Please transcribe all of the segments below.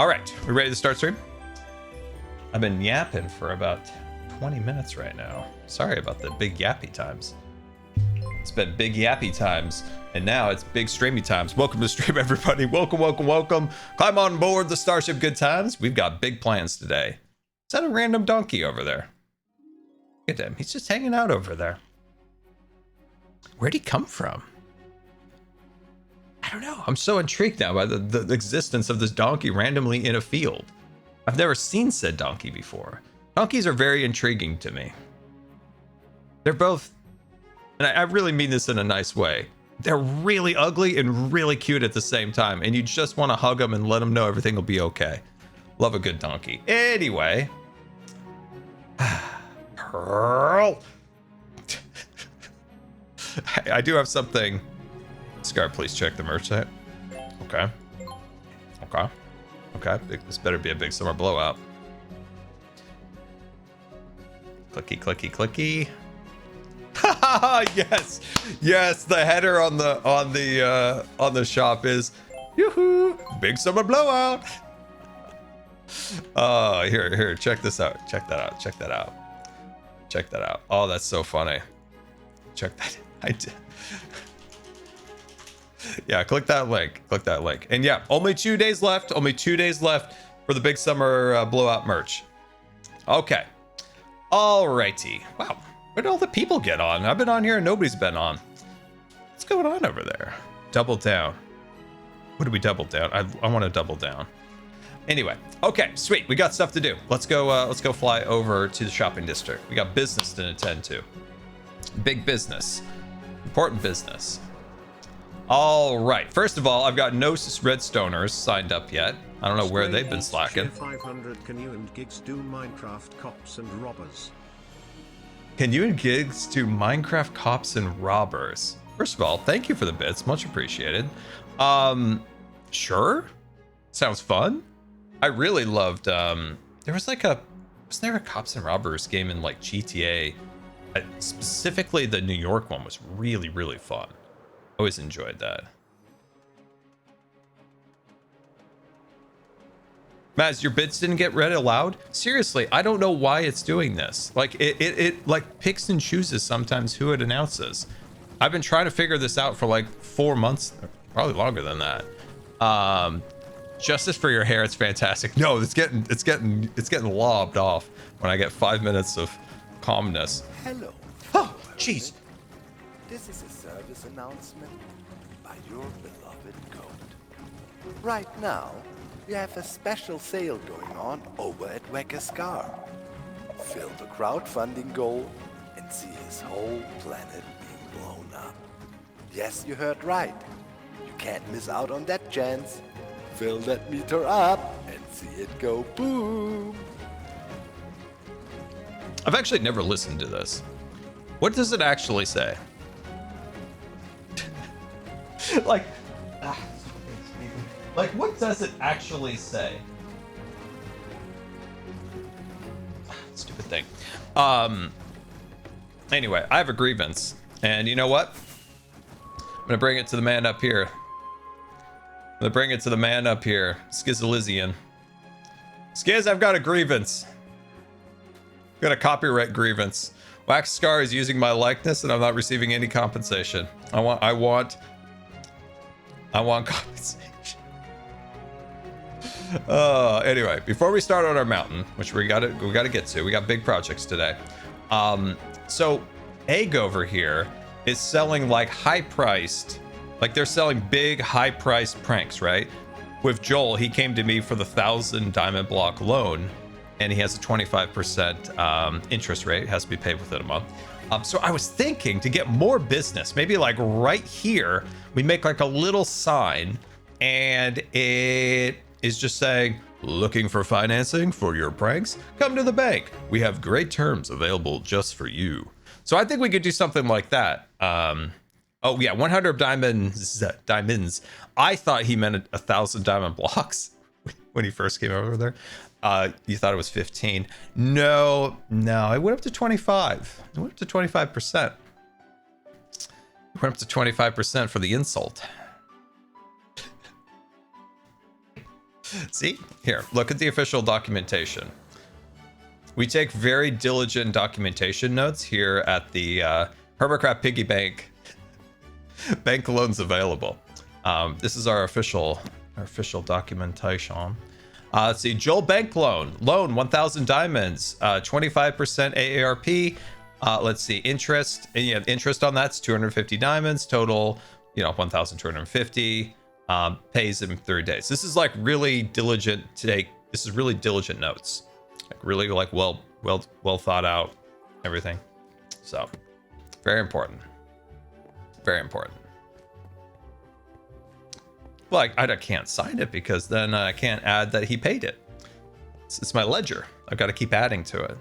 All right, we ready to start stream? I've been yapping for about 20 minutes right now. Sorry about the big yappy times. It's been big yappy times, and now it's big streamy times. Welcome to stream, everybody. Welcome, welcome, welcome. Climb on board the Starship Good Times. We've got big plans today. Is that a random donkey over there? Look at him. He's just hanging out over there. Where'd he come from? I don't know. I'm so intrigued now by the existence of this donkey randomly in a field. I've never seen said donkey before. Donkeys are very intriguing to me. They're both, and I really mean this in a nice way, they're really ugly and really cute at the same time, and you just want to hug them and let them know everything will be okay. Love a good donkey. Anyway. Pearl. I do have something. Scar, please check the merch site. Okay. Okay. Okay. This better be a big summer blowout. Clicky, clicky, clicky. Yes. Yes, the header on the shop is yoo-hoo, big summer blowout. Here, check this out. Check that out. Check that out. Check that out. Oh, that's so funny. Check that. I did. Yeah, click that link. Click that link. And yeah, only 2 days left. Only 2 days left for the big summer blowout merch. Okay. Alrighty. Wow. Where did all the people get on? I've been on here and nobody's been on. What's going on over there? Double down. What do we double down? I want to double down. Anyway, okay, sweet. We got stuff to do. Let's go fly over to the shopping district. We got business to attend to. Big business. Important business. All right. First of all, I've got no Redstoners signed up yet. I don't know where they've been slacking. 500. Can you and Gigs do Minecraft cops and robbers? Can you and Gigs do Minecraft cops and robbers? First of all, thank you for the bits. Much appreciated. Sure. Sounds fun. I really loved, wasn't there a cops and robbers game in like GTA? Specifically, the New York one was really, really fun. Always enjoyed that. Maz, your bits didn't get read aloud? Seriously, I don't know why it's doing this. Like it like picks and chooses sometimes who it announces. I've been trying to figure this out for like 4 months, probably longer than that. Justice for your hair, it's fantastic. No, it's getting lobbed off when I get 5 minutes of calmness. Hello. Oh, jeez. This is a service announcement by your beloved goat. Right now, we have a special sale going on over at Wekascar. Fill the crowdfunding goal and see his whole planet being blown up. Yes, you heard right. You can't miss out on that chance. Fill that meter up and see it go boom. I've actually never listened to this. What does it actually say? like what does it actually say? Stupid thing. Anyway, I have a grievance, and you know what? I'm gonna bring it to the man up here. Skizalizian. Skiz, I've got a grievance. I've got a copyright grievance. Wax Scar is using my likeness and I'm not receiving any compensation. I want compensation. Anyway, before we start on our mountain, which we gotta get to, we got big projects today. So Egg over here is selling like high-priced, like they're selling big high-priced pranks, right? With Joel, he came to me for the 1,000 diamond block loan, and he has a 25% interest rate. It has to be paid within a month. So I was thinking to get more business, maybe like right here, we make like a little sign, and it is just saying, looking for financing for your pranks? Come to the bank. We have great terms available just for you. So I think we could do something like that. Oh yeah, 100 diamonds. I thought he meant 1,000 diamond blocks when he first came over there. You thought it was 15. No, it went up to 25. It went up to 25%. It went up to 25% for the insult. See? Here, look at the official documentation. We take very diligent documentation notes here at the Hermitcraft Piggy Bank. Bank loans available. This is our official documentation. Let's see, Joel Bank loan 1,000 diamonds, 25% AARP. Let's see, interest, and you have interest on that's 250 diamonds total. 1,250. Pays in 30 days. This is like really diligent today. This is really diligent notes, like really like well thought out, everything. So very important. Very important. Well, I can't sign it because then I can't add that he paid it. It's my ledger. I've got to keep adding to it.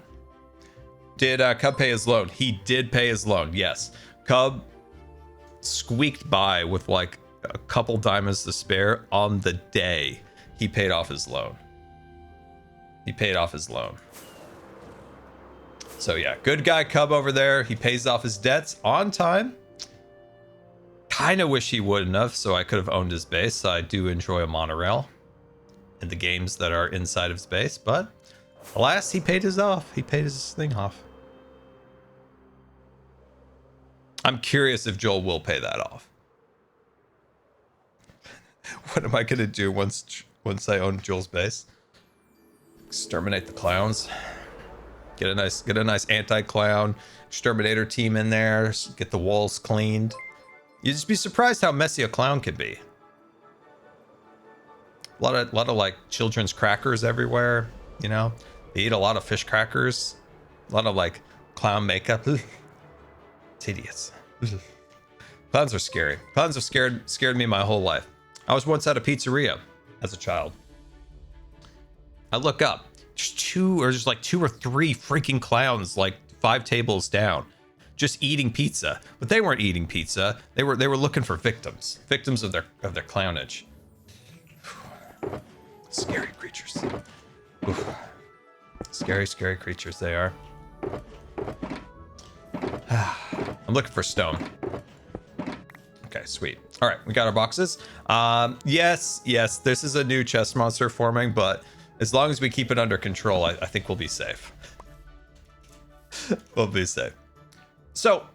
Did Cub pay his loan? He did pay his loan. Yes. Cub squeaked by with like a couple diamonds to spare on the day he paid off his loan. He paid off his loan. So yeah, good guy Cub over there. He pays off his debts on time. Kind of wish he wouldn't have, so I could have owned his base. I do enjoy a monorail in the games that are inside of his base, but alas, he paid his off. He paid his thing off. I'm curious if Joel will pay that off. What am I gonna do once I own Joel's base? Exterminate the clowns. Get a nice anti-clown exterminator team in there. Get the walls cleaned. You'd just be surprised how messy a clown can be. A lot of like children's crackers everywhere. They eat a lot of fish crackers. A lot of like clown makeup. It's hideous. Clowns are scary. Clowns have scared me my whole life. I was once at a pizzeria as a child. I look up. There's two or three freaking clowns like 5 tables down, just eating pizza. But they weren't eating pizza. They were looking for victims of their clownage. Scary creatures. Oof. Scary creatures they are. I'm looking for stone. Okay, sweet. All right, we got our boxes. Yes, this is a new chest monster forming, but as long as we keep it under control, I think we'll be safe. We'll be safe. So,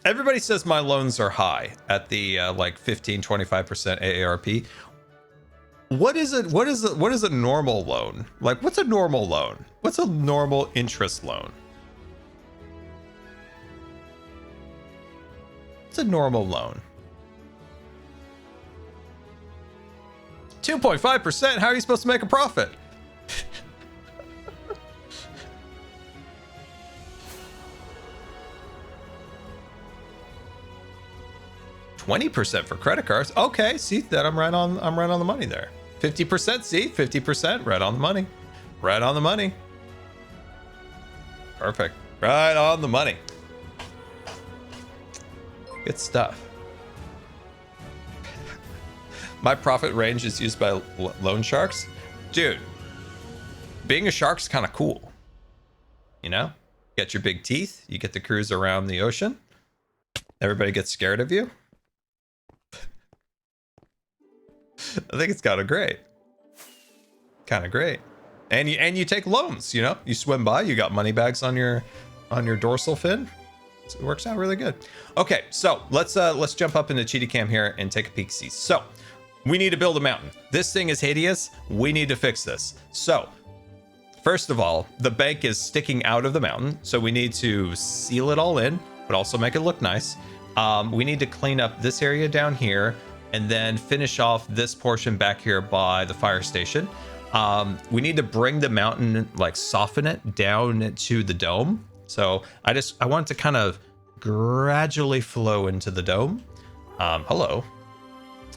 everybody says my loans are high at the like 15-25% AARP. What is a normal loan? Like, what's a normal loan? What's a normal interest loan? What's a normal loan? 2.5%? How are you supposed to make a profit? 20% for credit cards. Okay, see that I'm right on the money there. 50%, see? 50%, right on the money. Right on the money. Perfect. Right on the money. Good stuff. My profit range is used by loan sharks. Dude, being a shark's kind of cool. You know? You got your big teeth. You get to cruise around the ocean. Everybody gets scared of you. I think it's kind of great. Kind of great. And you take loans, you know? You swim by, you got money bags on your dorsal fin. So it works out really good. Okay, so let's jump up into Cheetah Cam here and take a peek see. So, we need to build a mountain. This thing is hideous. We need to fix this. So, first of all, the bank is sticking out of the mountain, so we need to seal it all in, but also make it look nice. We need to clean up this area down here and then finish off this portion back here by the fire station. We need to bring the mountain, like soften it down to the dome. So I want it to kind of gradually flow into the dome. Hello.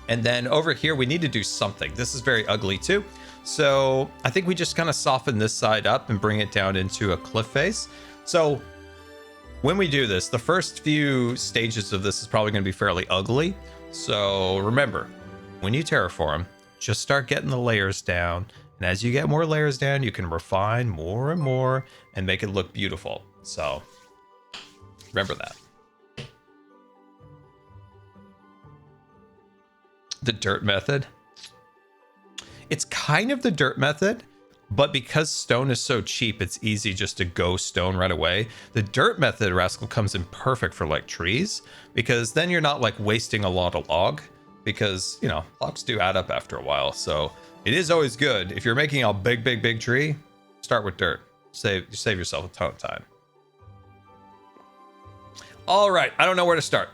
And then over here, we need to do something. This is very ugly too. So I think we just kind of soften this side up and bring it down into a cliff face. So when we do this, the first few stages of this is probably going to be fairly ugly. So remember, when you terraform, just start getting the layers down. And as you get more layers down, you can refine more and more and make it look beautiful. So remember that. The dirt method. It's kind of the dirt method, but because stone is so cheap, it's easy just to go stone right away. The dirt method, Rascal, comes in perfect for like trees, because then you're not like wasting a lot of log, because, you know, logs do add up after a while. So it is always good. If you're making a big tree, start with dirt. Save yourself a ton of time. All right, I don't know where to start.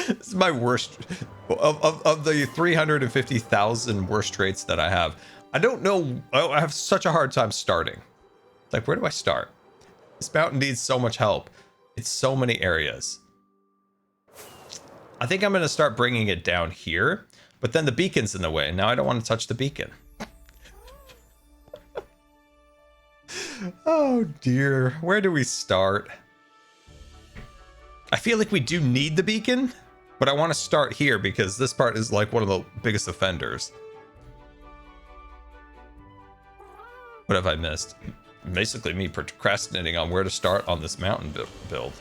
This is my worst of the 350,000 worst traits that I have. I don't know. I have such a hard time starting. Like, where do I start? This mountain needs so much help. It's so many areas. I think I'm going to start bringing it down here, but then the beacon's in the way. Now I don't want to touch the beacon. Oh dear. Where do we start? I feel like we do need the beacon, but I want to start here because this part is like one of the biggest offenders. What have I missed? Basically me procrastinating on where to start on this mountain build.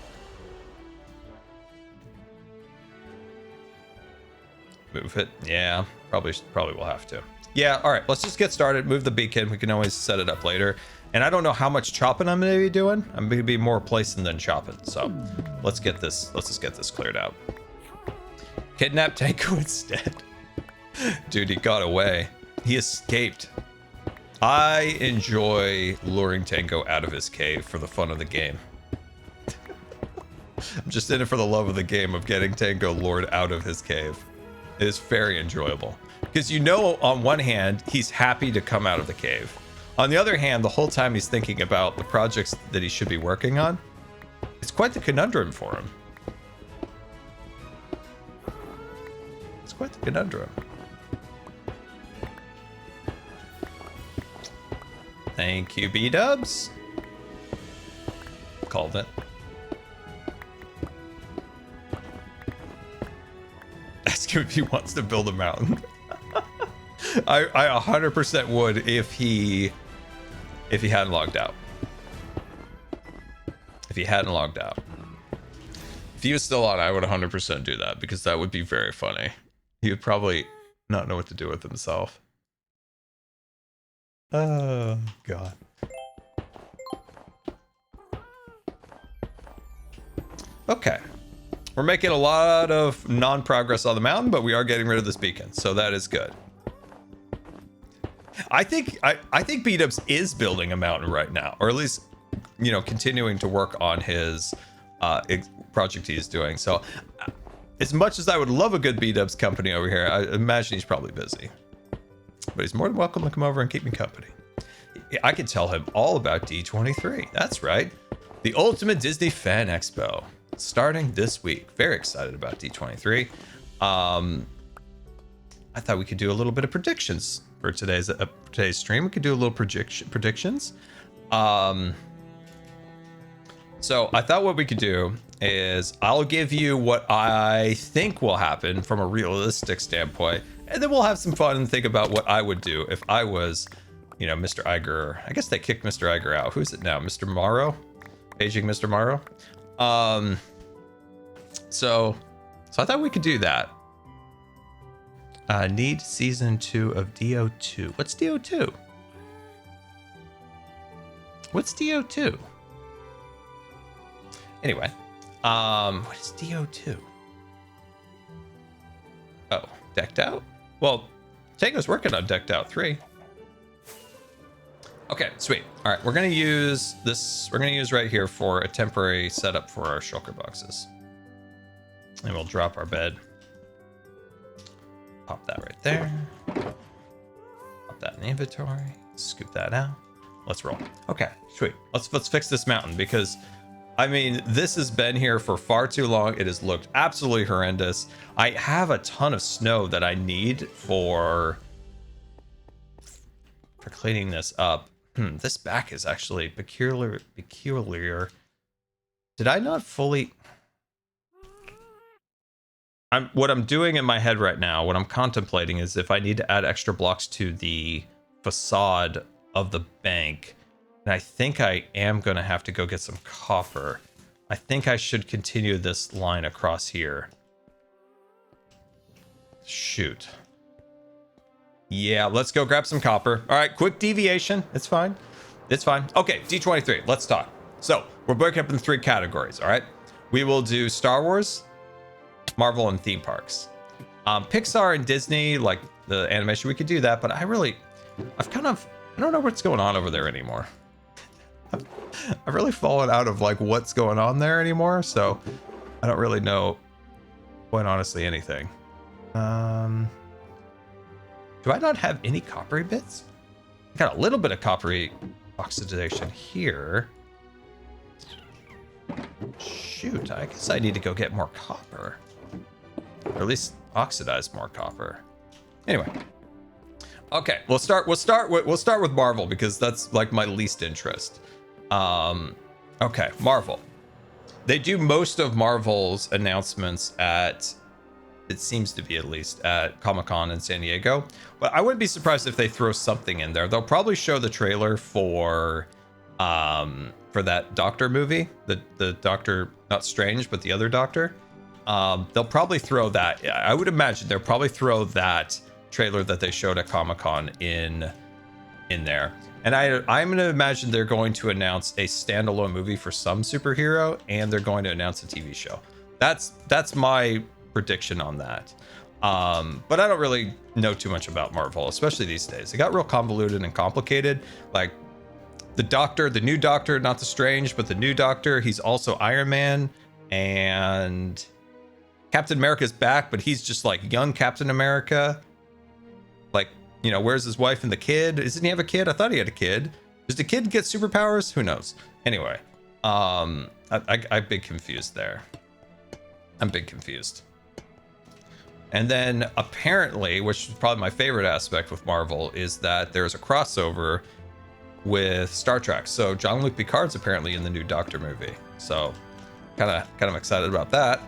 Move it. Yeah, probably will have to. Yeah, all right, let's just get started. Move the beacon. We can always set it up later. And I don't know how much chopping I'm going to be doing. I'm going to be more placing than chopping. So let's just get this cleared out. Kidnap Tango instead. Dude, he got away. He escaped. I enjoy luring Tango out of his cave for the fun of the game. I'm just in it for the love of the game of getting Tango lured out of his cave. It is very enjoyable. Because you know, on one hand, he's happy to come out of the cave. On the other hand, the whole time he's thinking about the projects that he should be working on. It's quite the conundrum for him. It's quite the conundrum. Thank you, B-dubs. Called it. Ask him if he wants to build a mountain. I 100% would if he hadn't logged out. If he hadn't logged out. If he was still on, I would 100% do that because that would be very funny. He would probably not know what to do with himself. Oh, God. Okay. We're making a lot of non-progress on the mountain, but we are getting rid of this beacon, so that is good. I think B-dubs is building a mountain right now, or at least, you know, continuing to work on his project he's doing. So as much as I would love a good B-dubs company over here, I imagine he's probably busy. But he's more than welcome to come over and keep me company. I can tell him all about D23. That's right. The Ultimate Disney Fan Expo. Starting this week. Very excited about D23. I thought we could do a little bit of predictions for today's stream. We could do a little predictions. So I thought what we could do is I'll give you what I think will happen from a realistic standpoint, and then we'll have some fun and think about what I would do if I was, you know, Mr. Iger. I guess they kicked Mr. Iger out. Who's it now? Mr. Morrow? Aging Mr. Morrow? So I thought we could do that. Need season 2 of DO2. What's DO2? What's DO2? Anyway, what is DO2? Oh, decked out? Well, Tango's working on decked out 3. Okay, sweet. All right, we're gonna use this. We're gonna use right here for a temporary setup for our shulker boxes. And we'll drop our bed. Pop that right there. Pop that in the inventory. Scoop that out. Let's roll. Okay, sweet. Let's fix this mountain because, I mean, this has been here for far too long. It has looked absolutely horrendous. I have a ton of snow that I need for cleaning this up. This back is actually peculiar. Did I not fully... what I'm doing in my head right now, what I'm contemplating is if I need to add extra blocks to the facade of the bank. And I think I am going to have to go get some copper. I think I should continue this line across here. Shoot. Yeah, let's go grab some copper. All right, quick deviation. It's fine. It's fine. Okay, D23, let's talk. So we're breaking up in 3 categories, all right? We will do Star Wars, Marvel, and theme parks. Pixar and Disney, like the animation, we could do that, but I don't know what's going on over there anymore. I've really fallen out of like what's going on there anymore, so I don't really know, quite honestly, anything. Do I not have any coppery bits? Got a little bit of coppery oxidation here. Shoot, I guess I need to go get more copper, or at least oxidize more copper. Anyway, okay, we'll start with Marvel because that's like my least interest. Okay, Marvel. They do most of Marvel's announcements at, it seems to be at least, at Comic-Con in San Diego. But I wouldn't be surprised if they throw something in there. They'll probably show the trailer for that Doctor movie, the Doctor, not Strange, but the other Doctor. They'll probably throw that. I would imagine they'll probably throw that trailer that they showed at Comic-Con in there. And I'm going to imagine they're going to announce a standalone movie for some superhero, and they're going to announce a TV show. That's my prediction on that. But I don't really know too much about Marvel, especially these days. It got real convoluted and complicated. Like the Doctor, the new Doctor, not the Strange, but the new Doctor, he's also Iron Man, and Captain America's back, but he's just like young Captain America. Like, you know, where's his wife and the kid? Doesn't he have a kid? I thought he had a kid. Does the kid get superpowers? Who knows? Anyway, I'm big confused there. I'm big confused. And then apparently, which is probably my favorite aspect with Marvel, is that there's a crossover with Star Trek. So Jean-Luc Picard's apparently in the new Doctor movie. So kind of excited about that.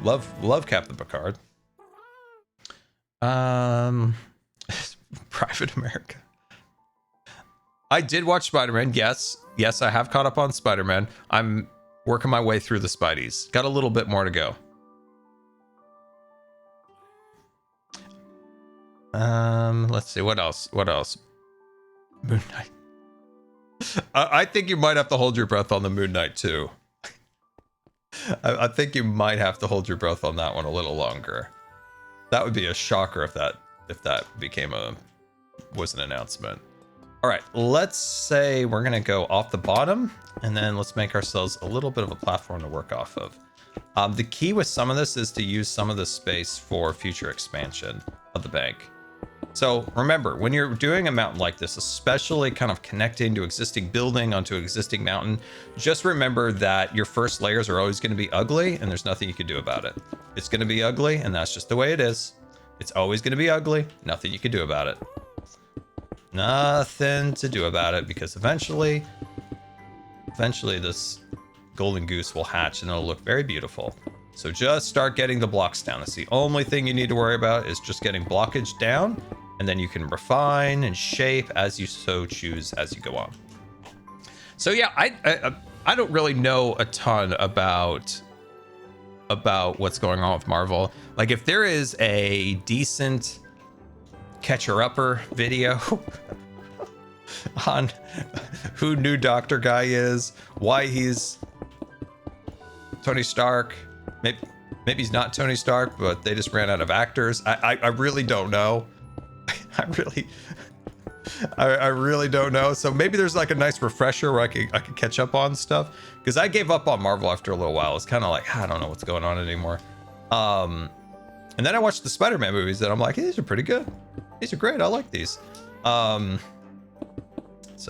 Love Captain Picard. Private America. I did watch Spider-Man. Yes, I have caught up on Spider-Man. I'm working my way through the Spideys. Got a little bit more to go. Let's see, what else? Moon Knight. I think you might have to hold your breath on the Moon Knight too. I think you might have to hold your breath on that one a little longer. That would be a shocker if that was an announcement. All right, let's say we're gonna go off the bottom, and then let's make ourselves a little bit of a platform to work off of. The key with some of this is to use some of the space for future expansion of the bank. So remember, when you're doing a mountain like this, especially kind of connecting to existing building onto existing mountain, just remember that your first layers are always going to be ugly, and there's nothing you can do about it. It's going to be ugly, and that's just the way it is. It's always going to be ugly. Nothing you can do about it. Nothing to do about it, because eventually this golden goose will hatch, and it'll look very beautiful. So just start getting the blocks down. That's the only thing you need to worry about, is just getting blockage down, and then you can refine and shape as you so choose as you go on. So yeah, I don't really know a ton about what's going on with Marvel. Like, if there is a decent catcher-upper video on who new Doctor guy is, why he's Tony Stark, maybe he's not Tony Stark, but they just ran out of actors. I really don't know. I really don't know. So maybe there's like a nice refresher where I could catch up on stuff, because I gave up on Marvel after a little while. It's kind of like, I don't know what's going on anymore. And then I watched the Spider-Man movies, and I'm like, hey, these are pretty good. These are great. I like these. So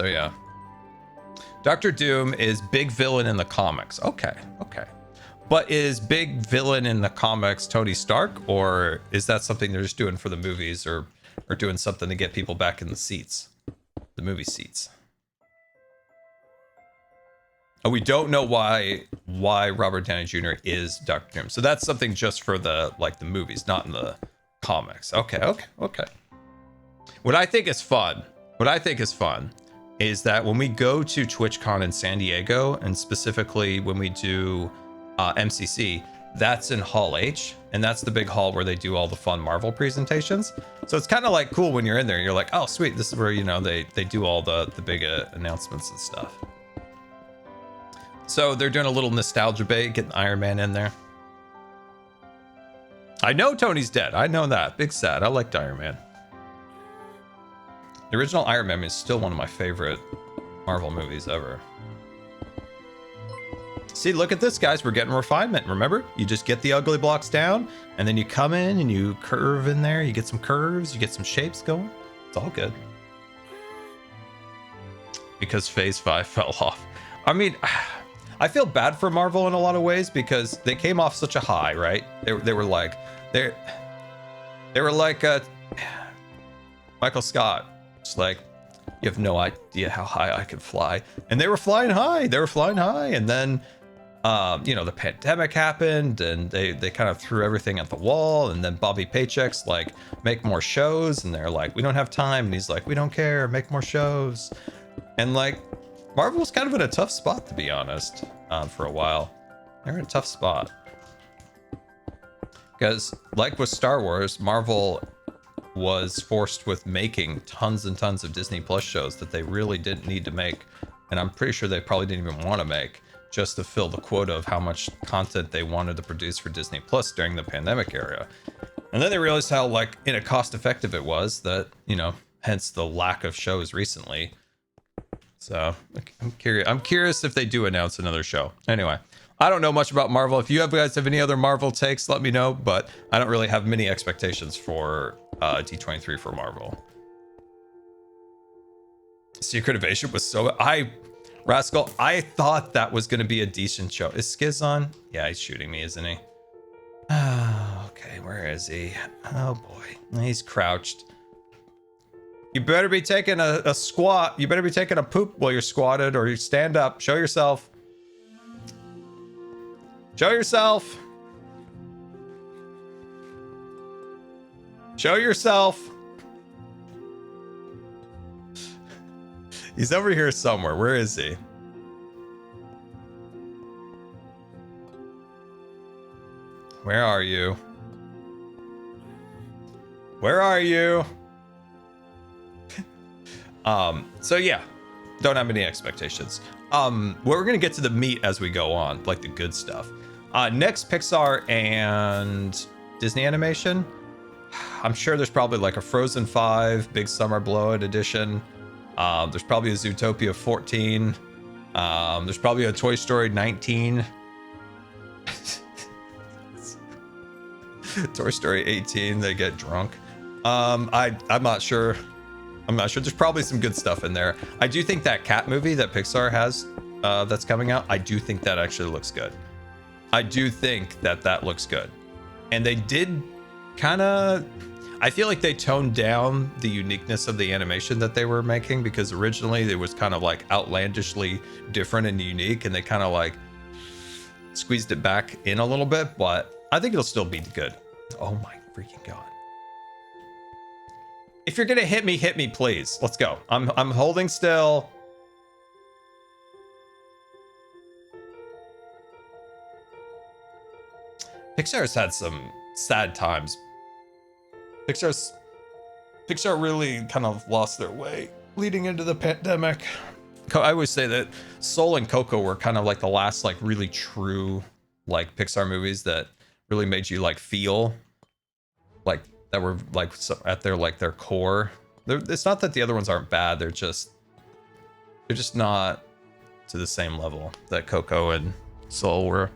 yeah. Doctor Doom is big villain in the comics. Okay. But is big villain in the comics Tony Stark, or is that something they're just doing for the movies, or doing something to get people back in the seats, the movie seats? Oh, we don't know why Robert Downey Jr. is Doctor Doom. So that's something just for the movies, not in the comics. Okay. What I think is fun is that when we go to TwitchCon in San Diego, and specifically when we do MCC, that's in Hall H, and that's the big hall where they do all the fun Marvel presentations. So it's kind of like cool when you're in there. You're like, oh sweet, this is where, you know, they do all the big announcements and stuff. So they're doing a little nostalgia bait, getting Iron Man in there. I know Tony's dead. I know that. Big sad. I liked Iron Man. The original Iron Man is still one of my favorite Marvel movies ever. See, look at this, guys. We're getting refinement. Remember? You just get the ugly blocks down, and then you come in and you curve in there. You get some curves. You get some shapes going. It's all good. Because Phase 5 fell off. I mean, I feel bad for Marvel in a lot of ways because they came off such a high, right? They were like Michael Scott. It's like, you have no idea how high I can fly. And they were flying high. They were flying high. And then, you know, the pandemic happened and they kind of threw everything at the wall. And then Bobby Paycheck's like, make more shows. And they're like, we don't have time. And he's like, we don't care. Make more shows. And like, Marvel's kind of in a tough spot, to be honest, for a while. They're in a tough spot. Because like with Star Wars, Marvel was forced with making tons and tons of Disney Plus shows that they really didn't need to make. And I'm pretty sure they probably didn't even want to make just to fill the quota of how much content they wanted to produce for Disney Plus during the pandemic era. And then they realized how like in a cost effective it was that, you know, hence the lack of shows recently. So I'm curious if they do announce another show. Anyway, I don't know much about Marvel. If you guys have any other Marvel takes, let me know. But I don't really have many expectations for D23 for Marvel. Secret Invasion was so... Rascal, I thought that was going to be a decent show. Is Skiz on? Yeah, he's shooting me, isn't he? Okay, where is he? Oh boy, he's crouched. You better be taking a squat. You better be taking a poop while you're squatted, or you stand up. Show yourself. Show yourself. Show yourself. He's over here somewhere. Where is he? Where are you? Where are you? So yeah, don't have any expectations. We're gonna get to the meat as we go on, like the good stuff. Next, Pixar and Disney animation. I'm sure there's probably like a Frozen 5 Big Summer Blowout edition. There's probably a Zootopia 14. There's probably a Toy Story 19. Toy Story 18, they get drunk. I'm not sure. I'm not sure. There's probably some good stuff in there. I do think that cat movie that Pixar has that's coming out, I do think that actually looks good. I do think that looks good. And they did kind of... I feel like they toned down the uniqueness of the animation that they were making, because originally it was kind of like outlandishly different and unique, and they kind of like squeezed it back in a little bit, but I think it'll still be good. Oh my freaking God. If you're gonna hit me, please. Let's go. I'm holding still. Pixar's had some sad times. Pixar really kind of lost their way leading into the pandemic. I always say that Soul and Coco were kind of like the last like really true like Pixar movies that really made you like feel like that were like at their core. It's not that the other ones aren't bad. They're just not to the same level that Coco and Soul were.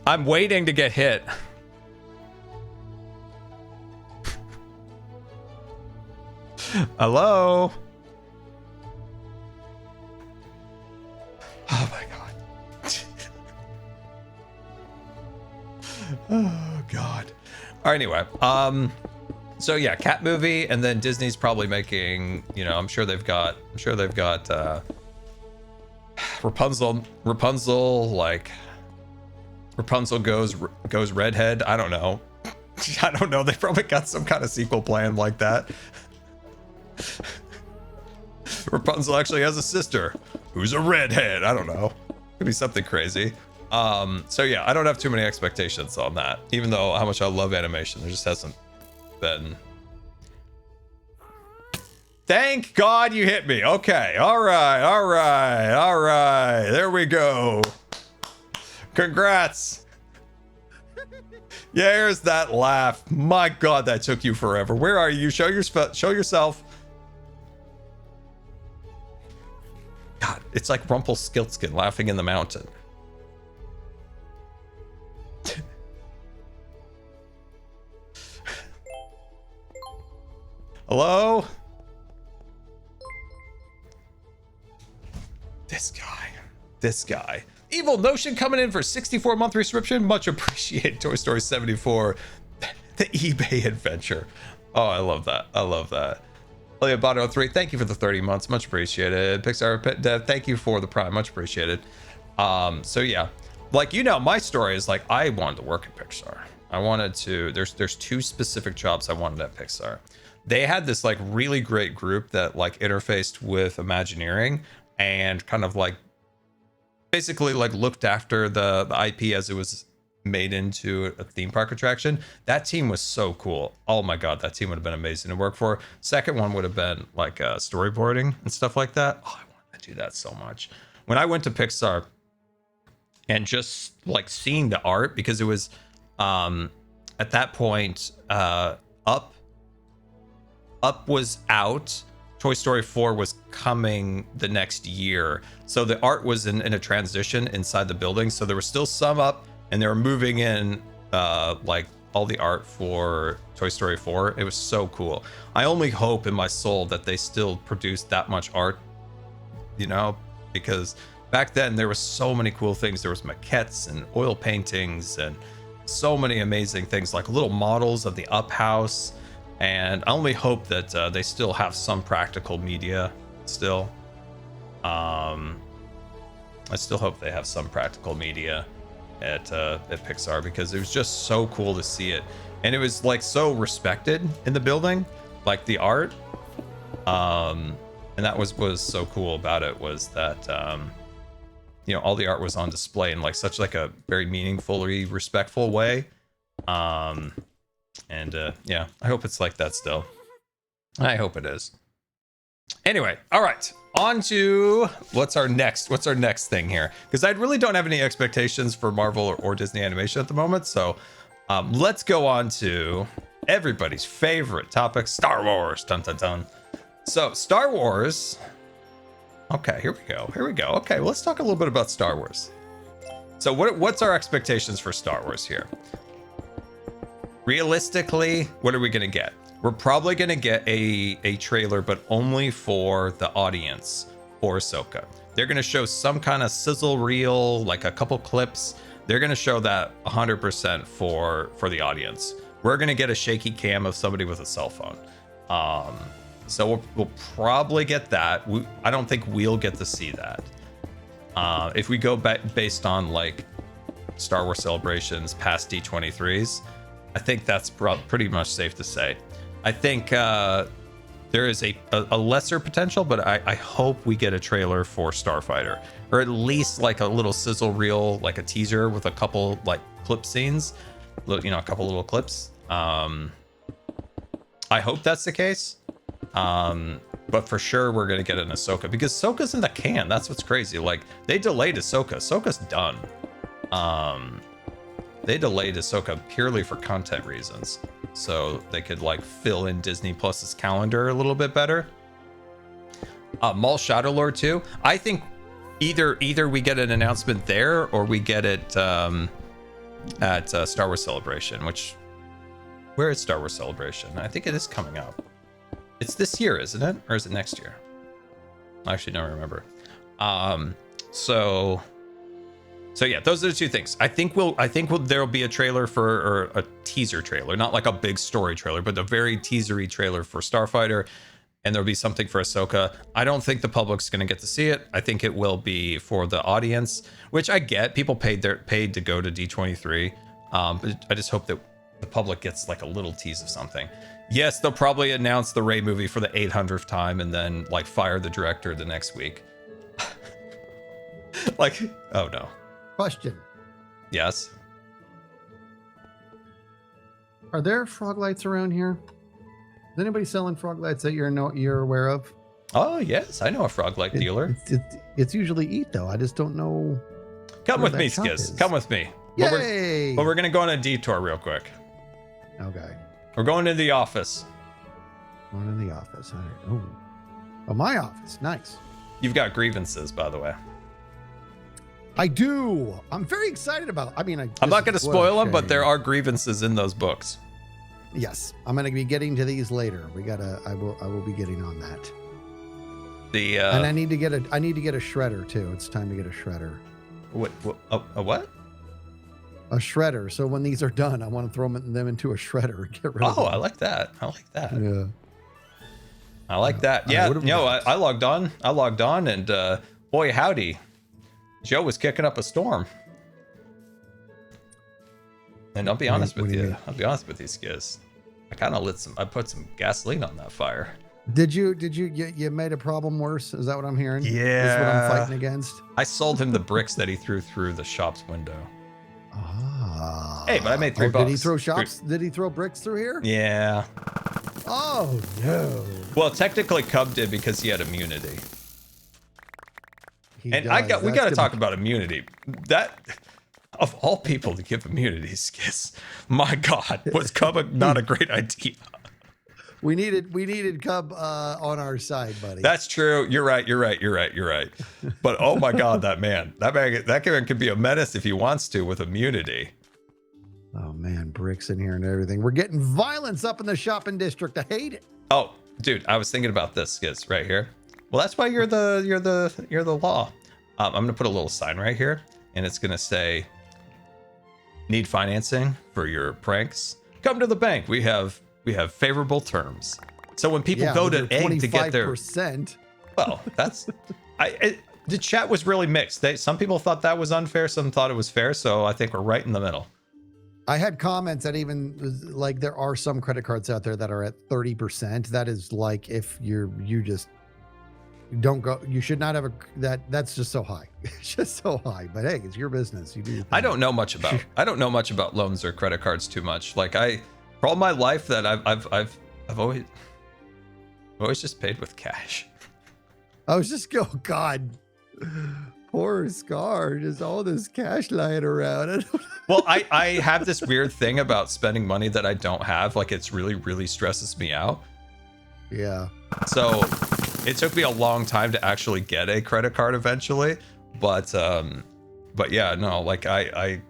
I'm waiting to get hit. Hello? Oh my God. Oh God. All right, anyway, so yeah, cat movie, and then Disney's probably making, you know, I'm sure they've got Rapunzel, like Rapunzel goes redhead. I don't know. They probably got some kind of sequel plan like that. Rapunzel actually has a sister who's a redhead. I don't know. Could be something crazy. So yeah, I don't have too many expectations on that, even though how much I love animation. There just hasn't been. Thank God you hit me. Okay. All right. There we go. Congrats. Yeah, here's that laugh. My God, that took you forever. Where are you? Show yourself. God, it's like Rumpelstiltskin laughing in the mountain. Hello? This guy. Evil Notion coming in for 64-month subscription. Much appreciated. Toy Story 74. The eBay adventure. Oh, I love that. Leoboto 3, thank you for the 30 months. Much appreciated. Pixar Pet Dev, thank you for the Prime. Much appreciated. So yeah. Like, my story is like, I wanted to work at Pixar. I wanted to, there's two specific jobs I wanted at Pixar. They had this like really great group that like interfaced with Imagineering and kind of like basically like looked after the IP as it was made into a theme park attraction. That team was so cool. Oh my God, that team would have been amazing to work for. Second one would have been like storyboarding and stuff like that. Oh, I wanted to do that so much. When I went to Pixar and just like seeing the art, because it was at that point Up was out. Toy Story 4 was coming the next year. So the art was in a transition inside the building. So there was still some up and they were moving in like all the art for Toy Story 4. It was so cool. I only hope in my soul that they still produce that much art, because back then there was so many cool things. There was maquettes and oil paintings and so many amazing things, like little models of the Up house. And I only hope that they still have some practical media still. I still hope they have some practical media at Pixar, because it was just so cool to see it. And it was like so respected in the building, like the art. And that was so cool about it, was that, all the art was on display in like such like a very meaningfully respectful way. Yeah, I hope it's like that still. I hope it is. Anyway, all right, on to what's our next thing here, because I really don't have any expectations for Marvel or Disney animation at the moment. So let's go on to everybody's favorite topic, Star Wars. Dun dun dun. So Star Wars. Okay, here we go. Okay, well, let's talk a little bit about Star Wars. So what's our expectations for Star Wars here? Realistically, what are we going to get? We're probably going to get a trailer, but only for the audience for Ahsoka. They're going to show some kind of sizzle reel, like a couple clips. They're going to show that 100% for the audience. We're going to get a shaky cam of somebody with a cell phone. So we'll probably get that. I don't think we'll get to see that. If we go based on like Star Wars Celebrations past D23s, I think that's pretty much safe to say. I think there is a lesser potential, but I hope we get a trailer for Starfighter, or at least like a little sizzle reel, like a teaser with a couple like clip scenes, a couple little clips. I hope that's the case. But for sure we're gonna get an Ahsoka, because Ahsoka's in the can. That's what's crazy. Like, they delayed Ahsoka. Ahsoka's done. They delayed Ahsoka purely for content reasons, so they could like fill in Disney Plus's calendar a little bit better. Maul Shadow Lord 2. I think either we get an announcement there, or we get it at Star Wars Celebration. Where is Star Wars Celebration? I think it is coming up. It's this year, isn't it? Or is it next year? I actually don't remember. So yeah, those are the two things. I think there'll be a trailer or a teaser trailer, not like a big story trailer, but a very teasery trailer for Starfighter, and there'll be something for Ahsoka. I don't think the public's going to get to see it. I think it will be for the audience, which I get. People paid to go to D23, but I just hope that the public gets like a little tease of something. Yes, they'll probably announce the Rey movie for the 800th time and then like fire the director the next week. Like, oh no. Question. Yes. Are there frog lights around here? Is anybody selling frog lights that you're aware of? Oh, yes. I know a frog light dealer. It's usually eat though. I just don't know. Come where with me, that shop Skiz. is. Come with me. But Yay! we're going to go on a detour real quick. Okay. We're going to the office. Going in the office. All right. Oh, my office. Nice. You've got grievances, by the way. I do. I'm very excited about. I mean, I'm not going to spoil them, but there are grievances in those books. Yes, I'm going to be getting to these later. I will be getting on that. And I need to get a shredder too. It's time to get a shredder. What? A what? A shredder. So when these are done, I want to throw them into a shredder and get rid of them. Oh, I like that. I like that. Yeah. I like that. Yeah. I logged on. And boy, howdy, Joe was kicking up a storm. And I'll be honest with you. I'll be honest with you, Skiz. I kind of I put some gasoline on that fire. Did you made a problem worse? Is that what I'm hearing? Yeah. This is what I'm fighting against. I sold him the bricks that he threw through the shop's window. Ah. Hey, but I made $3. Did he throw Did he throw bricks through here? Yeah. Oh no. Well, technically, Cub did because he had immunity. We got to talk about immunity. That, of all people to give immunity, Skiz, my God, was Cub not a great idea? We needed Cub on our side, buddy. That's true. You're right. But oh my God, that man could be a menace if he wants to with immunity. Oh man, bricks in here and everything. We're getting violence up in the shopping district. I hate it. Oh, dude, I was thinking about this, Skiz, right here. Well, that's why you're the law. I'm gonna put a little sign right here, and it's gonna say, "Need financing for your pranks? Come to the bank. We have favorable terms." So when people go to Egg to get their 25%. well, that's the chat was really mixed. Some people thought that was unfair, some thought it was fair. So I think we're right in the middle. I had comments that even like there are some credit cards out there that are at 30%. That is like if you just don't go, you should not have that's just so high. It's just so high. But hey, it's your business. You do your thing. I don't know much about loans or credit cards too much. Like for all my life that I've always just paid with cash. I was just God. Poor Scar, just all this cash lying around. Well, I have this weird thing about spending money that I don't have. Like it's really, really stresses me out. Yeah. So it took me a long time to actually get a credit card eventually. But yeah, no, like I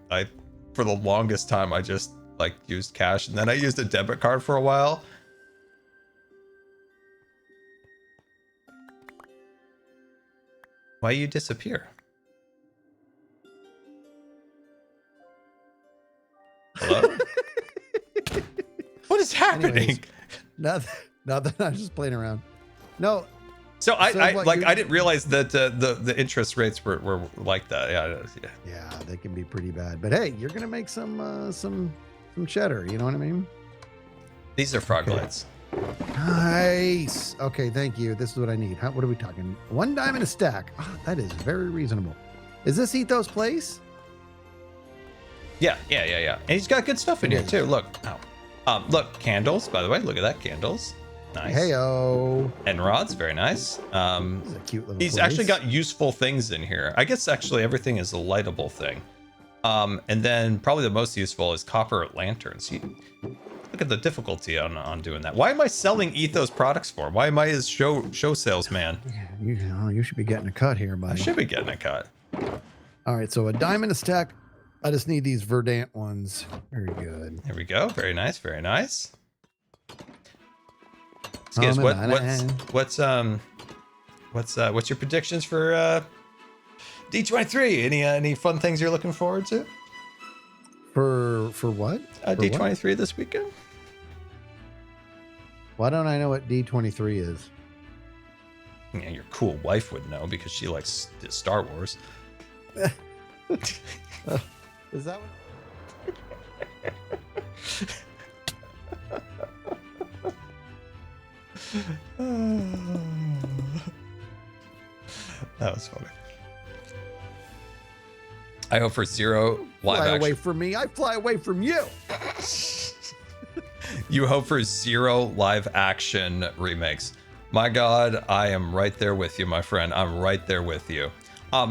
for the longest time, I just like used cash, and then I used a debit card for a while. Why you disappear? Hello? What is happening? Anyways, nothing. I'm just playing around. No. So I didn't realize that the interest rates were like that. Yeah, they can be pretty bad. But hey, you're gonna make some cheddar. You know what I mean? These are frog lights. Nice. Okay, thank you. This is what I need. What are we talking? $1 diamond a stack. Oh, that is very reasonable. Is this Ethos Place? Yeah. And he's got good stuff in here too. Look. Look, candles, by the way. Look at that, candles. Nice. Heyo. And rods, very nice. This is a cute little He's place. actually got useful things in here. I guess actually everything is a lightable thing. And then probably the most useful is copper lanterns. Look at the difficulty on doing that. Why am I selling Ethos products for? Why am I his show salesman? You should be getting a cut here, buddy. I should be getting a cut. All right, so $1 diamond a stack. I just need these verdant ones. Very good. There we go. Very nice. Very nice. So guys, what's your predictions for D23? Any fun things you're looking forward to? For what? D23 this weekend? Why don't I know what D23 is? Yeah, your cool wife would know because she likes Star Wars. Is that what? That was funny. I hope for zero live Fly away action. from me. I fly away from you. You hope for zero live action remakes. My God, I am right there with you, my friend. I'm right there with you.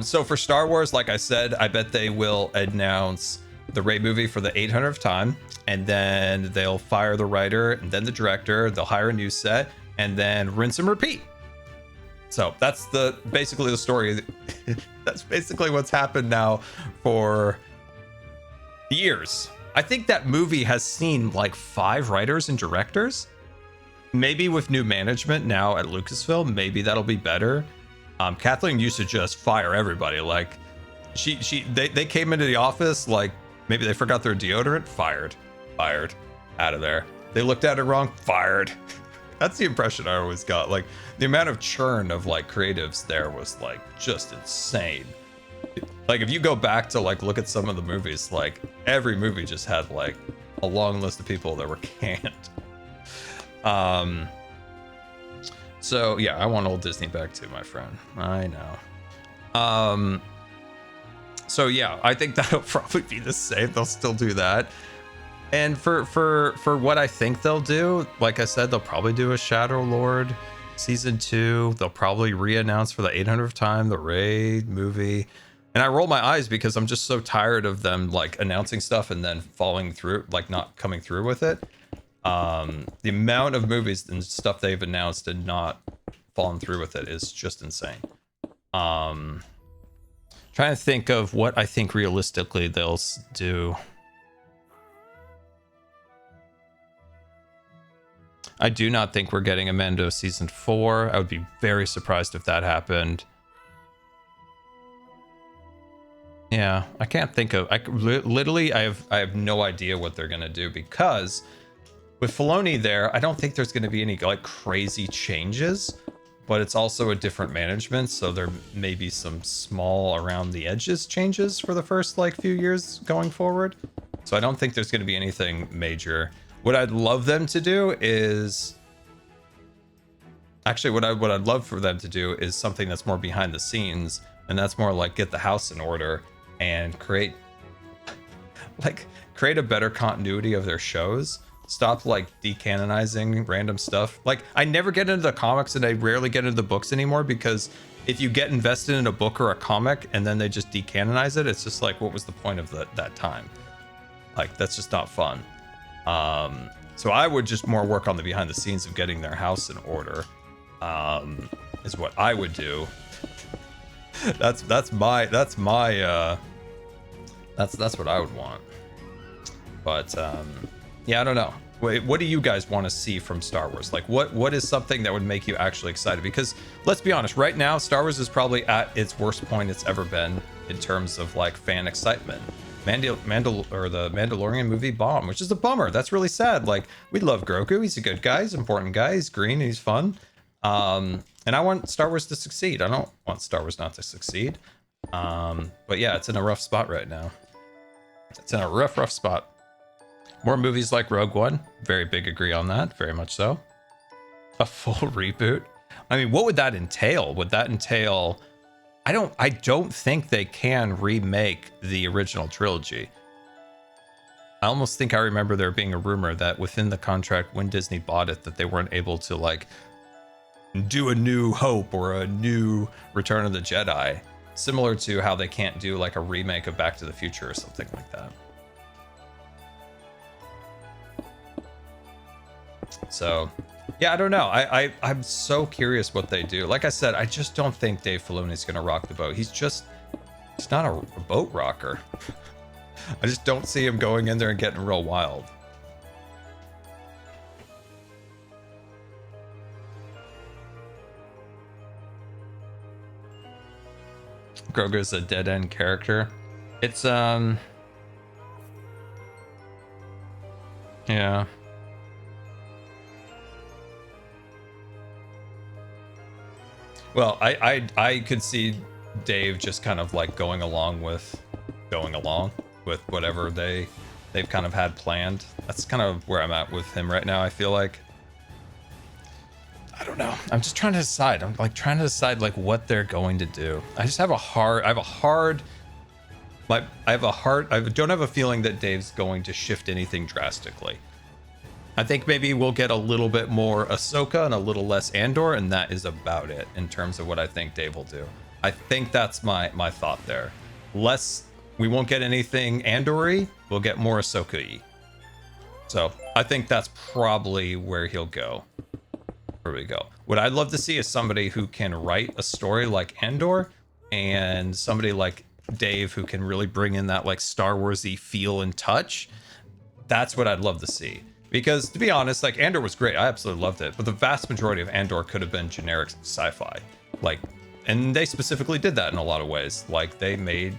So for Star Wars, like I said, I bet they will announce the Rey movie for the 800th time, and then they'll fire the writer and then the director. They'll hire a new set, and then rinse and repeat. So that's basically the story. That's basically what's happened now for years. I think that movie has seen like 5 writers and directors. Maybe with new management now at Lucasfilm, maybe that'll be better. Kathleen used to just fire everybody. Like they came into the office, like maybe they forgot their deodorant, fired, out of there. They looked at it wrong, fired. That's the impression I always got. Like the amount of churn of like creatives there was like just insane. Like if you go back to like look at some of the movies, like every movie just had like a long list of people that were canned. So yeah, I want old Disney back too, my friend. I know. So yeah, I think that'll probably be the same. They'll still do that. And for what I think they'll do, like I said, they'll probably do a Shadow Lord season 2. They'll probably re-announce for the 800th time the Rey movie. And I roll my eyes because I'm just so tired of them like announcing stuff and then falling through, like not coming through with it. The amount of movies and stuff they've announced and not fallen through with it is just insane. Trying to think of what I think realistically they'll do. I do not think we're getting a Mando season 4. I would be very surprised if that happened. Yeah, I can't think of. Literally, I have no idea what they're gonna do, because with Filoni there, I don't think there's gonna be any like crazy changes, but it's also a different management, so there may be some small around the edges changes for the first like few years going forward. So I don't think there's gonna be anything major. What I'd love them to do is actually what I'd love for them to do is something that's more behind the scenes, and that's more like get the house in order and create a better continuity of their shows. Stop like decanonizing random stuff. Like I never get into the comics and I rarely get into the books anymore, because if you get invested in a book or a comic and then they just decanonize it, it's just like, what was the point of that time? Like that's just not fun. So I would just more work on the behind the scenes of getting their house in order, is what I would do. That's what I would want. But yeah, I don't know. Wait, what do you guys want to see from Star Wars? Like what is something that would make you actually excited? Because let's be honest, right now Star Wars is probably at its worst point it's ever been in terms of like fan excitement. The Mandalorian movie bombed, which is a bummer. That's really sad. Like we love Grogu. He's a good guy. He's an important guy. He's green. He's fun. And I want Star Wars to succeed. I don't want Star Wars not to succeed. But yeah, it's in a rough spot right now. It's in a rough spot. More movies like Rogue One. Very big agree on that. Very much so. A full reboot. I mean, what would that entail? Would that entail... I don't think they can remake the original trilogy. I almost think I remember there being a rumor that within the contract when Disney bought it, that they weren't able to like do a New Hope or a new Return of the Jedi, similar to how they can't do like a remake of Back to the Future or something like that. So yeah, I don't know. I'm so curious what they do. Like I said, I just don't think Dave Filoni's gonna rock the boat. He's not a boat rocker. I just don't see him going in there and getting real wild. Grogu's a dead end character. It's yeah. Well, I could see Dave just kind of like going along with whatever they've kind of had planned. That's kind of where I'm at with him right now. I feel like, I don't know. I'm just trying to decide. I'm like trying to decide like what they're going to do. I have a hard I don't have a feeling that Dave's going to shift anything drastically. I think maybe we'll get a little bit more Ahsoka and a little less Andor, and that is about it in terms of what I think Dave will do. I think that's my thought there. We won't get anything Andor-y, we'll get more Ahsoka-y. So I think that's probably where he'll go. Where we go. What I'd love to see is somebody who can write a story like Andor, and somebody like Dave who can really bring in that like Star Wars-y feel and touch. That's what I'd love to see. Because to be honest, like Andor was great. I absolutely loved it. But the vast majority of Andor could have been generic sci-fi. Like, and they specifically did that in a lot of ways. Like they made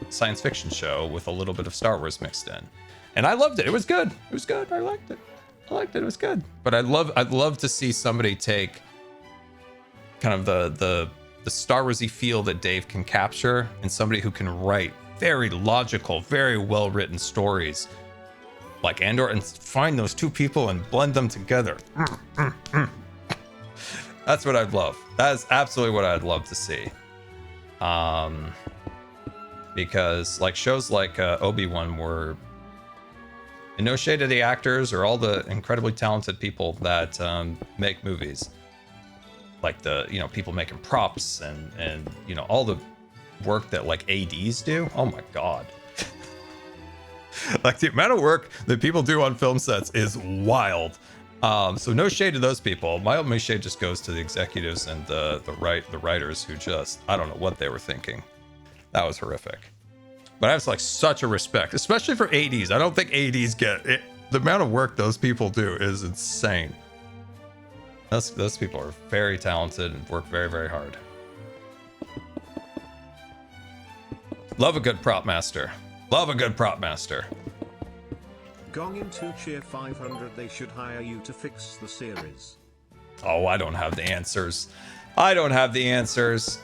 a science fiction show with a little bit of Star Wars mixed in. And I loved it. It was good. It was good. I liked it. It was good. But I'd love to see somebody take kind of the Star Wars-y feel that Dave can capture, and somebody who can write very logical, very well-written stories like Andor, and find those two people and blend them together. That's what I'd love. That is absolutely what I'd love to see. Because like shows like Obi-Wan were, and no shade to the actors or all the incredibly talented people that make movies, like the people making props and all the work that like ADs do. Oh my god. Like the amount of work that people do on film sets is wild. So no shade to those people. My only shade just goes to the executives and the writers who just, I don't know what they were thinking. That was horrific. But I have like such a respect, especially for ADs. I don't think ADs get it. The amount of work those people do is insane. Those people are very talented and work very, very hard. Love a good prop master. Love a good prop master. Gong into cheer 500. They should hire you to fix the series. Oh, I don't have the answers. I don't have the answers.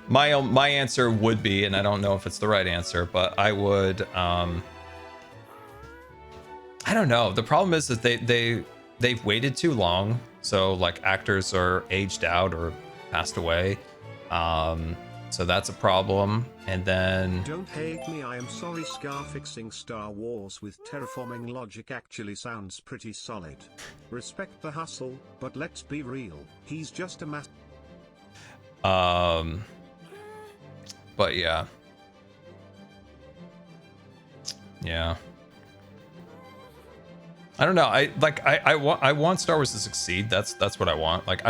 My answer would be, and I don't know if it's the right answer, but I would. I don't know. The problem is that they've waited too long, so like actors are aged out or passed away. So that's a problem. And then Don't hate me, I am sorry. Scar fixing Star Wars with terraforming logic actually sounds pretty solid. Respect the hustle, but let's be real, he's just a mass. But yeah. I don't know. I want Star Wars to succeed. That's what I want. Like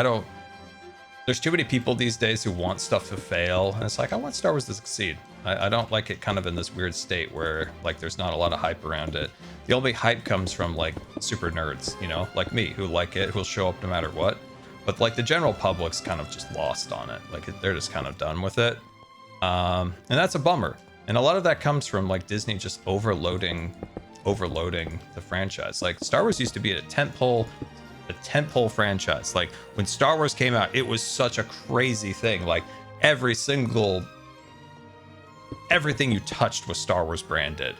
there's too many people these days who want stuff to fail, and it's like I want Star Wars to succeed. I don't like it kind of in this weird state where like there's not a lot of hype around it. The only hype comes from like super nerds, like me, who like it, who'll show up no matter what. But like the general public's kind of just lost on it. Like they're just kind of done with it. And that's a bummer. And a lot of that comes from like Disney just overloading the franchise. Like Star Wars used to be a tentpole franchise. Like when Star Wars came out, it was such a crazy thing. Like everything you touched was Star Wars branded.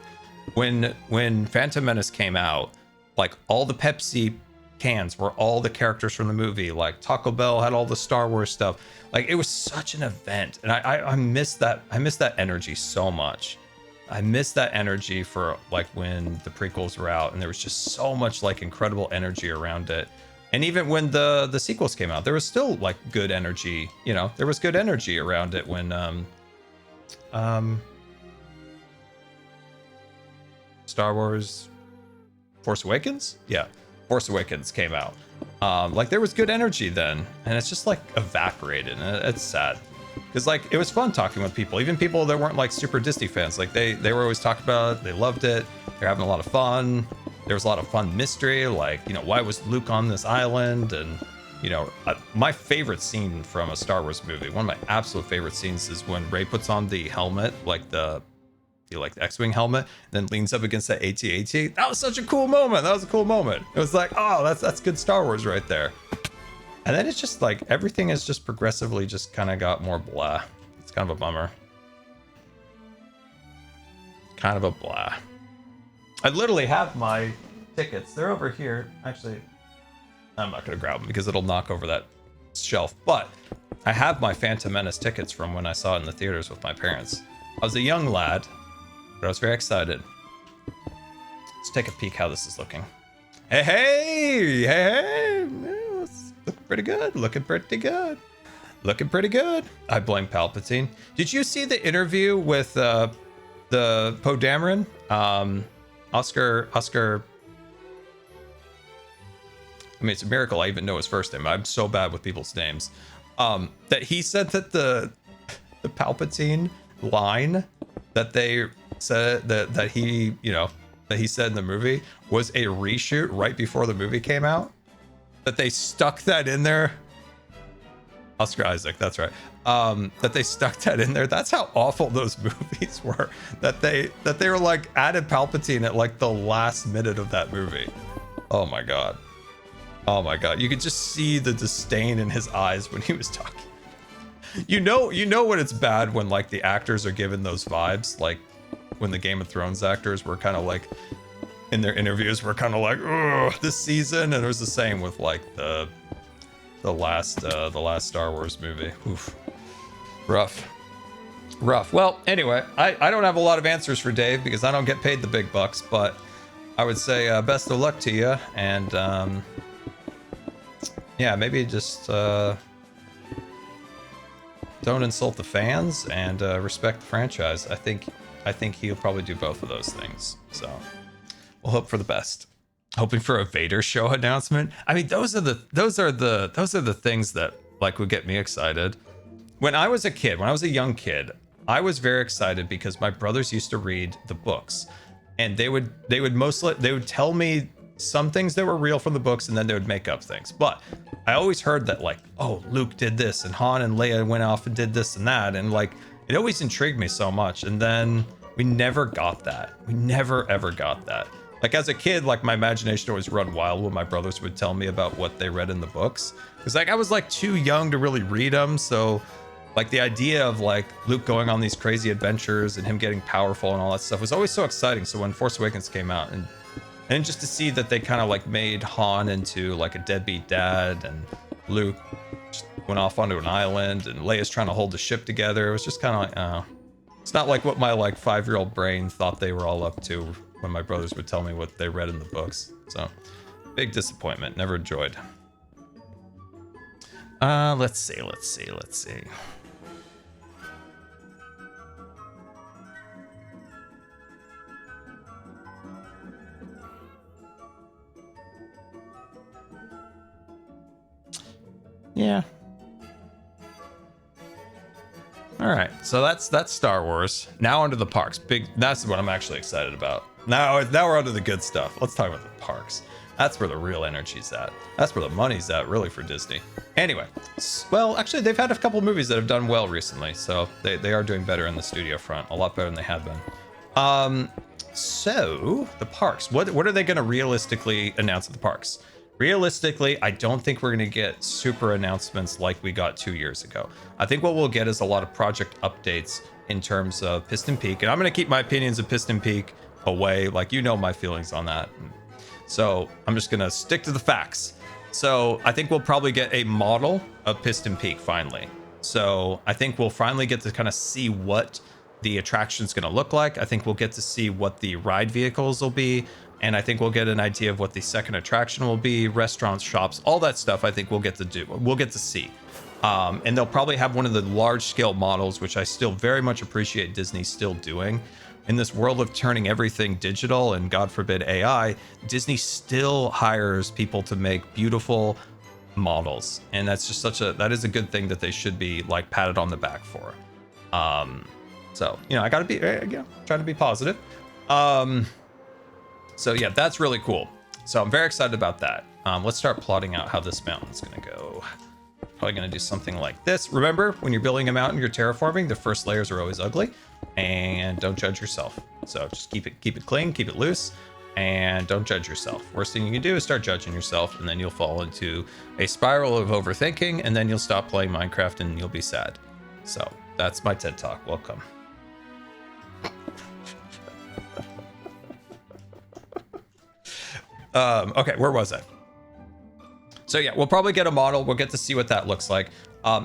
When Phantom Menace came out, like all the Pepsi cans were all the characters from the movie. Like Taco Bell had all the Star Wars stuff. Like it was such an event, and I miss that. I miss that energy so much. I miss that energy for like when the prequels were out, and there was just so much like incredible energy around it. And even when the sequels came out, there was still like good energy. There was good energy around it when Star Wars Force Awakens? Yeah, Force Awakens came out. Like there was good energy then, and it's just like evaporated, and it's sad. Because like it was fun talking with people, even people that weren't like super Disney fans. Like they were always talking about it, they loved it, they're having a lot of fun. There was a lot of fun mystery, like why was Luke on this island? And my favorite scene from a Star Wars movie, one of my absolute favorite scenes, is when Rey puts on the helmet, like the X-wing helmet, then leans up against that AT-AT. That was such a cool moment. That was a cool moment. It was like, oh, that's good Star Wars right there. And then it's just like everything has just progressively just kind of got more blah. It's kind of a bummer. Kind of a blah. I literally have my tickets. They're over here. Actually, I'm not going to grab them because it'll knock over that shelf. But I have my Phantom Menace tickets from when I saw it in the theaters with my parents. I was a young lad, but I was very excited. Let's take a peek how this is looking. Hey! Yeah, it's looking pretty good. Looking pretty good. Looking pretty good. I blame Palpatine. Did you see the interview with the Poe Dameron? Oscar. I mean, it's a miracle I even know his first name. I'm so bad with people's names. That he said that the Palpatine line that they said that he, you know, that he said in the movie was a reshoot right before the movie came out. That they stuck that in there. Oscar Isaac, that's right. That they stuck that in there. That's how awful those movies were. That they were like added Palpatine at like the last minute of that movie. Oh my god. Oh my god. You could just see the disdain in his eyes when he was talking. You know when it's bad when like the actors are given those vibes, like when the Game of Thrones actors were kind of like in their interviews were kind of like, oh, this season, and it was the same with like the last Star Wars movie. Oof. Rough. Well, anyway, I don't have a lot of answers for Dave because I don't get paid the big bucks, but I would say best of luck to you, and yeah, maybe just don't insult the fans and respect the franchise. I think he'll probably do both of those things. So we'll hope for the best. Hoping for a Vader show announcement. I mean, those are the things that like would get me excited. When I was a young kid, I was very excited because my brothers used to read the books, and they would tell me some things that were real from the books, and then they would make up things. But I always heard that like, oh, Luke did this, and Han and Leia went off and did this and that, and like it always intrigued me so much. And then we never got that. We never ever got that. Like as a kid, like my imagination always run wild when my brothers would tell me about what they read in the books. Because like I was like too young to really read them, so like the idea of like Luke going on these crazy adventures and him getting powerful and all that stuff was always so exciting. So when Force Awakens came out, and just to see that they kind of like made Han into like a deadbeat dad, and Luke just went off onto an island, and Leia's trying to hold the ship together. It was just kind of like, oh, it's not like what my like 5-year-old brain thought they were all up to when my brothers would tell me what they read in the books. So big disappointment. Never enjoyed. Let's see. Yeah. All right. So that's Star Wars. Now onto the parks. That's what I'm actually excited about. Now we're onto the good stuff. Let's talk about the parks. That's where the real energy's at. That's where the money's at, really, for Disney. Anyway, well, actually, they've had a couple movies that have done well recently, so they are doing better in the studio front, a lot better than they have been. So the parks. What are they going to realistically announce at the parks? Realistically, I don't think we're going to get super announcements like we got 2 years ago. I think what we'll get is a lot of project updates in terms of Piston Peak, and I'm going to keep my opinions of Piston Peak away. Like, you know my feelings on that. So I'm just going to stick to the facts. So I think we'll probably get a model of Piston Peak finally. So I think we'll finally get to kind of see what the attraction's going to look like. I think we'll get to see what the ride vehicles will be. And I think we'll get an idea of what the second attraction will be, restaurants, shops, all that stuff. I think we'll get to see. And they'll probably have one of the large scale models, which I still very much appreciate Disney still doing. In this world of turning everything digital and God forbid AI, Disney still hires people to make beautiful models. And that's just that is a good thing that they should be like patted on the back for. So, you know, I gotta be, trying to be positive. So yeah, that's really cool. So I'm very excited about that. Let's start plotting out how this mountain's gonna go. Probably gonna do something like this. Remember, when you're building a mountain, you're terraforming, the first layers are always ugly, and don't judge yourself. So just keep it clean, keep it loose, and don't judge yourself. Worst thing you can do is start judging yourself, and then you'll fall into a spiral of overthinking, and then you'll stop playing Minecraft and you'll be sad. So that's my TED Talk. Welcome. Okay, where was I? So yeah, we'll probably get a model. We'll get to see what that looks like.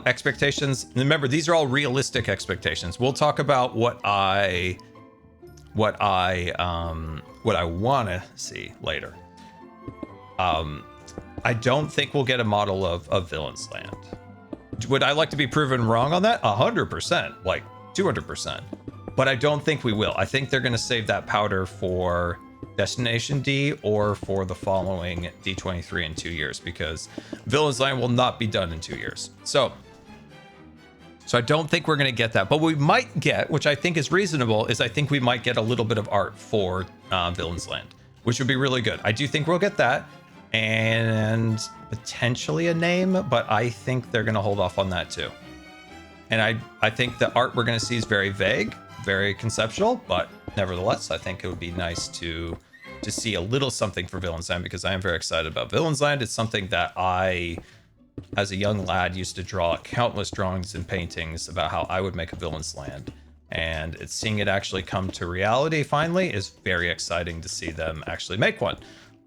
Expectations. Remember, these are all realistic expectations. We'll talk about what I want to see later. I don't think we'll get a model of Villain's Land. Would I like to be proven wrong on that? 100%, like 200%. But I don't think we will. I think they're going to save that powder for Destination D or for the following D23 in 2 years, because Villain's Land will not be done in 2 years. So I don't think we're going to get that. But what we might get, which I think is reasonable, is I think we might get a little bit of art for Villain's Land, which would be really good. I do think we'll get that, and potentially a name, but I think they're going to hold off on that too. And I think the art we're going to see is very vague, very conceptual, but nevertheless, I think it would be nice to see a little something for Villain's Land, because I am very excited about Villain's Land. It's something that I, as a young lad, used to draw countless drawings and paintings about how I would make a Villain's Land. And seeing it actually come to reality finally is very exciting to see them actually make one.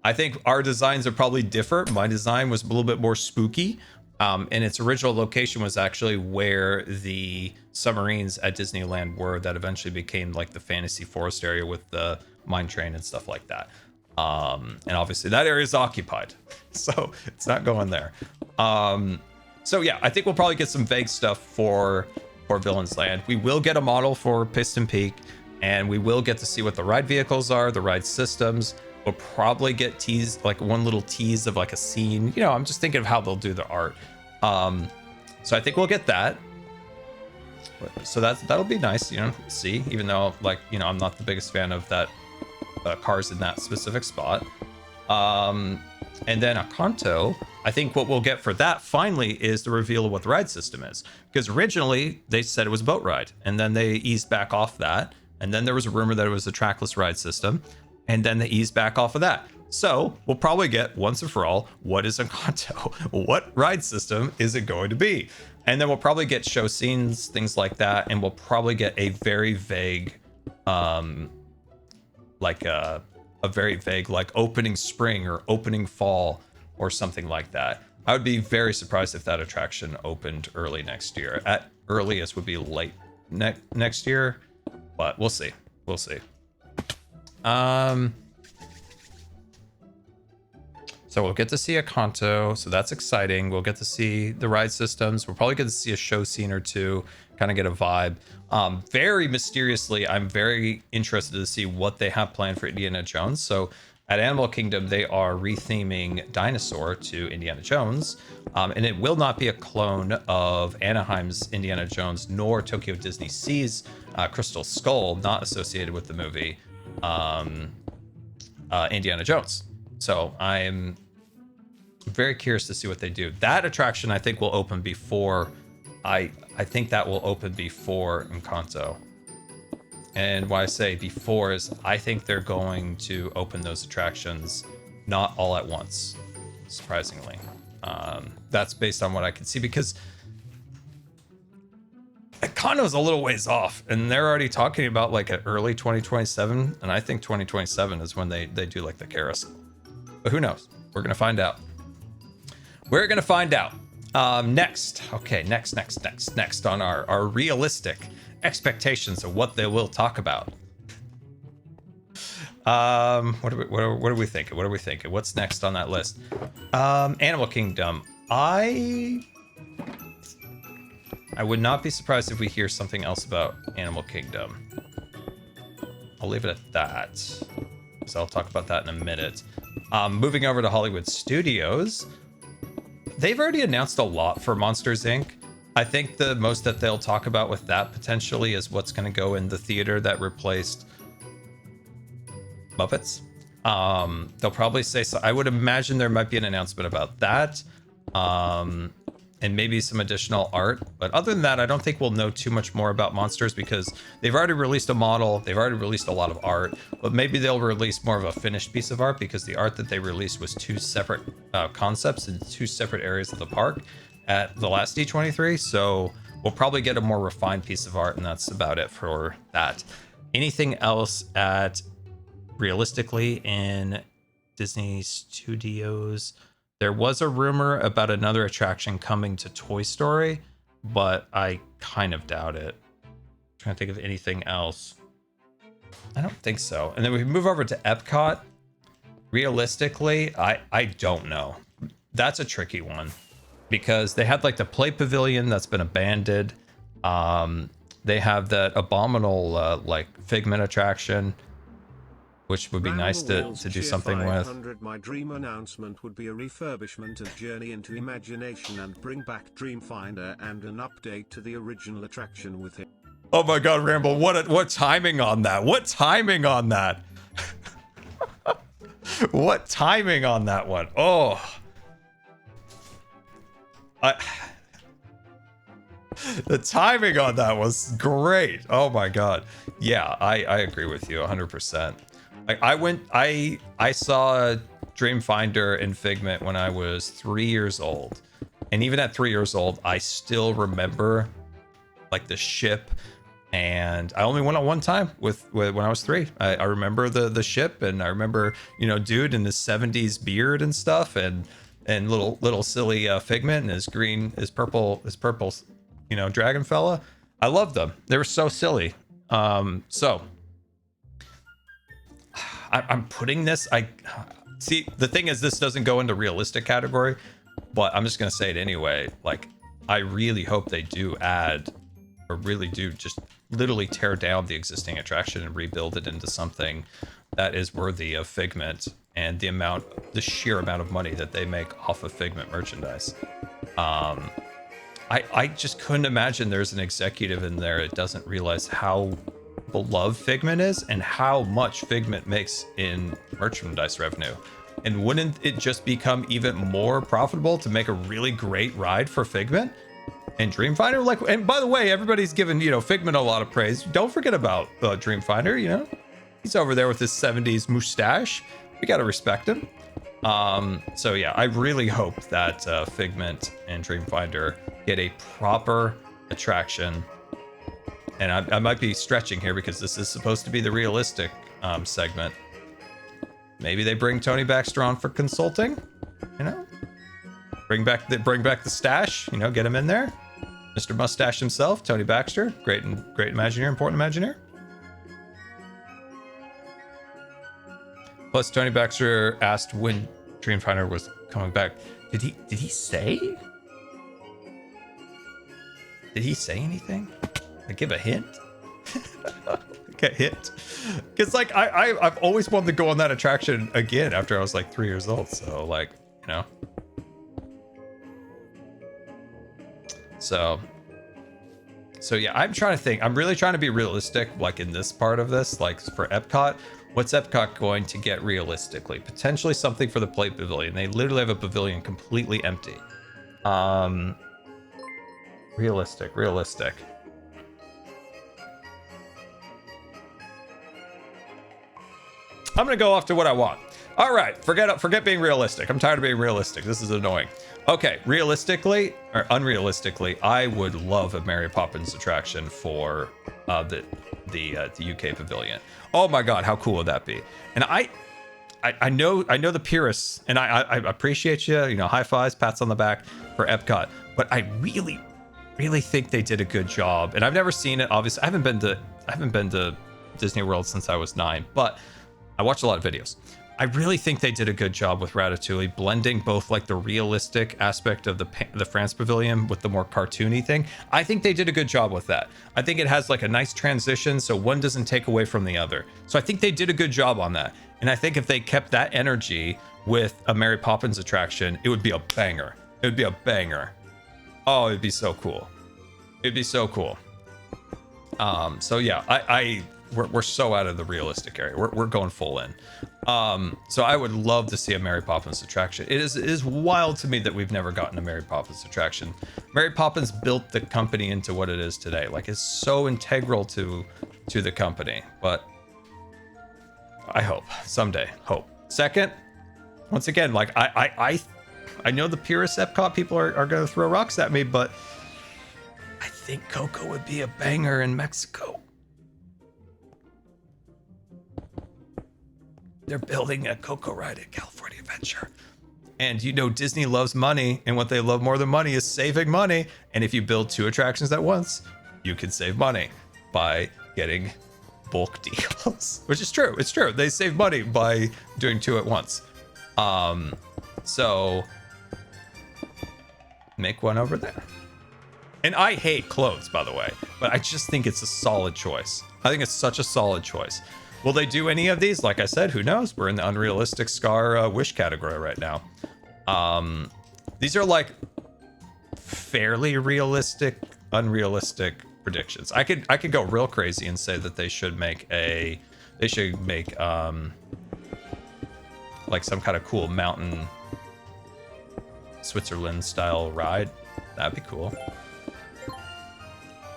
I think our designs are probably different. My design was a little bit more spooky. And its original location was actually where the submarines at Disneyland were, that eventually became like the fantasy forest area with the mine train and stuff like that. And obviously that area is occupied, so it's not going there. So yeah, I think we'll probably get some vague stuff for Villain's Land. We will get a model for Piston Peak, and we will get to see what the ride vehicles are, the ride systems. We'll probably get teased, like one little tease of like a scene. You know, I'm just thinking of how they'll do the art. So I think we'll get that. So that'll be nice, you know, see, even though, like, you know, I'm not the biggest fan of that cars in that specific spot. And then a Kanto, I think what we'll get for that finally is the reveal of what the ride system is. Because originally they said it was a boat ride, and then they eased back off that. And then there was a rumor that it was a trackless ride system, and then they eased back off of that. So we'll probably get, once and for all, what is a Kanto? What ride system is it going to be? And then we'll probably get show scenes, things like that, and we'll probably get a very vague, like a very vague, like opening spring or opening fall or something like that. I would be very surprised if that attraction opened early next year. At earliest would be late next year, but we'll see. We'll see. So we'll get to see a Kanto, so that's exciting. We'll get to see the ride systems. We'll probably get to see a show scene or two, kind of get a vibe. Very mysteriously, I'm very interested to see what they have planned for Indiana Jones. So at Animal Kingdom, they are retheming Dinosaur to Indiana Jones, and it will not be a clone of Anaheim's Indiana Jones nor Tokyo Disney Sea's Crystal Skull, not associated with the movie Indiana Jones. So I'm very curious to see what they do. That attraction, I think, will open before I think that will open before Encanto. And why I say before is I think they're going to open those attractions not all at once, surprisingly. That's based on what I can see, because Encanto's a little ways off, and they're already talking about like an early 2027, and I think 2027 is when they do like the carousel. But who knows? We're gonna find out. We're gonna find out. Next on our realistic expectations of what they will talk about. What are we thinking? What are we thinking? What's next on that list? Animal Kingdom. I would not be surprised if we hear something else about Animal Kingdom. I'll leave it at that, so I'll talk about that in a minute. Moving over to Hollywood Studios, they've already announced a lot for Monsters, Inc. I think the most that they'll talk about with that potentially is what's going to go in the theater that replaced Muppets. They'll probably say so. I would imagine there might be an announcement about that, and maybe some additional art. But other than that, I don't think we'll know too much more about Monsters, because they've already released a model. They've already released a lot of art, but maybe they'll release more of a finished piece of art, because the art that they released was two separate concepts in two separate areas of the park at the last D23. So we'll probably get a more refined piece of art, and that's about it for that. Anything else at realistically in Disney Studios? There was a rumor about another attraction coming to Toy Story, but I kind of doubt it. I'm trying to think of anything else. I don't think so. And then we move over to Epcot. Realistically, I don't know. That's a tricky one because they had like the Play Pavilion that's been abandoned. They have that abominable like Figment attraction, which would be nice to do something with. My dream announcement would be a refurbishment of Journey into Imagination and bring back Dreamfinder and an update to the original attraction with it. Oh my God, Ramble! What timing on that? What timing on that? What timing on that one? Oh, the timing on that was great. Oh my God. Yeah, I agree with you 100%. I saw Dreamfinder and Figment when I was 3 years old. And even at 3 years old, I still remember like the ship. And I only went on one time with when I was 3. I remember the ship, and I remember, you know, dude in his 70s beard and stuff, and little silly Figment and his purple, you know, dragon fella. I loved them. They were so silly. So I'm putting this. I see, the thing is, this doesn't go into realistic category, but I'm just gonna say it anyway. Like, I really hope they do add, or really do just literally tear down the existing attraction and rebuild it into something that is worthy of Figment and the sheer amount of money that they make off of Figment merchandise. I just couldn't imagine there's an executive in there that doesn't realize how beloved Figment is and how much Figment makes in merchandise revenue. And wouldn't it just become even more profitable to make a really great ride for Figment and Dreamfinder? Like, and by the way, everybody's given, you know, Figment a lot of praise. Don't forget about Dreamfinder. You know, he's over there with his 70s mustache. We gotta respect him. So yeah, I really hope that Figment and Dreamfinder get a proper attraction. And I might be stretching here because this is supposed to be the realistic segment. Maybe they bring Tony Baxter on for consulting. You know, bring back the stash. You know, get him in there. Mr. Mustache himself, Tony Baxter, great Imagineer, important Imagineer. Plus, Tony Baxter asked when Dreamfinder was coming back. Did he say? Did he say anything? Like, give a hint? Get a hint? Because like I've always wanted to go on that attraction again after I was like 3 years old. So like, you know. So yeah, I'm trying to think. I'm really trying to be realistic, like in this part of this, like for Epcot. What's Epcot going to get realistically? Potentially something for the Play Pavilion. They literally have a pavilion completely empty. Realistic. I'm gonna go off to what I want. All right, forget being realistic. I'm tired of being realistic. This is annoying. Okay, realistically or unrealistically, I would love a Mary Poppins attraction for the UK pavilion. Oh my God, how cool would that be? And I know the purists, and I appreciate you. You know, high fives, pats on the back for Epcot. But I really think they did a good job. And I've never seen it. Obviously, I haven't been to Disney World since I was 9, but I watched a lot of videos. I really think they did a good job with Ratatouille, blending both like the realistic aspect of the France Pavilion with the more cartoony thing. I think they did a good job with that. I think it has like a nice transition, so one doesn't take away from the other. So I think they did a good job on that. And I think if they kept that energy with a Mary Poppins attraction, it would be a banger. It would be a banger. Oh, it'd be so cool. It'd be so cool. So yeah, we're so out of the realistic area. We're going full in. So I would love to see a Mary Poppins attraction. It is wild to me that we've never gotten a Mary Poppins attraction. Mary Poppins built the company into what it is today. Like, it's so integral to the company. But I hope someday. Hope. Second, once again, like I know the purest Epcot people are going to throw rocks at me, but I think Coco would be a banger in Mexico. They're building a Coco ride at California Adventure. And you know Disney loves money, and what they love more than money is saving money. And if you build 2 attractions at once, you can save money by getting bulk deals, which is true. It's true. They save money by doing 2 at once. So make one over there. And I hate clothes, by the way, but I just think it's a solid choice. I think it's such a solid choice. Will they do any of these? Like I said, who knows? We're in the unrealistic Scar wish category right now. These are like fairly realistic, unrealistic predictions. I could go real crazy and say that they should make like some kind of cool mountain Switzerland style ride. That'd be cool.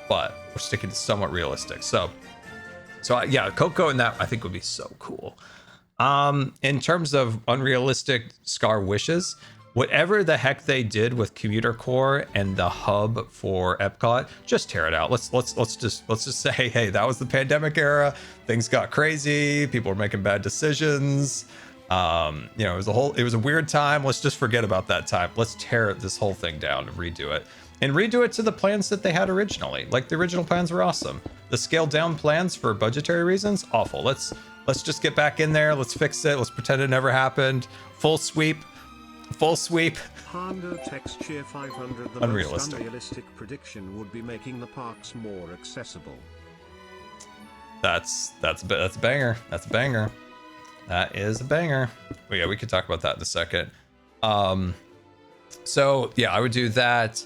But we're sticking to somewhat realistic. So yeah, Coco and that I think would be so cool. In terms of unrealistic Scar wishes, whatever the heck they did with Commuter Core and the hub for Epcot, just tear it out. Let's just say, hey, that was the pandemic era. Things got crazy. People were making bad decisions. It was a weird time. Let's just forget about that time. Let's tear this whole thing down and redo it. And redo it to the plans that they had originally. Like, the original plans were awesome. The scaled down plans for budgetary reasons, awful. Let's just get back in there. Let's fix it. Let's pretend it never happened. Full sweep. Honda Text Cheer 500. The most unrealistic prediction would be making the parks more accessible. That's a banger. That's a banger. That is a banger. Well, yeah, we could talk about that in a second. So yeah, I would do that.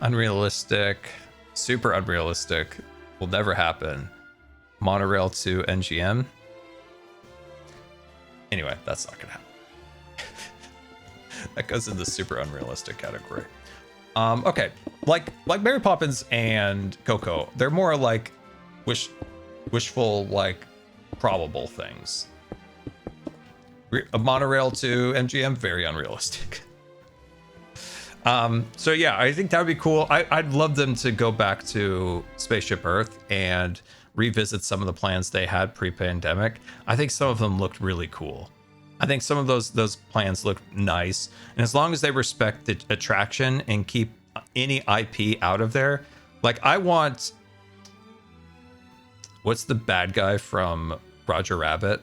Unrealistic, super unrealistic, will never happen. Monorail to NGM. Anyway, that's not gonna happen. That goes in the super unrealistic category. Okay, like Mary Poppins and Coco, they're more like wishful, like probable things. A monorail to MGM, very unrealistic. So yeah, I think that would be cool. I'd love them to go back to Spaceship Earth and revisit some of the plans they had pre-pandemic. I think some of them looked really cool. I think some of those plans look nice, and as long as they respect the attraction and keep any IP out of there, like I want. What's the bad guy from Roger Rabbit?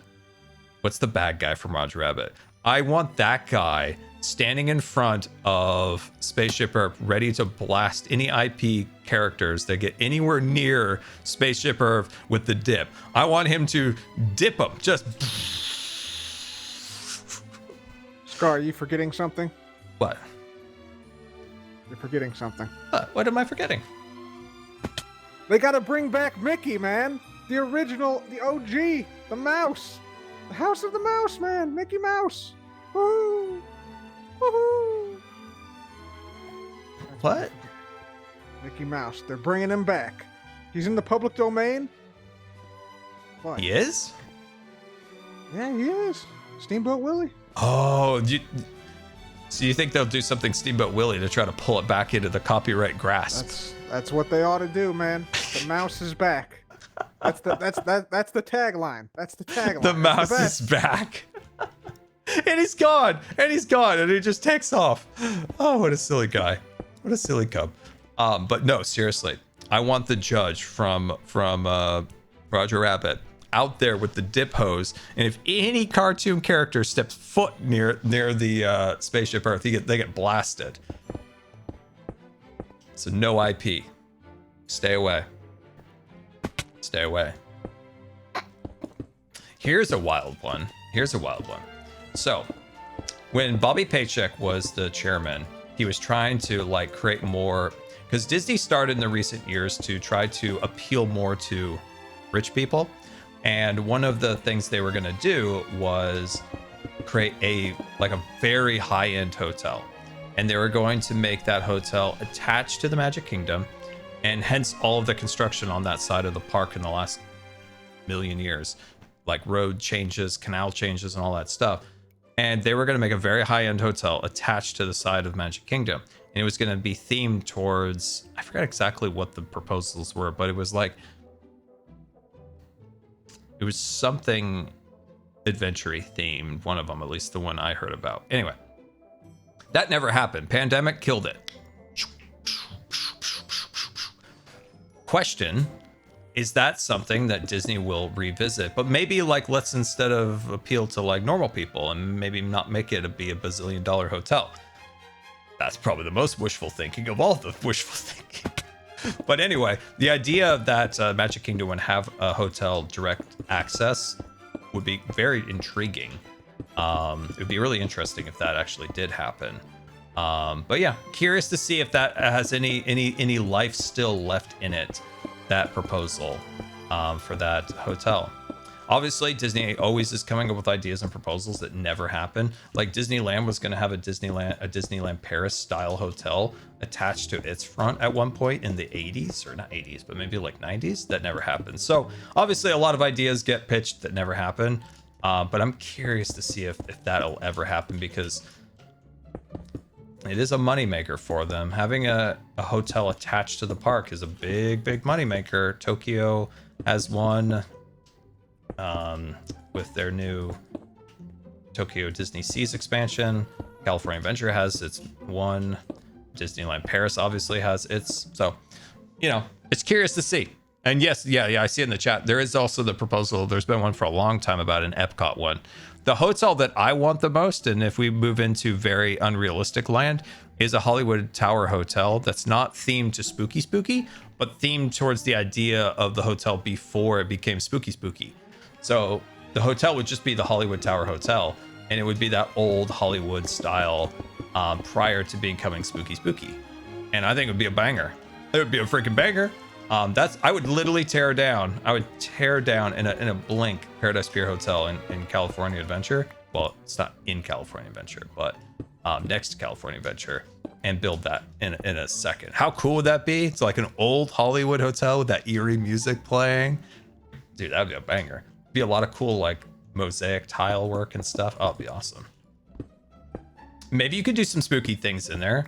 I want that guy standing in front of Spaceship Earth, ready to blast any IP characters that get anywhere near Spaceship Earth with the dip. I want him to dip them, just. Scar, are you forgetting something? What? You're forgetting something. What am I forgetting? They gotta bring back Mickey, man. The original, the OG, the mouse. The House of the Mouse, man. Mickey Mouse. Woohoo! Woohoo! What? Mickey Mouse. They're bringing him back. He's in the public domain. What? He is? Yeah, he is. Steamboat Willie. Oh, so you think they'll do something Steamboat Willie to try to pull it back into the copyright grasp? That's what they ought to do, man. The mouse is back. That's the tagline. That's the tagline. The mouse is back. And he's gone. And he just takes off. Oh, what a silly guy. What a silly cub. But no, seriously. I want the judge from Roger Rabbit out there with the dip hose, and if any cartoon character steps foot near the Spaceship Earth, they get blasted. So no IP. Stay away. Stay away. Here's a wild one. So, when Bobby Paycheck was the chairman, he was trying to like create more, because Disney started in the recent years to try to appeal more to rich people. And one of the things they were going to do was create a very high-end hotel. And they were going to make that hotel attached to the Magic Kingdom, and hence all of the construction on that side of the park in the last million years, like road changes, canal changes, and all that stuff. And they were going to make a very high-end hotel attached to the side of Magic Kingdom. And it was going to be themed towards, I forgot exactly what the proposals were, but it was like, it was something adventure themed. One of them, at least the one I heard about. Anyway, that never happened. Pandemic killed it. Question, is that something that Disney will revisit? But maybe like, let's instead of appeal to like normal people and maybe not make it be a bazillion-dollar hotel. That's probably the most wishful thinking of all the wishful thinking. But anyway, the idea that Magic Kingdom would have a hotel direct access would be very intriguing. It would be really interesting if that actually did happen. But yeah, curious to see if that has any life still left in it, that proposal for that hotel. Obviously, Disney always is coming up with ideas and proposals that never happen. Like Disneyland was going to have a Disneyland Paris style hotel attached to its front at one point in the 80s, or not 80s, but maybe like 90s. That never happened. So obviously a lot of ideas get pitched that never happen. But I'm curious to see if that'll ever happen, because it is a moneymaker for them. Having a hotel attached to the park is a big moneymaker. Tokyo has one with their new Tokyo Disney Seas expansion. California Adventure has its one. Disneyland Paris obviously has its. So, you know, it's curious to see. And yes, yeah, I see it in the chat. There is also the proposal. There's been one for a long time about an Epcot one. The hotel that I want the most, and if we move into very unrealistic land, is a Hollywood Tower hotel that's not themed to spooky, but themed towards the idea of the hotel before it became spooky. So the hotel would just be the Hollywood Tower Hotel, and it would be that old Hollywood style prior to becoming spooky. And I think it would be a banger. It would be a freaking banger. I would literally tear down. I would tear down in a blink Paradise Pier Hotel in California Adventure. Well, it's not in California Adventure, but next to California Adventure, and build that in a second. How cool would that be? It's like an old Hollywood hotel with that eerie music playing. Dude, that'd be a banger. Be a lot of cool like mosaic tile work and stuff. Oh, it'd be awesome. Maybe you could do some spooky things in there.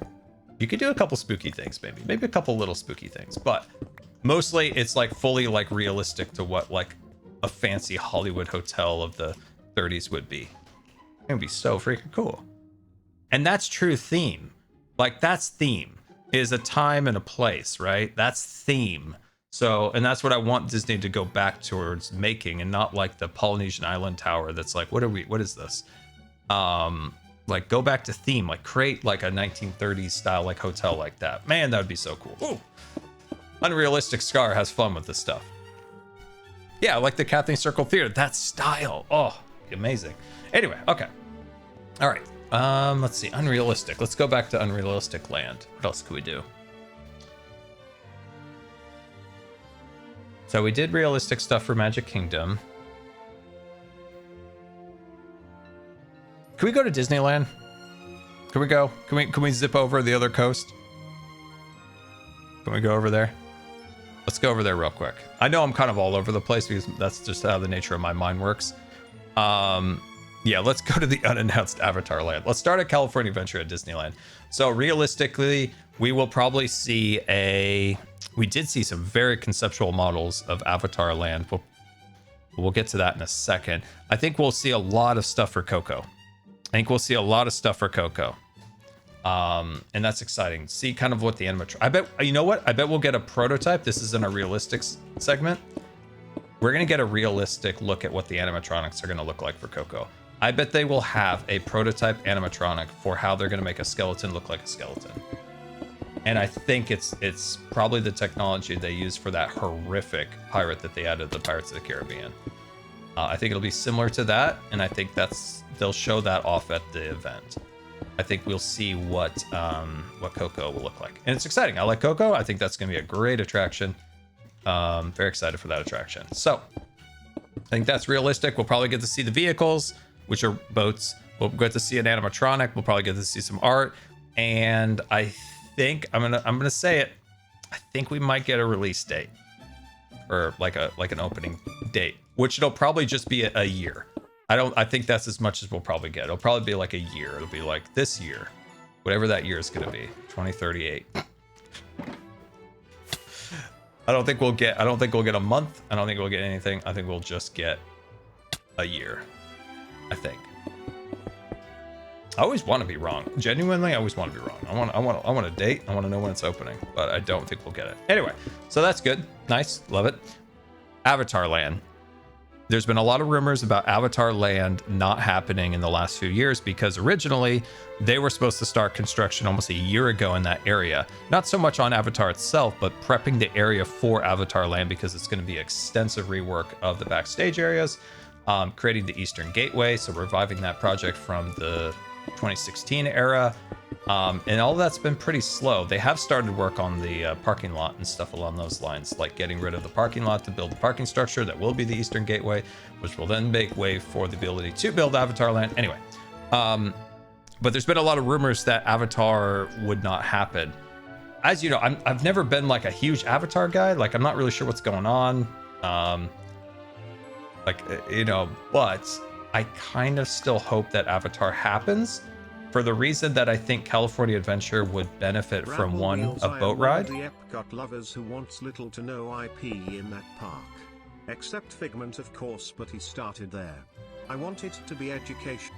You could do a couple spooky things, maybe a couple little spooky things, but mostly it's like fully like realistic to what like a fancy Hollywood hotel of the 30s would be. It would be so freaking cool. And that's true theme. Like that's theme, is a time and a place, right? That's theme. So, and that's what I want Disney to go back towards making, and not like the Polynesian Island Tower that's like, what is this? Like go back to theme, like create like a 1930s style like hotel like that. Man, that would be so cool. Ooh. Unrealistic Scar has fun with this stuff. Yeah, like the Kathleen Circle Theater, that style. Oh, amazing. Anyway, okay. All right. Let's see. Unrealistic. Let's go back to unrealistic land. What else could we do? So we did realistic stuff for Magic Kingdom. Can we go to Disneyland? Can we go? Can we zip over the other coast? Can we go over there? Let's go over there real quick. I know I'm kind of all over the place because that's just how the nature of my mind works. Yeah, let's go to the unannounced Avatar land. Let's start at California Adventure at Disneyland. So realistically, we will probably see we did see some very conceptual models of Avatar land. We'll get to that in a second. I think we'll see a lot of stuff for Coco. And that's exciting. See kind of what the animatronic. I bet, you know what? I bet we'll get a prototype. This is in a realistic segment. We're going to get a realistic look at what the animatronics are going to look like for Coco. I bet they will have a prototype animatronic for how they're going to make a skeleton look like a skeleton. And I think it's probably the technology they use for that horrific pirate that they added to the Pirates of the Caribbean. I think it'll be similar to that, and I think they'll show that off at the event. I think we'll see what Coco will look like, and it's exciting. I like Coco. I think that's going to be a great attraction. Very excited for that attraction. So I think that's realistic. We'll probably get to see the vehicles, which are boats. We'll get to see an animatronic. We'll probably get to see some art, and I think I'm gonna say it. I think we might get a release date, or like an opening date, which it'll probably just be a year. I think that's as much as we'll probably get. It'll probably be like a year. It'll be like this year, whatever that year is gonna be, 2038. I don't think we'll get a month. I don't think we'll get anything. I think we'll just get a year. I think. I always want to be wrong. Genuinely, I always want to be wrong. I want a date. I want to know when it's opening, but I don't think we'll get it. Anyway, so that's good. Nice. Love it. Avatar Land. There's been a lot of rumors about Avatar Land not happening in the last few years because originally they were supposed to start construction almost a year ago in that area. Not so much on Avatar itself, but prepping the area for Avatar Land because it's going to be extensive rework of the backstage areas, creating the Eastern Gateway, so reviving that project from the 2016 era. And all that's been pretty slow. They have started work on the parking lot and stuff along those lines, like getting rid of the parking lot to build the parking structure that will be the Eastern Gateway, which will then make way for the ability to build Avatar Land. Anyway, but there's been a lot of rumors that Avatar would not happen. As you know, I've never been like a huge Avatar guy. Like, I'm not really sure what's going on. But I kind of still hope that Avatar happens, for the reason that I think California Adventure would benefit from, one, a boat ride. The Epcot lovers who wants little to no IP in that park. Except Figment, of course, but he started there. I want it to be education.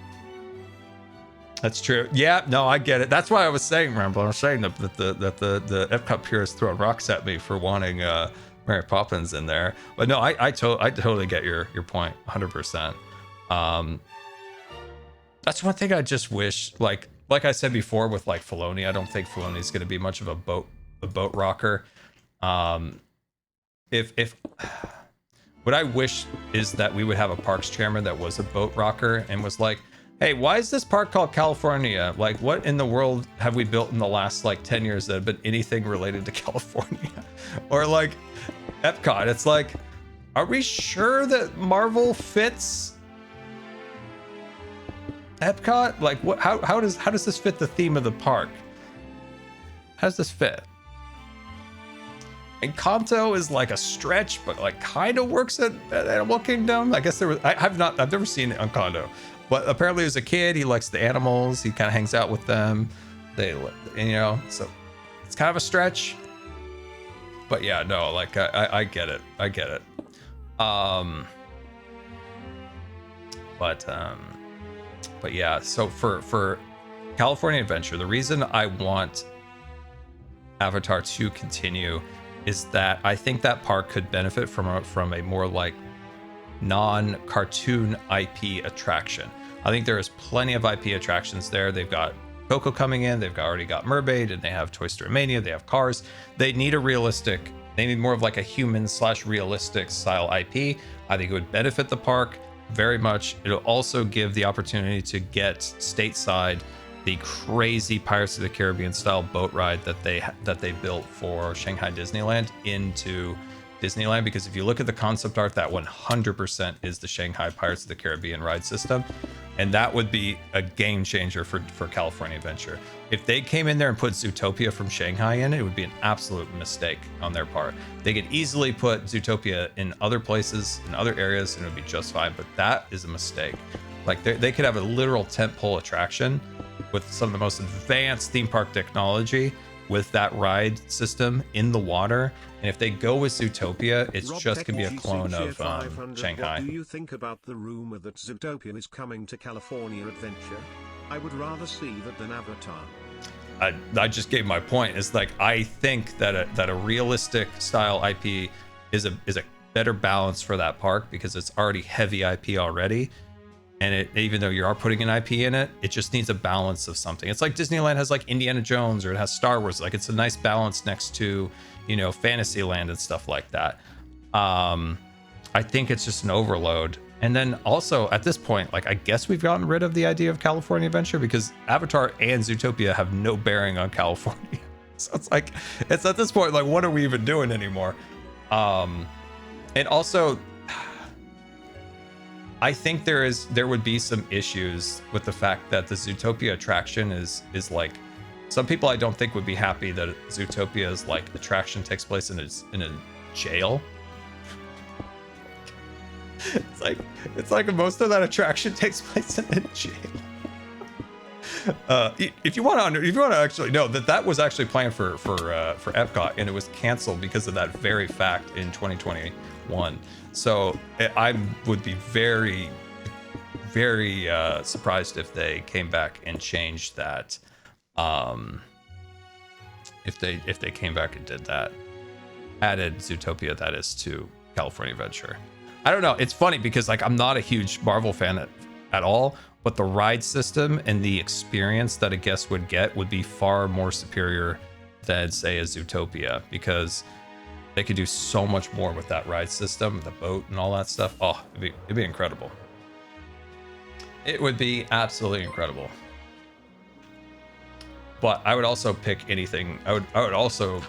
That's true. Yeah, no, I get it. That's why I was saying, Ramble. I was saying that the Epcot purists throwing rocks at me for wanting Mary Poppins in there. But no, I totally get your point, 100%. That's one thing I just wish, like I said before with like Filoni, I don't think Filoni's going to be much of a boat rocker. If what I wish is that we would have a parks chairman that was a boat rocker and was like, hey, why is this park called California? Like, what in the world have we built in the last like 10 years that have been anything related to California? Or like Epcot, it's like, are we sure that Marvel fits Epcot? Like, what? How does this fit the theme of the park? How does this fit? And Kanto is like a stretch, but like kind of works at Animal Kingdom. I guess there was. I've never seen it on Kanto, but apparently as a kid he likes the animals. He kind of hangs out with them. So it's kind of a stretch. But yeah, no, like I get it. I get it. But yeah, so for California Adventure, the reason I want Avatar to continue is that I think that park could benefit from a more like non-cartoon IP attraction. I think there is plenty of IP attractions there. They've got Coco coming in, they've already got Mermaid, and they have Toy Story Mania, they have Cars. They need more of like a human/realistic style IP. I think it would benefit the park very much. It'll also give the opportunity to get stateside the crazy Pirates of the Caribbean style boat ride that they built for Shanghai Disneyland into Disneyland, because if you look at the concept art, that 100% is the Shanghai Pirates of the Caribbean ride system, and that would be a game changer for California Adventure. If they came in there and put Zootopia from Shanghai in, it would be an absolute mistake on their part. They could easily put Zootopia in other places, in other areas, and it would be just fine, but that is a mistake. Like, they could have a literal tentpole attraction with some of the most advanced theme park technology with that ride system in the water. And if they go with Zootopia, it's just going to be a clone of Shanghai. What do you think about the rumor that Zootopia is coming to California Adventure? I would rather see that than Avatar. I just gave my point. It's like, I think that a realistic style IP is a better balance for that park, because it's already heavy IP already. And even though you are putting an IP in it, it just needs a balance of something. It's like Disneyland has like Indiana Jones, or it has Star Wars. Like, it's a nice balance next to, Fantasyland and stuff like that. I think it's just an overload. And then also at this point, like, I guess we've gotten rid of the idea of California Adventure, because Avatar and Zootopia have no bearing on California. So it's at this point, like, what are we even doing anymore? And also, I think there would be some issues with the fact that the Zootopia attraction is like, some people I don't think would be happy that Zootopia's like attraction takes place in a jail. It's like most of that attraction takes place in a jail. If you want to actually know that was actually planned for Epcot, and it was canceled because of that very fact in 2021. So I would be very, very surprised if they came back and changed that. If they came back and did that, added Zootopia, that is, to California Adventure. I don't know. It's funny because like I'm not a huge Marvel fan at all, but the ride system and the experience that a guest would get would be far more superior than, say, a Zootopia, because they could do so much more with that ride system, the boat and all that stuff. Oh, it'd be incredible. It would be absolutely incredible. But I would also pick anything. I would also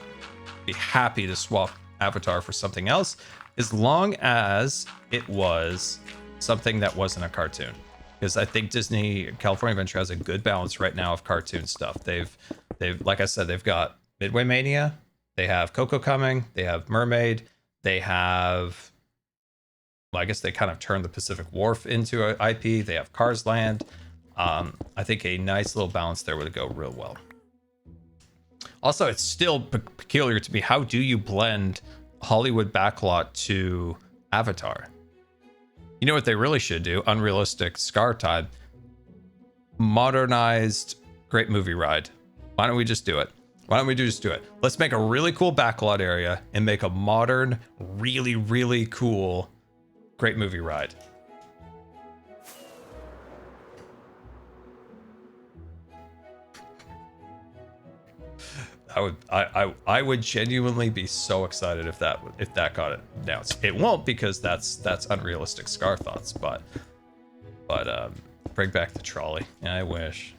be happy to swap Avatar for something else, as long as it was something that wasn't a cartoon. Because I think Disney California Adventure has a good balance right now of cartoon stuff. They've like I said, they've got Midway Mania, they have Coco coming, they have Mermaid, they have, well, I guess they kind of turned the Pacific Wharf into an IP. They have Cars Land. I think a nice little balance there would go real well. Also, it's still peculiar to me. How do you blend Hollywood backlot to Avatar? You know what they really should do? Unrealistic Scar Time. Modernized Great Movie Ride. Why don't we just do it? Why don't we just do it? Let's make a really cool backlot area and make a modern, really, really cool Great Movie Ride. I would genuinely be so excited if that got it announced. It won't, because that's unrealistic Scar Thoughts, but bring back the trolley. I wish.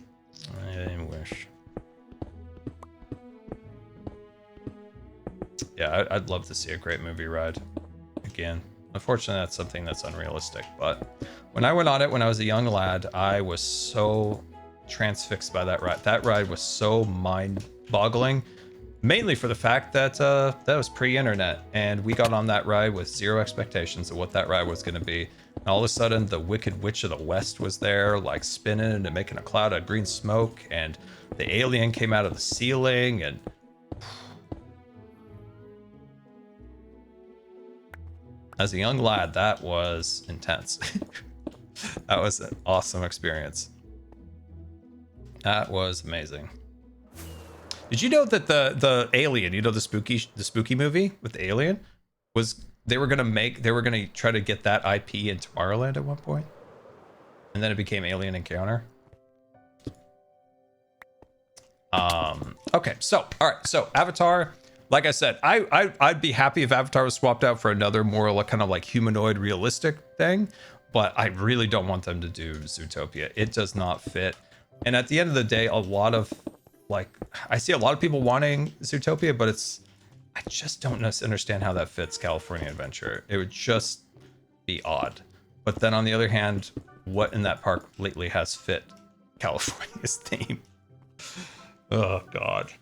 Yeah, I'd love to see a Great Movie Ride again. Unfortunately, that's something that's unrealistic, but when I went on it when I was a young lad, I was so transfixed by that ride. That ride was so mind-boggling, mainly for the fact that that was pre-internet, and we got on that ride with zero expectations of what that ride was going to be. And all of a sudden, the Wicked Witch of the West was there, like spinning and making a cloud of green smoke, and the alien came out of the ceiling, and as a young lad, that was intense. That was an awesome experience. That was amazing. Did you know that the Alien, you know, the spooky movie with the alien, was they were gonna try to get that IP in Tomorrowland at one point, and then it became Alien Encounter. Okay, so all right, so Avatar. Like I said, I'd be happy if Avatar was swapped out for another more like kind of like humanoid realistic thing, but I really don't want them to do Zootopia. It does not fit. And at the end of the day, a lot of like, I see a lot of people wanting Zootopia, but I just don't understand how that fits California Adventure. It would just be odd. But then on the other hand, what in that park lately has fit California's theme? Oh God.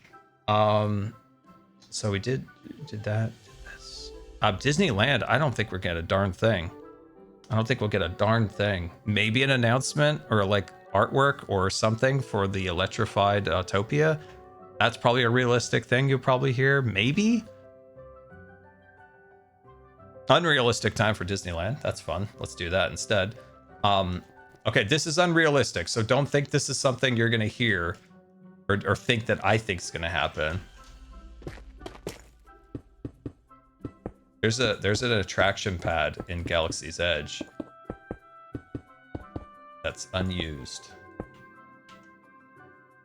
So we did that. Disneyland, I don't think we're getting a darn thing. I don't think we'll get a darn thing. Maybe an announcement or like artwork or something for the electrified Topia. That's probably a realistic thing you'll probably hear. Maybe. Unrealistic time for Disneyland. That's fun. Let's do that instead. Okay, this is unrealistic, so don't think this is something you're gonna hear or think that I think is gonna happen. There's an attraction pad in Galaxy's Edge that's unused.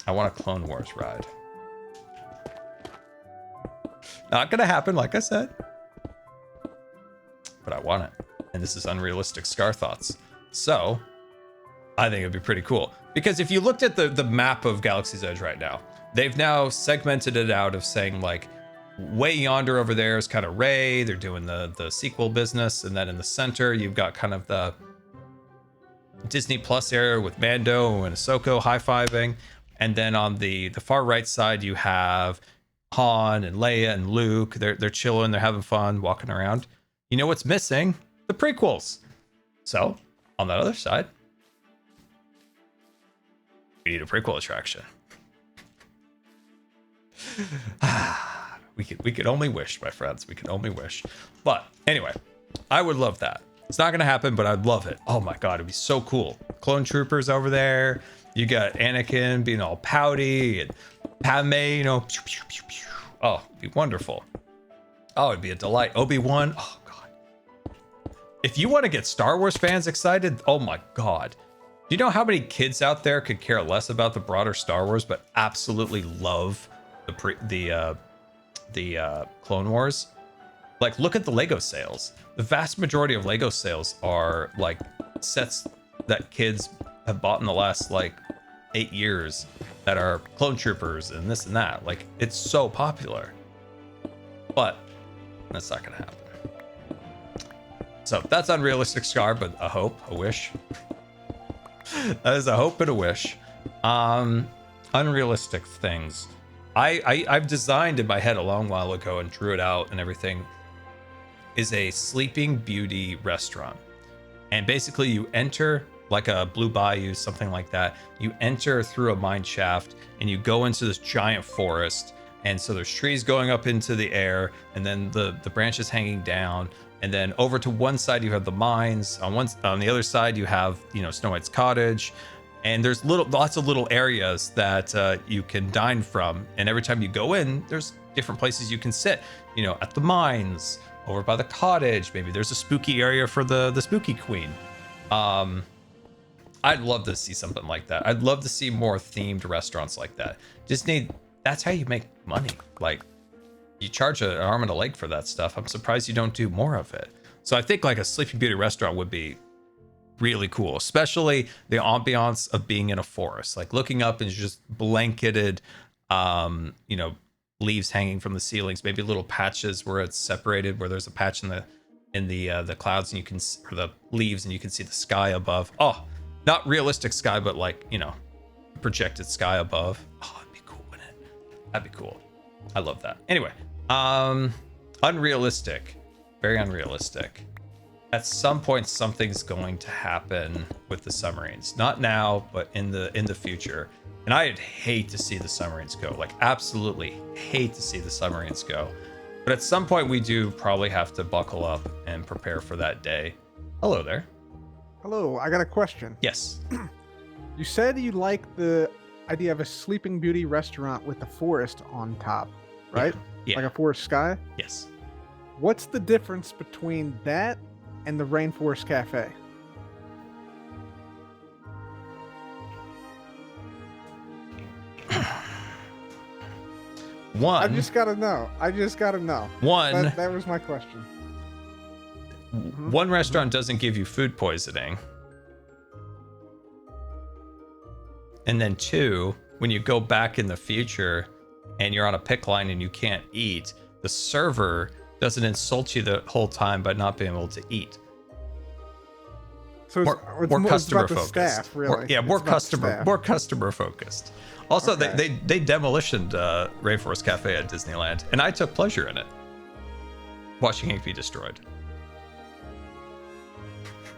I want a Clone Wars ride. Not gonna happen, like I said, but I want it. And this is unrealistic Scar Thoughts. So I think it'd be pretty cool, because if you looked at the map of Galaxy's Edge right now, they've now segmented it out of saying like, way yonder over there is kind of Rey. They're doing the sequel business, and then in the center you've got kind of the Disney Plus area with Mando and Ahsoka high-fiving, and then on the far right side you have Han and Leia and Luke. They're chilling, they're having fun, walking around. You know what's missing? The prequels. So on that other side, we need a prequel attraction. We could only wish, my friends. We could only wish. But anyway, I would love that. It's not gonna happen, but I'd love it. Oh my god, it'd be so cool. Clone troopers over there. You got Anakin being all pouty and Padme, you know. Pew, pew, pew, pew. Oh, it'd be wonderful. Oh, it'd be a delight. Obi-Wan. Oh god. If you want to get Star Wars fans excited, oh my god. Do you know how many kids out there could care less about the broader Star Wars, but absolutely love the Clone Wars? Like, look at the Lego sales. The vast majority of Lego sales are like sets that kids have bought in the last like 8 years that are clone troopers and this and that. Like, it's so popular. But that's not gonna happen. So that's unrealistic, Scar, but a hope, a wish. That is a hope and a wish. Unrealistic things. I've designed in my head a long while ago and drew it out and everything, is a Sleeping Beauty restaurant. And basically you enter like a Blue Bayou, something like that. You enter through a mine shaft and you go into this giant forest. And so there's trees going up into the air and then the branches hanging down. And then over to one side you have the mines. On the other side you have, you know, Snow White's cottage. And there's lots of little areas that you can dine from. And every time you go in, there's different places you can sit. You know, at the mines, over by the cottage. Maybe there's a spooky area for the spooky queen. I'd love to see something like that. I'd love to see more themed restaurants like that. Disney, that's how you make money. Like, you charge an arm and a leg for that stuff. I'm surprised you don't do more of it. So I think like a Sleeping Beauty restaurant would be really cool, especially the ambiance of being in a forest, like looking up and just blanketed, you know, leaves hanging from the ceilings, maybe little patches where it's separated, where there's a patch in the clouds and you can, or the leaves, and you can see the sky above. Oh, not realistic sky, but like, you know, projected sky above. Oh, that'd be cool, wouldn't it? That'd be cool. I love that. Anyway, unrealistic, very unrealistic. At some point, something's going to happen with the submarines. Not now, but in the future. And I'd hate to see the submarines go. Like, absolutely hate to see the submarines go. But at some point, we do probably have to buckle up and prepare for that day. Hello there. Hello, I got a question. Yes. You said you like the idea of a Sleeping Beauty restaurant with a forest on top, right? Yeah. Like a forest sky? Yes. What's the difference between that and the Rainforest Cafe? One. I just gotta know. One. That was my question. One restaurant doesn't give you food poisoning. And then two, when you go back in the future and you're on a pick line and you can't eat, the server doesn't insult you the whole time by not being able to eat. So it's more customer about the focused. staff, really. More It's about the customer focused. Also, Okay. they demolitioned Rainforest Cafe at Disneyland, and I took pleasure in it, watching it be destroyed.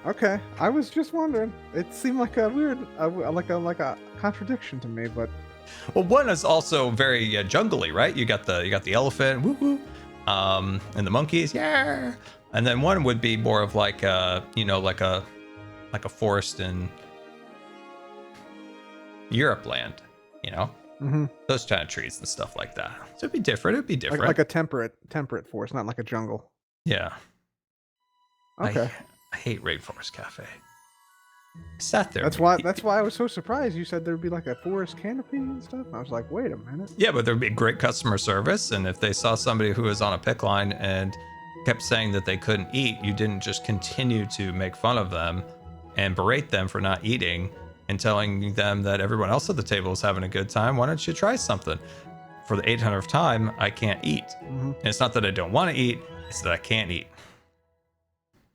Okay, I was just wondering. It seemed like a weird, like a contradiction to me, but Well, one is also very jungly, right? You got the elephant, woo woo, and the monkeys, yeah. And then one would be more of like like a forest in Europe land, you know, those kind of trees and stuff like that. So it'd be different. It'd be different. like a temperate forest, not like a jungle. Yeah. Okay, I hate Rainforest Cafe. I sat there. that's why I was so surprised. You said there'd be like a forest canopy and stuff. I was like, wait a minute. Yeah, but there'd be great customer service, and if they saw somebody who was on a pick line and kept saying that they couldn't eat, you didn't just continue to make fun of them and berate them for not eating and telling them that everyone else at the table is having a good time. Why don't you try something? For the 800th time, I can't eat. And it's not that I don't want to eat, it's that I can't eat.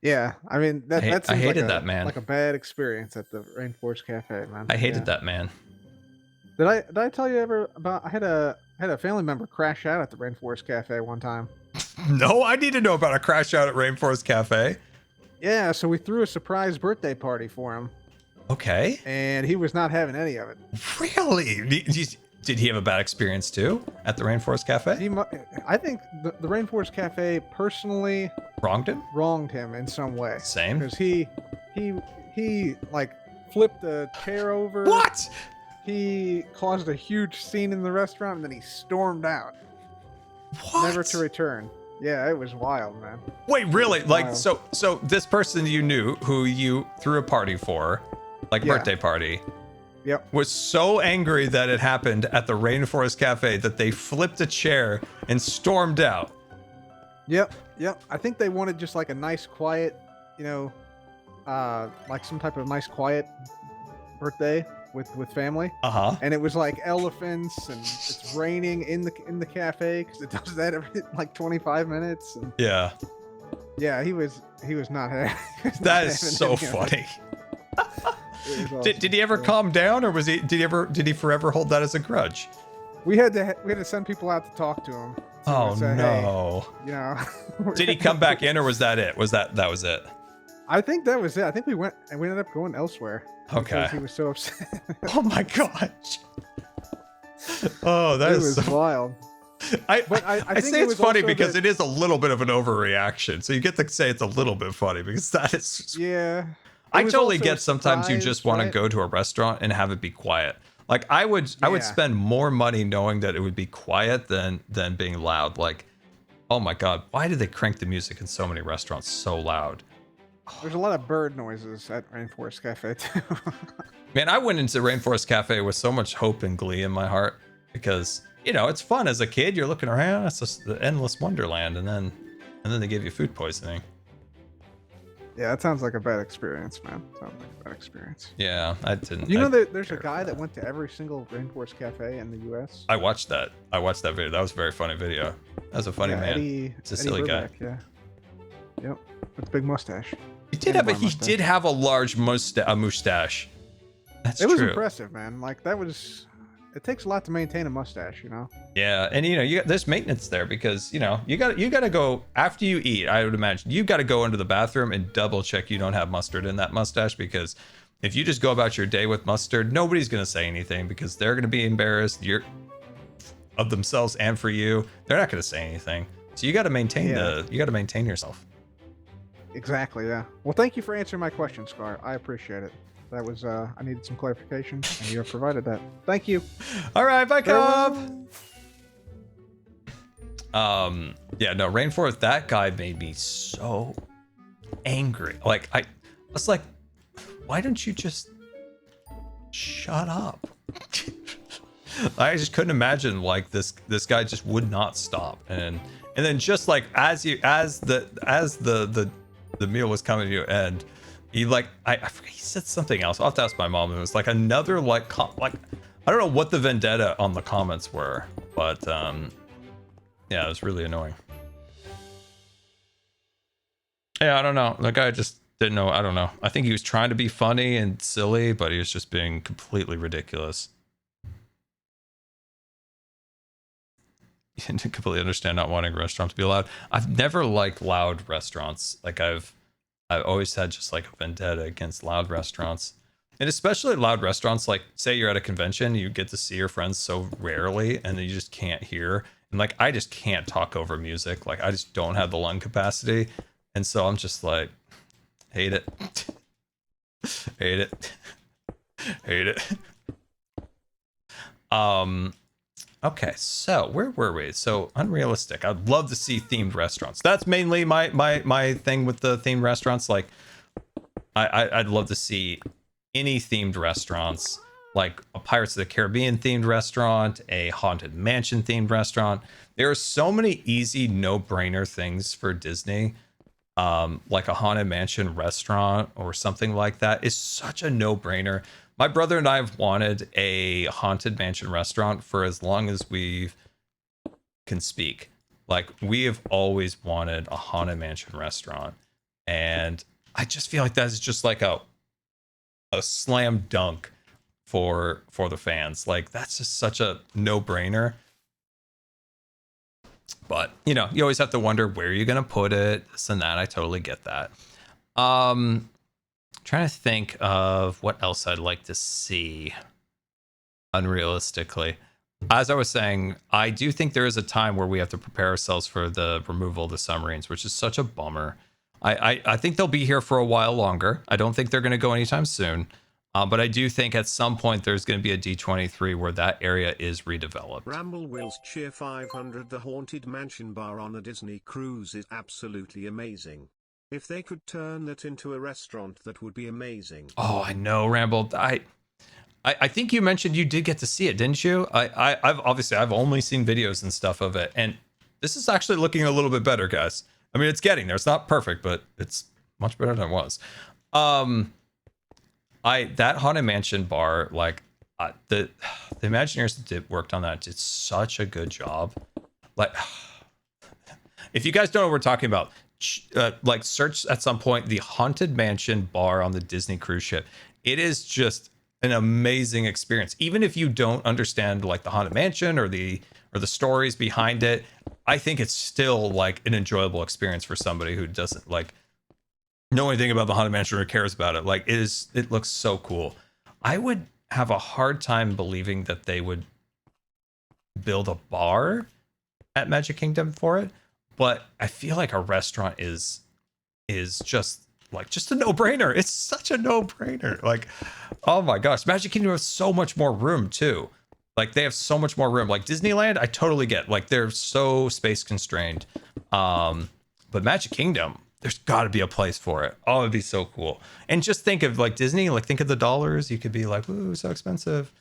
Yeah, I mean that seems I hated like that, man. Like a bad experience at the Rainforest Cafe, man. I hated that, man. Did I tell you ever about? I had a family member crash out at the Rainforest Cafe one time. No, I need to know about a crash out at Rainforest Cafe. Yeah, so we threw a surprise birthday party for him, Okay. and he was not having any of it. Really? Did he have a bad experience too at the Rainforest Cafe? I think the Rainforest Cafe personally Wronged him? wronged him in some way. Same. Because he like flipped a chair over. What? He caused a huge scene in the restaurant and then he stormed out, What? never to return. Yeah, it was wild, man. Wait, really? Like, Wild. so this person you knew who you threw a party for, like Yeah. birthday party, Yep. was so angry that it happened at the Rainforest Cafe that they flipped a chair and stormed out. Yep. I think they wanted just like a nice, quiet, you know, like some type of nice, quiet birthday with family. Uh-huh. And it was like elephants and it's raining in the cafe because it does that every like 25 minutes. And Yeah. yeah, he was not happy. That is so funny. Did he ever calm down, or did he forever hold that as a grudge? We had to send people out to talk to him. Oh say, no. Hey, you know. Did he come back in, or was that it? That was it? I think that was it. I think we ended up going elsewhere. Okay. Because he was so upset. Oh my gosh. Oh, that It is was so... wild. I think say it it's was funny also because that- it is a little bit of an overreaction. So you get to say it's a little bit funny because that is. Yeah. I It was totally also get a sometimes you surprise, just want to right? go to a restaurant and have it be quiet. Like I would Yeah. spend more money knowing that it would be quiet than being loud. Like, oh my god, why do they crank the music in so many restaurants so loud? There's a lot of bird noises at Rainforest Cafe too. Man, I went into Rainforest Cafe with so much hope and glee in my heart because, you know, it's fun as a kid. You're looking around, it's just the endless wonderland, and then they give you food poisoning. Yeah, that sounds like a bad experience, man. Sounds like a bad experience. Yeah, I didn't. You know I that there's a care guy about that went to every single Rainforest Cafe in the U.S. I watched that. I watched that video. That was a very funny video. That was a funny Yeah, man. Eddie, He's a Eddie silly guy. Burback, yeah. Yep. With a big mustache. He did have a Handlebar mustache. he did have a large mustache. That's It was true. impressive, man. Like that was. It takes a lot to maintain a mustache, you know. Yeah, and you know, there's maintenance there because you know you got to go after you eat. I would imagine you got to go into the bathroom and double check you don't have mustard in that mustache, because if you just go about your day with mustard, nobody's gonna say anything because they're gonna be embarrassed of themselves and for you. They're not gonna say anything. So you got to maintain you got to maintain yourself. Exactly. Yeah. Well, thank you for answering my question, Scar. I appreciate it. That was I needed some clarification, and you have provided that. Thank you. All right, bye, Cobb. Farewell. Yeah, no, Rainforest, that guy made me so angry. Like I was like, why don't you just shut up? I just couldn't imagine like this guy just would not stop. And then just like as the meal was coming to an end, he like I forget, he said something else. I'll have to ask my mom. It was like another like I don't know what the vendetta on the comments were, but yeah, it was really annoying. Yeah, I don't know. The guy just didn't know. I don't know. I think he was trying to be funny and silly, but he was just being completely ridiculous. To completely understand not wanting a restaurant to be loud. I've never liked loud restaurants. Like I've always had just like a vendetta against loud restaurants. And especially loud restaurants, like say you're at a convention, you get to see your friends so rarely and then you just can't hear. And like I just can't talk over music. Like I just don't have the lung capacity. And so I'm just like, hate it. Hate it. Hate it. Okay, so where were we? So unrealistic. I'd love to see themed restaurants. That's mainly my thing with the themed restaurants. Like I'd love to see any themed restaurants, like a Pirates of the Caribbean themed restaurant, a Haunted Mansion themed restaurant. There are so many easy no-brainer things for Disney. Like a Haunted Mansion restaurant or something like that is such a no-brainer. My brother and I have wanted a Haunted Mansion restaurant for as long as we can speak. Like we have always wanted a Haunted Mansion restaurant, and I just feel like that's just like a slam dunk for the fans. Like that's just such a no-brainer. But you know, you always have to wonder where you're gonna put it, this and that. I totally get that. Trying to think of what else I'd like to see unrealistically. As I was saying, I do think there is a time where we have to prepare ourselves for the removal of the submarines, which is such a bummer. I think they'll be here for a while longer. I don't think they're going to go anytime soon. But I do think at some point there's going to be a D23 where that area is redeveloped. Ramble Wills Cheer 500. The Haunted Mansion bar on a Disney cruise is absolutely amazing. If they could turn that into a restaurant, that would be amazing. Oh, I know, Ramble. I think you mentioned you did get to see it, didn't you? I've only seen videos and stuff of it, and this is actually looking a little bit better, guys. I mean, it's getting there. It's not perfect, but it's much better than it was. That Haunted Mansion bar, like the Imagineers that worked on that did such a good job. Like, if you guys don't know what we're talking about, like search at some point the Haunted Mansion bar on the Disney cruise ship. It is just an amazing experience. Even if you don't understand like the Haunted Mansion or the stories behind it, I think it's still like an enjoyable experience for somebody who doesn't like know anything about the Haunted Mansion or cares about it. Like it looks so cool. I would have a hard time believing that they would build a bar at Magic Kingdom for it, but I feel like a restaurant is just a no-brainer. It's such a no-brainer. Like, oh my gosh, Magic Kingdom has so much more room too. Like they have so much more room. Like Disneyland, I totally get. Like they're so space constrained. But Magic Kingdom, there's got to be a place for it. Oh, it'd be so cool. And just think of like Disney. Like think of the dollars. You could be like, ooh, so expensive.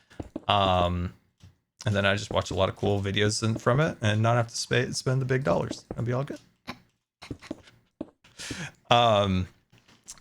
And then I just watch a lot of cool videos from it and not have to spend the big dollars. That'd be all good.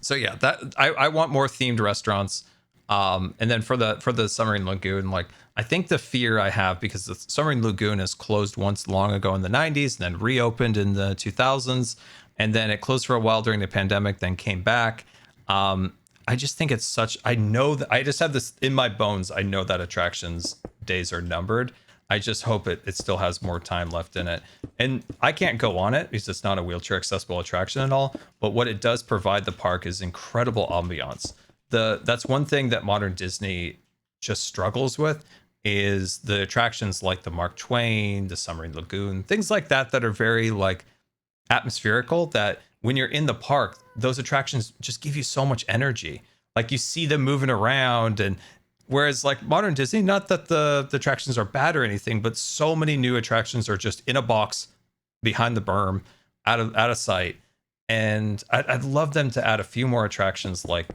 So yeah, that I want more themed restaurants. And then for the Submarine Lagoon, like I think the fear I have, because the Submarine Lagoon is closed once long ago in the 90s and then reopened in the 2000s, and then it closed for a while during the pandemic, then came back. I just think it's I know that I just have this in my bones. I know that attractions days are numbered. I just hope it still has more time left in it. And I can't go on it because it's not a wheelchair accessible attraction at all. But what it does provide the park is incredible ambiance. That's one thing that modern Disney just struggles with, is the attractions like the Mark Twain, the Submarine Lagoon, things like that are very like atmospherical, that when you're in the park, those attractions just give you so much energy. Like you see them moving around, and whereas like modern Disney, not that the attractions are bad or anything, but so many new attractions are just in a box behind the berm, out of sight. And I'd love them to add a few more attractions like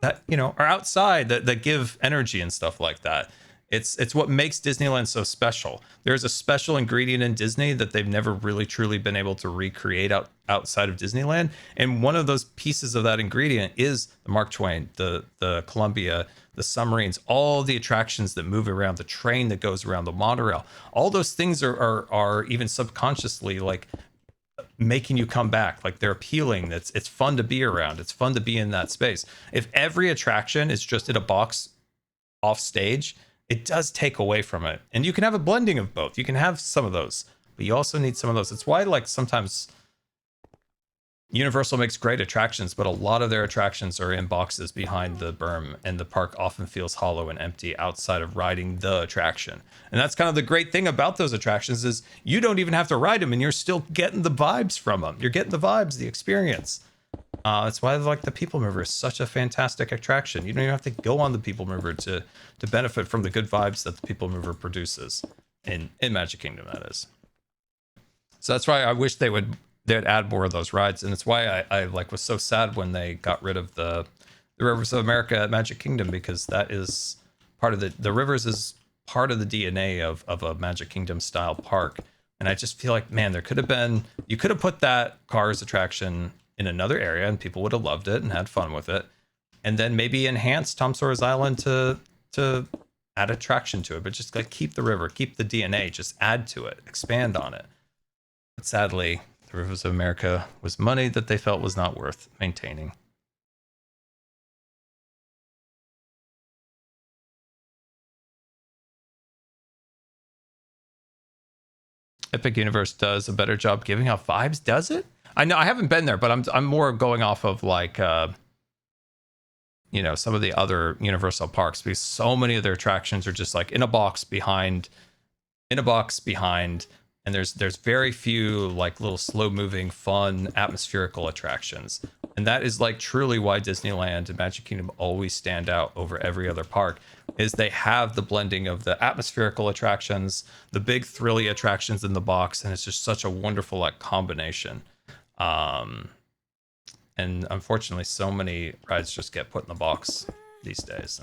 that, you know, are outside that give energy and stuff like that. It's what makes Disneyland so special. There's a special ingredient in Disney that they've never really truly been able to recreate outside of Disneyland. And one of those pieces of that ingredient is the Mark Twain, the Columbia, the submarines, all the attractions that move around, the train that goes around, the monorail. All those things are even subconsciously like making you come back. Like they're appealing. It's fun to be around. It's fun to be in that space. If every attraction is just in a box off stage, it does take away from it. And you can have a blending of both. You can have some of those, but you also need some of those. It's why like sometimes Universal makes great attractions, but a lot of their attractions are in boxes behind the berm, and the park often feels hollow and empty outside of riding the attraction. And that's kind of the great thing about those attractions, is you don't even have to ride them and you're still getting the vibes from them. You're getting the vibes, the experience. That's why like the People Mover is such a fantastic attraction. You don't even have to go on the People Mover to benefit from the good vibes that the People Mover produces in Magic Kingdom, that is. So that's why I wish they'd add more of those rides, and it's why I like was so sad when they got rid of the Rivers of America at Magic Kingdom, because that is part of the Rivers is part of the DNA of a Magic Kingdom style park. And I just feel like, man, you could have put that Cars attraction in another area and people would have loved it and had fun with it, and then maybe enhance Tom Sawyer's Island to add attraction to it, but just like keep the river, keep the DNA, just add to it, expand on it. But sadly, the Rivers of America was money that they felt was not worth maintaining. Epic Universe does a better job giving off vibes, does it? I know I haven't been there, but I'm more going off of like you know, some of the other Universal parks, because so many of their attractions are just like in a box behind in a box behind, and there's very few like little slow moving fun atmospherical attractions, and that is like truly why Disneyland and Magic Kingdom always stand out over every other park, is they have the blending of the atmospherical attractions, the big thrilly attractions in the box, and it's just such a wonderful like combination. And unfortunately so many rides just get put in the box these days,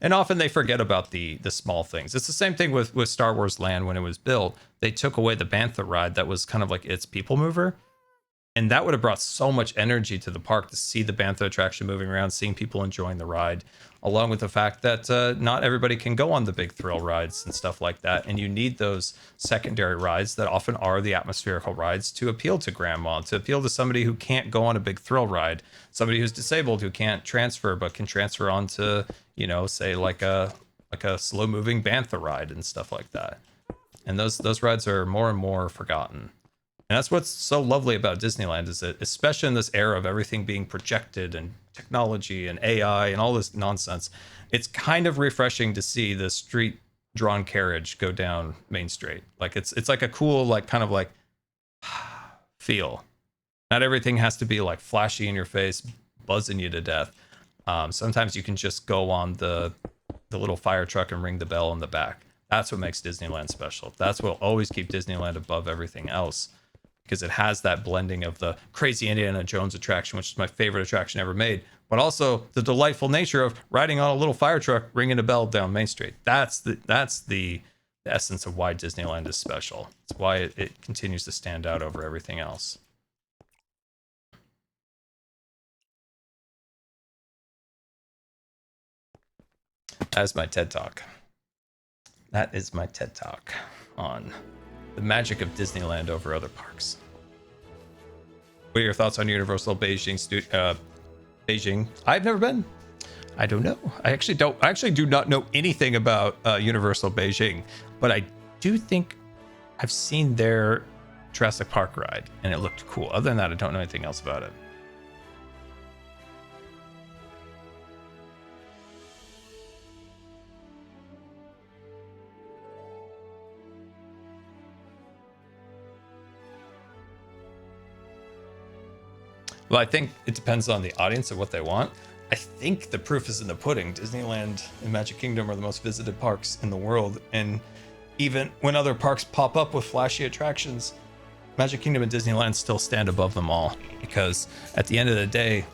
and often they forget about the small things. It's the same thing with Star Wars Land. When it was built, they took away the Bantha ride that was kind of like its people mover, and that would have brought so much energy to the park to see the Bantha attraction moving around, seeing people enjoying the ride, along with the fact that not everybody can go on the big thrill rides and stuff like that, and you need those secondary rides that often are the atmospherical rides to appeal to grandma, to appeal to somebody who can't go on a big thrill ride, somebody who's disabled who can't transfer but can transfer onto, you know, say like a slow moving Bantha ride and stuff like that. And those rides are more and more forgotten. And that's what's so lovely about Disneyland, is that especially in this era of everything being projected and technology and AI and all this nonsense, it's kind of refreshing to see the street drawn carriage go down Main Street. Like it's like a cool, like kind of like feel. Not everything has to be like flashy in your face, buzzing you to death. Sometimes you can just go on the little fire truck and ring the bell in the back. That's what makes Disneyland special. That's what will always keep Disneyland above everything else, because it has that blending of the crazy Indiana Jones attraction, which is my favorite attraction ever made, but also the delightful nature of riding on a little fire truck, ringing a bell down Main Street. That's the essence of why Disneyland is special. It's why it continues to stand out over everything else. That's my TED Talk. That is my TED Talk on the magic of Disneyland over other parks. What are your thoughts on Universal Beijing? Beijing? I've never been. I don't know. I actually do not know anything about Universal Beijing, but I do think I've seen their Jurassic Park ride, and it looked cool. Other than that, I don't know anything else about it. Well, I think it depends on the audience and what they want. I think the proof is in the pudding. Disneyland and Magic Kingdom are the most visited parks in the world. And even when other parks pop up with flashy attractions, Magic Kingdom and Disneyland still stand above them all. Because at the end of the day,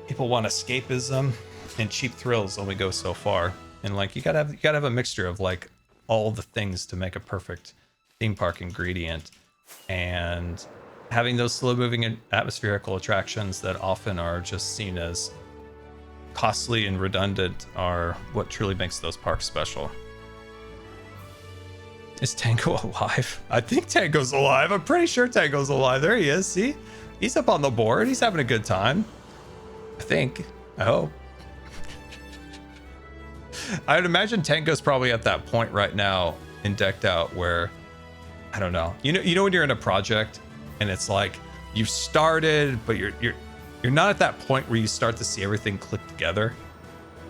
people want escapism, and cheap thrills only go so far. And like you gotta have a mixture of like all the things to make a perfect theme park ingredient. And having those slow moving and atmospherical attractions that often are just seen as costly and redundant are what truly makes those parks special. Is Tango alive? I think Tango's alive. I'm pretty sure Tango's alive. There he is. See? He's up on the board. He's having a good time. I think. I hope. I would imagine Tango's probably at that point right now in Decked Out where, I don't know. You know when you're in a project and it's like you've started, but you're not at that point where you start to see everything click together.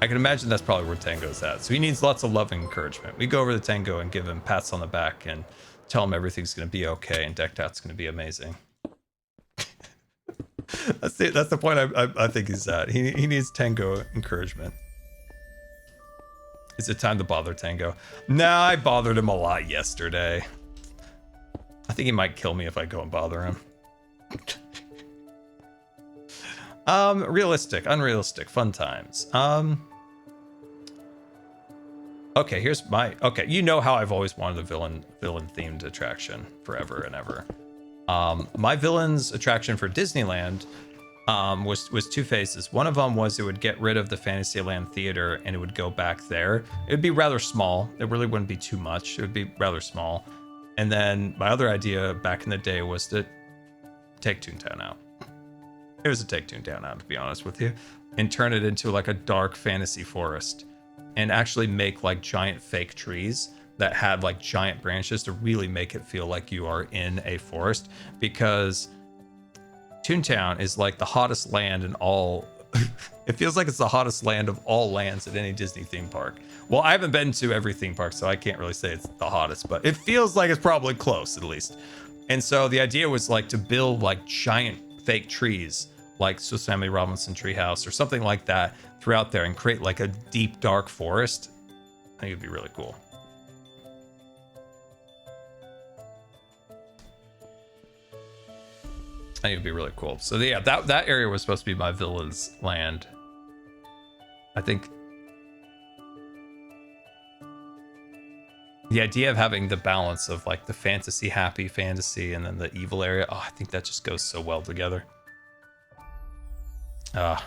I can imagine that's probably where Tango's at. So he needs lots of love and encouragement. We go over to Tango and give him pats on the back and tell him everything's going to be okay and Decked Out's going to be amazing. That's the point I think he's at. He needs Tango encouragement. Is it time to bother Tango? Nah, I bothered him a lot yesterday. I think he might kill me if I go and bother him. Realistic, unrealistic, fun times. Okay, here's my... Okay, you know how I've always wanted a villain-themed attraction forever and ever. My villain's attraction for Disneyland was two phases. One of them was it would get rid of the Fantasyland Theater and it would go back there. It would be rather small. It really wouldn't be too much. It would be rather small. And then my other idea back in the day was to take Toontown out. It was to take Toontown out, to be honest with you, and turn it into like a dark fantasy forest and actually make like giant fake trees that had like giant branches to really make it feel like you are in a forest, because Toontown is like the hottest land in all It feels like it's the hottest land of all lands at any Disney theme park. Well, I haven't been to every theme park, so I can't really say it's the hottest, but it feels like it's probably close at least. And so the idea was like to build like giant fake trees, like Swiss Family Robinson treehouse or something like that throughout there and create like a deep, dark forest. I think it'd be really cool. I think it'd be really cool. So yeah, that area was supposed to be my villa's land. I think the idea of having the balance of like the fantasy, happy fantasy, and then the evil area. Oh, I think that just goes so well together. I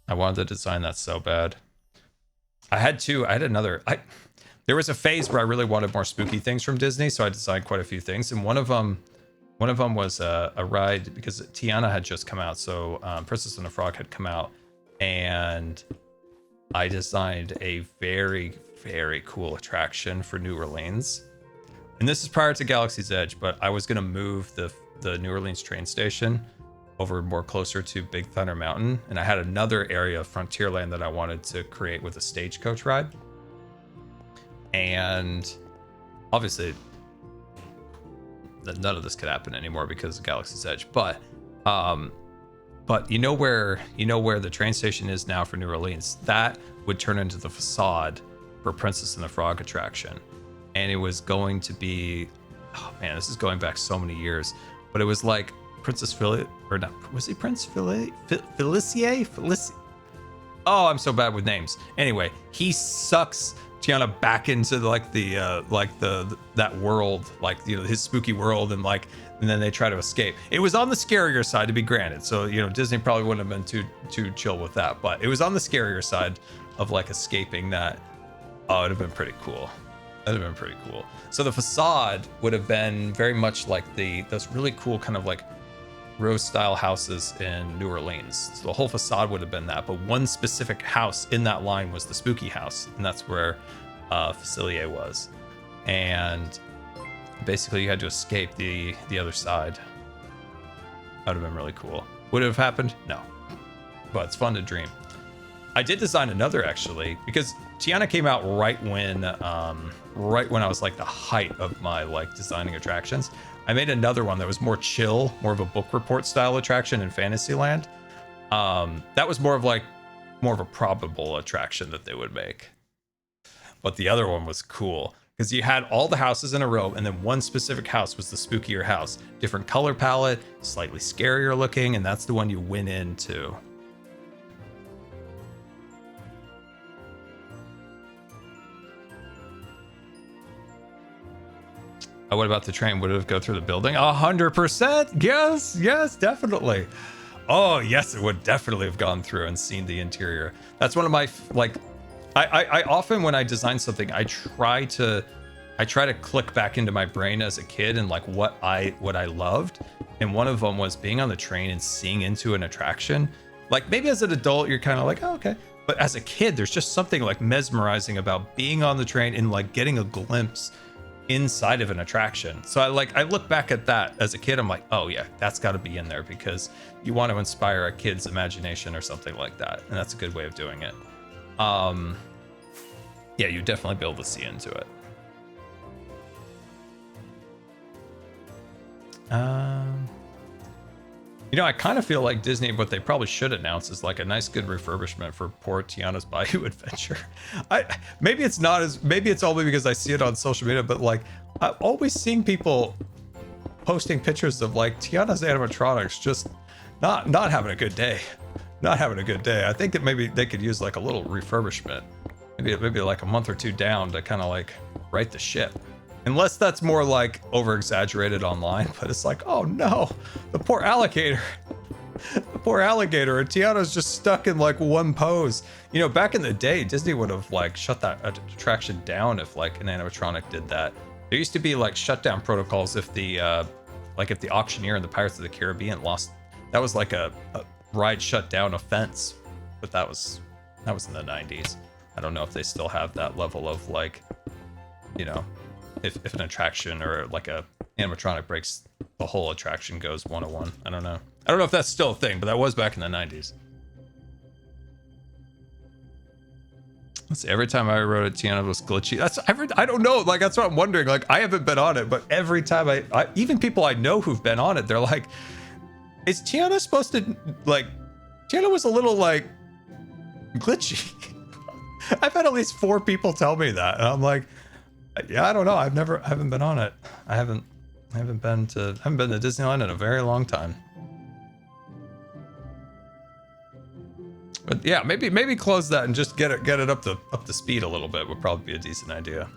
wanted to design that so bad. There was a phase where I really wanted more spooky things from Disney, so I designed quite a few things, and one of them was a ride because Tiana had just come out, so Princess and the Frog had come out, and I designed a very, very cool attraction for New Orleans. And this is prior to Galaxy's Edge, but I was going to move the New Orleans train station over more closer to Big Thunder Mountain, and I had another area of Frontierland that I wanted to create with a stagecoach ride. And obviously none of this could happen anymore because of Galaxy's Edge, but you know where the train station is now for New Orleans, that would turn into the facade for Princess and the Frog attraction. And it was going to be, oh man, this is going back so many years, but it was like Princess Philly, or not, was he Prince Philly? Felicie? Oh, I'm so bad with names. Anyway, he sucks Tiana back into like that world, like, you know, his spooky world, and then they try to escape. It was on the scarier side, to be granted, so, you know, Disney probably wouldn't have been too chill with that, but it was on the scarier side of like escaping that. Oh, it'd have been pretty cool. That'd have been pretty cool. So the facade would have been very much like those really cool kind of like rose style houses in New Orleans. So the whole facade would have been that, but one specific house in that line was the spooky house, and that's where Felicie was. And basically you had to escape the other side. That would have been really cool. Would it have happened? No, but it's fun to dream. I did design another, actually, because Tiana came out right when I was like the height of my like designing attractions. I made another one that was more chill, more of a book report style attraction in Fantasyland. That was more of a probable attraction that they would make. But the other one was cool because you had all the houses in a row, and then one specific house was the spookier house. Different color palette, slightly scarier looking, and that's the one you went into. Oh, what about the train? Would it have go through the building? 100%. Yes, definitely. Oh, yes, it would definitely have gone through and seen the interior. That's one of my, like, I often, when I design something, I try to click back into my brain as a kid and like what I loved. And one of them was being on the train and seeing into an attraction. Like, maybe as an adult, you're kind of like, oh, okay. But as a kid, there's just something like mesmerizing about being on the train and like getting a glimpse inside of an attraction. So I look back at that as a kid, I'm like, oh yeah, that's got to be in there because you want to inspire a kid's imagination or something like that, and that's a good way of doing it. Yeah, you definitely be able to see into it. You know, I kind of feel like Disney, what they probably should announce is like a nice, good refurbishment for poor Tiana's Bayou Adventure. Maybe it's only because I see it on social media, but like I'm always seeing people posting pictures of like Tiana's animatronics just not having a good day. Not having a good day. I think that maybe they could use like a little refurbishment, maybe like a month or two down to kind of like right the ship. Unless that's more like over exaggerated online, but it's like, oh no, the poor alligator. The poor alligator, and Tiana's just stuck in like one pose. You know, back in the day, Disney would have like shut that attraction down if like an animatronic did that. There used to be like shutdown protocols if the auctioneer in the Pirates of the Caribbean lost. That was like a ride shutdown offense, but that was in the 90s. I don't know if they still have that level of like, you know, if an attraction or like a animatronic breaks, the whole attraction goes 101. I don't know. I don't know if that's still a thing, but that was back in the 90s. Let's see, every time I rode it, Tiana was glitchy. I don't know, like, that's what I'm wondering. Like, I haven't been on it, but every time even people I know who've been on it, they're like, is Tiana supposed to, like, Tiana was a little, like, glitchy. I've had at least 4 people tell me that, and I'm like, yeah, I don't know. I haven't been on it. I haven't been to Disneyland in a very long time. But yeah, maybe close that and just get it up to speed a little bit would probably be a decent idea.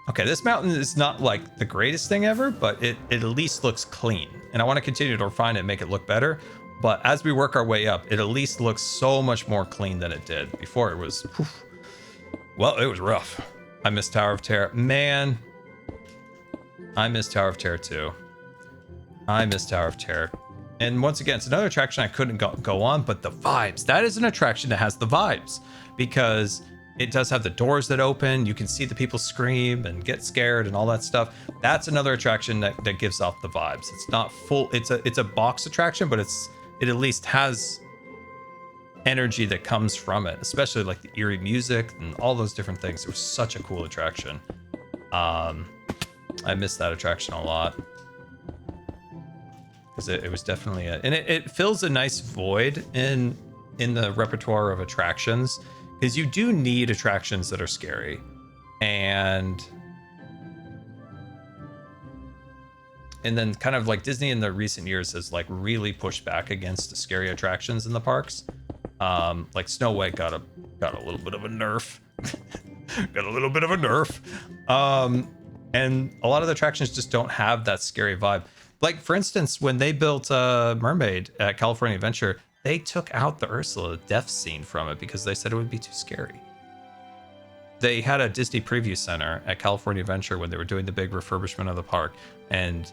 Okay, this mountain is not like the greatest thing ever, but it at least looks clean. And I want to continue to refine it and make it look better. But as we work our way up, it at least looks so much more clean than it did before. It was, well, it was rough. I miss Tower of Terror. Man, I miss Tower of Terror too. I miss Tower of Terror. And once again, it's another attraction I couldn't go on, but the vibes. That is an attraction that has the vibes because it does have the doors that open. You can see the people scream and get scared and all that stuff. That's another attraction that gives off the vibes. It's not full. It's a box attraction, but it at least has energy that comes from it, especially like the eerie music and all those different things. It was such a cool attraction. I miss that attraction a lot. Because it was definitely and it fills a nice void in the repertoire of attractions, because you do need attractions that are scary, and then kind of like Disney in the recent years has like really pushed back against the scary attractions in the parks. Like Snow White got a little bit of a nerf. Got a little bit of a nerf. And a lot of the attractions just don't have that scary vibe. Like, for instance, when they built Mermaid at California Adventure, they took out the Ursula death scene from it because they said it would be too scary. They had a Disney preview center at California Adventure when they were doing the big refurbishment of the park. And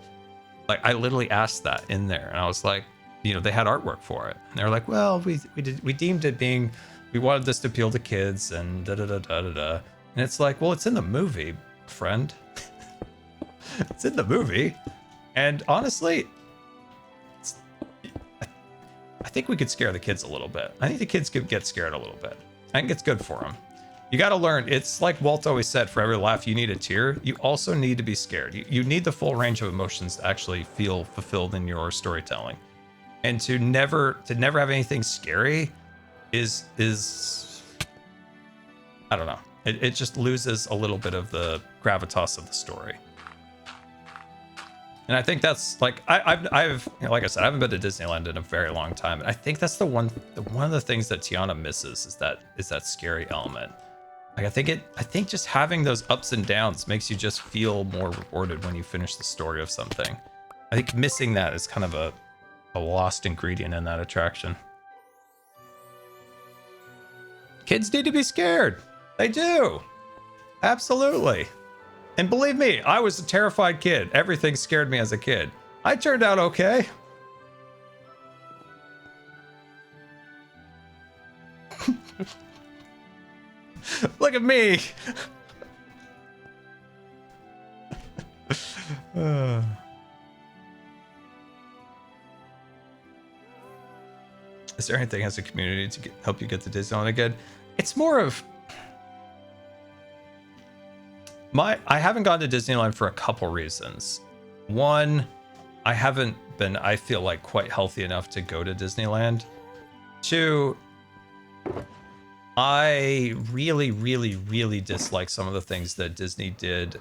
like, I literally asked that in there, and I was like, you know, they had artwork for it. And they were like, well, we deemed it being, we wanted this to appeal to kids and da-da-da-da-da-da. And it's like, well, it's in the movie, friend. It's in the movie. And honestly, I think we could scare the kids a little bit. I think the kids could get scared a little bit. I think it's good for them. You got to learn. It's like Walt always said, for every laugh, you need a tear. You also need to be scared. You need the full range of emotions to actually feel fulfilled in your storytelling. And to never have anything scary is I don't know. It just loses a little bit of the gravitas of the story. And I think that's like I've you know, like I said, I haven't been to Disneyland in a very long time, and I think that's one of the things that Tiana misses is that scary element. Like I think just having those ups and downs makes you just feel more rewarded when you finish the story of something. I think missing that is kind of a lost ingredient in that attraction. Kids need to be scared. They do. Absolutely. And believe me, I was a terrified kid. Everything scared me as a kid. I turned out okay. Look at me. Is there anything as a community to help you get to Disneyland again? It's more of I haven't gone to Disneyland for a couple reasons. One, I haven't been, I feel like, quite healthy enough to go to Disneyland. Two, I really, really, really dislike some of the things that Disney did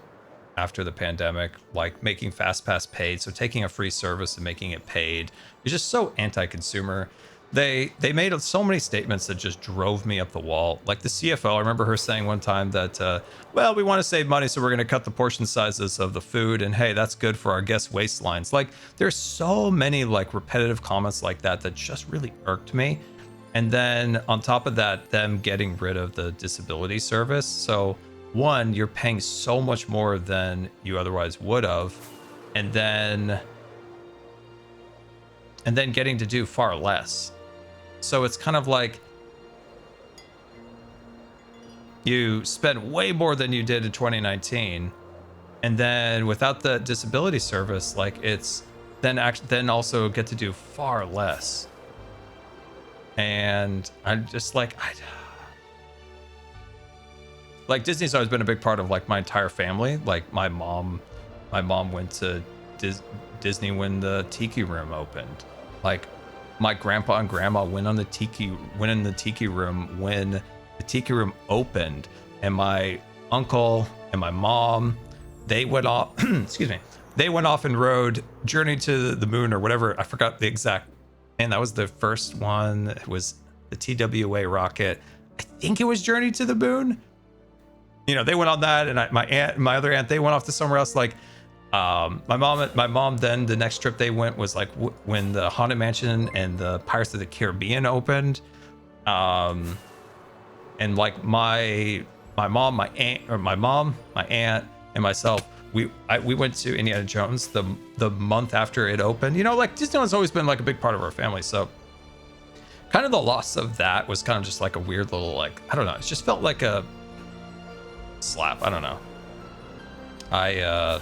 after the pandemic, like making FastPass paid. So taking a free service and making it paid is just so anti-consumer. They made so many statements that just drove me up the wall. Like the CFO, I remember her saying one time that, well, we want to save money, so we're going to cut the portion sizes of the food. And hey, that's good for our guest waistlines. Like there's so many like repetitive comments like that just really irked me. And then on top of that, them getting rid of the disability service. So one, you're paying so much more than you otherwise would have. And then getting to do far less. So it's kind of like you spend way more than you did in 2019. And then without the disability service, like it's then also get to do far less. And I'm just like, like Disney's always been a big part of like my entire family. Like my mom went to Disney when the Tiki Room opened. Like my grandpa and grandma went in the Tiki Room when the Tiki Room opened, and my uncle and my mom, they went off. Excuse me. They went off and rode Journey to the Moon or whatever. I forgot the exact. And that was the first one. It was the TWA rocket. I think it was Journey to the Moon. You know, they went on that, and my other aunt, they went off to somewhere else. Like, my mom. Then the next trip they went was like when the Haunted Mansion and the Pirates of the Caribbean opened. And like my mom, my aunt, and myself, we went to Indiana Jones the month after it opened. You know, like Disneyland's always been like a big part of our family, so kind of the loss of that was kind of just like a weird little, like, I don't know, it just felt like a slap. I don't know. I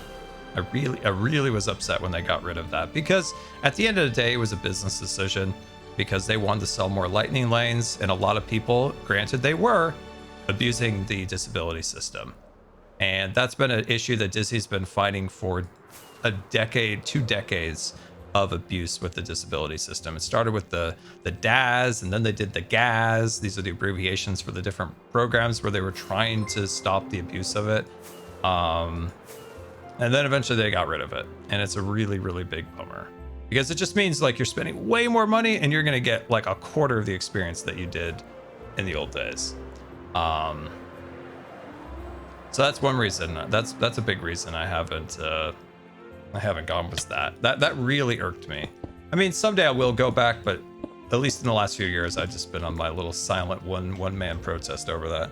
really was upset when they got rid of that, because at the end of the day it was a business decision, because they wanted to sell more lightning lanes, and a lot of people, granted, they were abusing the disability system. And that's been an issue that Disney's been fighting for a decade, 2 decades of abuse with the disability system. It started with the DAS, and then they did the GAS. These are the abbreviations for the different programs where they were trying to stop the abuse of it. And then eventually they got rid of it. And it's a really, really big bummer, because it just means like you're spending way more money and you're going to get like a quarter of the experience that you did in the old days. So that's one reason. That's a big reason I haven't gone, was that really irked me. I mean, someday I will go back, but at least in the last few years, I've just been on my little silent one man protest over that.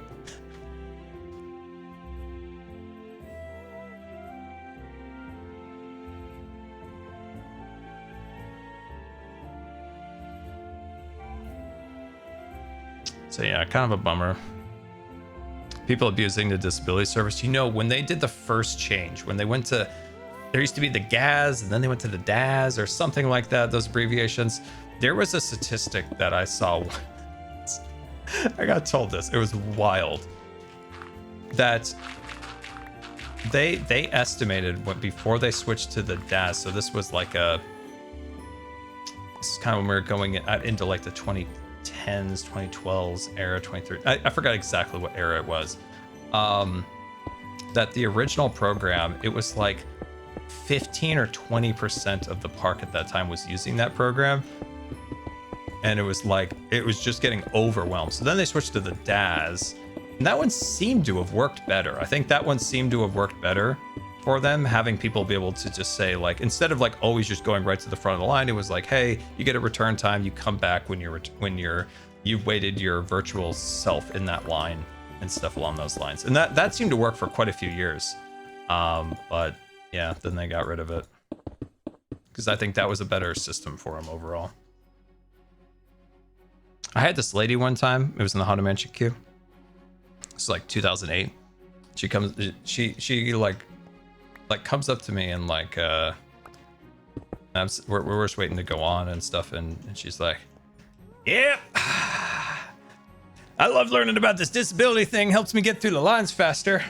So yeah, kind of a bummer. People abusing the disability service. You know, when they did the first change, when they went to, there used to be the GAS and then they went to the DAS or something like that, those abbreviations. There was a statistic that I saw. I got told this. It was wild. That they estimated before they switched to the DAS. So this was like this is kind of when we were going into like the 2010s, 2012s era, 23. I forgot exactly what era it was. That the original program, it was like 15 or 20% of the park at that time was using that program. And it was like, it was just getting overwhelmed. So then they switched to the DAS, and that one seemed to have worked better. I think that one seemed to have worked better for them, having people be able to just say, like, instead of like always just going right to the front of the line, it was like, hey, you get a return time, you come back when you've waited your virtual self in that line and stuff along those lines. And that seemed to work for quite a few years. But yeah, then they got rid of it, because I think that was a better system for them overall. I had this lady one time, it was in the Haunted Mansion queue. It's like 2008. She comes, she like comes up to me and like, we're just waiting to go on and stuff. And she's like, yeah, I love learning about this disability thing. Helps me get through the lines faster.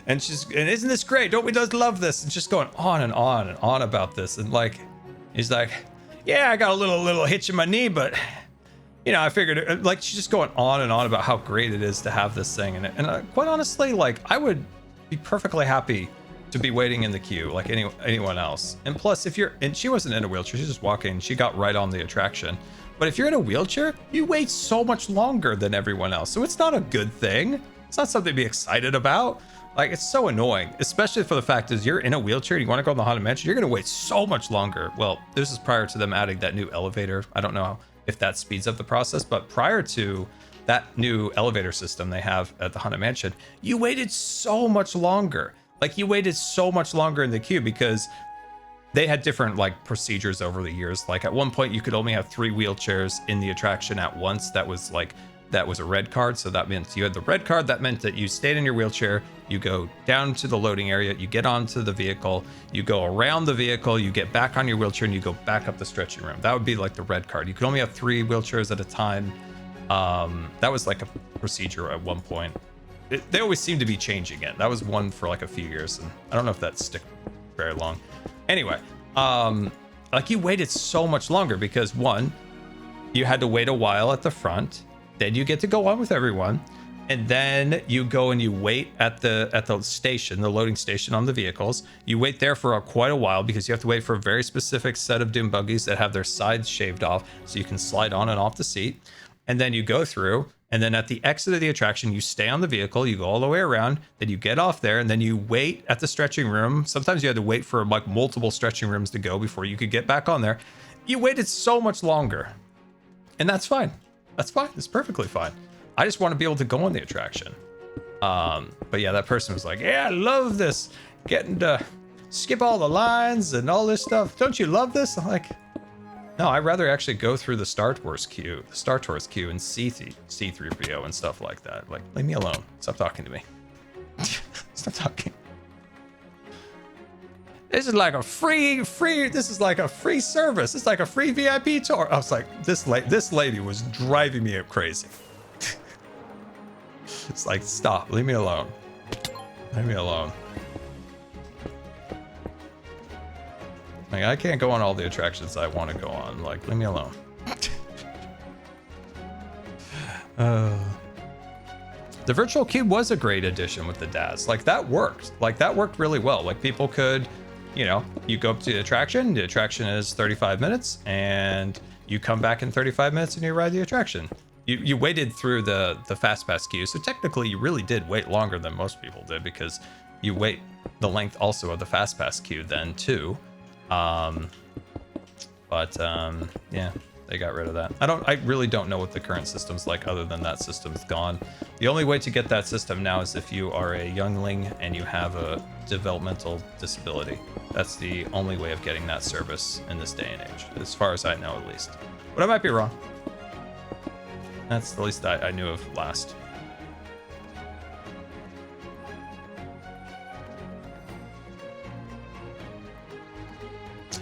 And isn't this great? Don't we just love this? And just going on and on and on about this. And like, he's like, yeah, I got a little hitch in my knee, but you know, I figured, like, she's just going on and on about how great it is to have this thing. And quite honestly, like, I would be perfectly happy to be waiting in the queue like anyone else. And plus, and she wasn't in a wheelchair, she's just walking, she got right on the attraction. But if you're in a wheelchair, you wait so much longer than everyone else. So it's not a good thing. It's not something to be excited about. Like, it's so annoying, especially for the fact is you're in a wheelchair and you want to go in the Haunted Mansion, you're going to wait so much longer. Well, this is prior to them adding that new elevator. I don't know if that speeds up the process, but prior to that new elevator system they have at the Haunted Mansion, you waited so much longer. Like, you waited so much longer in the queue because they had different like procedures over the years. Like at one point you could only have 3 wheelchairs in the attraction at once. That was like that was a red card. So that meant you had the red card. That meant that you stayed in your wheelchair. You go down to the loading area. You get onto the vehicle. You go around the vehicle. You get back on your wheelchair and you go back up the stretching room. That would be like the red card. You could only have 3 wheelchairs at a time. That was like a procedure at one point. They always seem to be changing it. That was one for like a few years, and I don't know if that stick very long. Anyway, like you waited so much longer because one, you had to wait a while at the front, then you get to go on with everyone, and then you go and you wait at the station, the loading station on the vehicles. You wait there for quite a while because you have to wait for a very specific set of dune buggies that have their sides shaved off so you can slide on and off the seat. And then you go through, and then at the exit of the attraction, you stay on the vehicle, you go all the way around, then you get off there, and then you wait at the stretching room. Sometimes you had to wait for like multiple stretching rooms to go before you could get back on there. You waited so much longer. And that's fine. That's fine. It's perfectly fine. I just want to be able to go on the attraction. But yeah, that person was like, yeah, I love this. Getting to skip all the lines and all this stuff. Don't you love this? I'm like, no, I'd rather actually go through the Star Tours queue and see C-3PO and stuff like that. Like, leave me alone. Stop talking to me. Stop talking. This is like a free, this is like a free service. It's like a free VIP tour. I was like, this lady was driving me crazy. It's like, stop, leave me alone. Leave me alone. Like, I can't go on all the attractions I want to go on. Like, leave me alone. The virtual cube was a great addition with the DAS. Like, that worked. Like, that worked really well. Like, people could, you know, you go up to the attraction is 35 minutes, and you come back in 35 minutes and you ride the attraction. You waited through the fast pass queue, so technically you really did wait longer than most people did because you wait the length also of the fast pass queue then too. Yeah, they got rid of that. I really don't know what the current system's like other than that system's gone. The only way to get that system now is if you are a youngling and you have a developmental disability. That's the only way of getting that service in this day and age, as far as I know at least. But I might be wrong. That's the least I knew of last.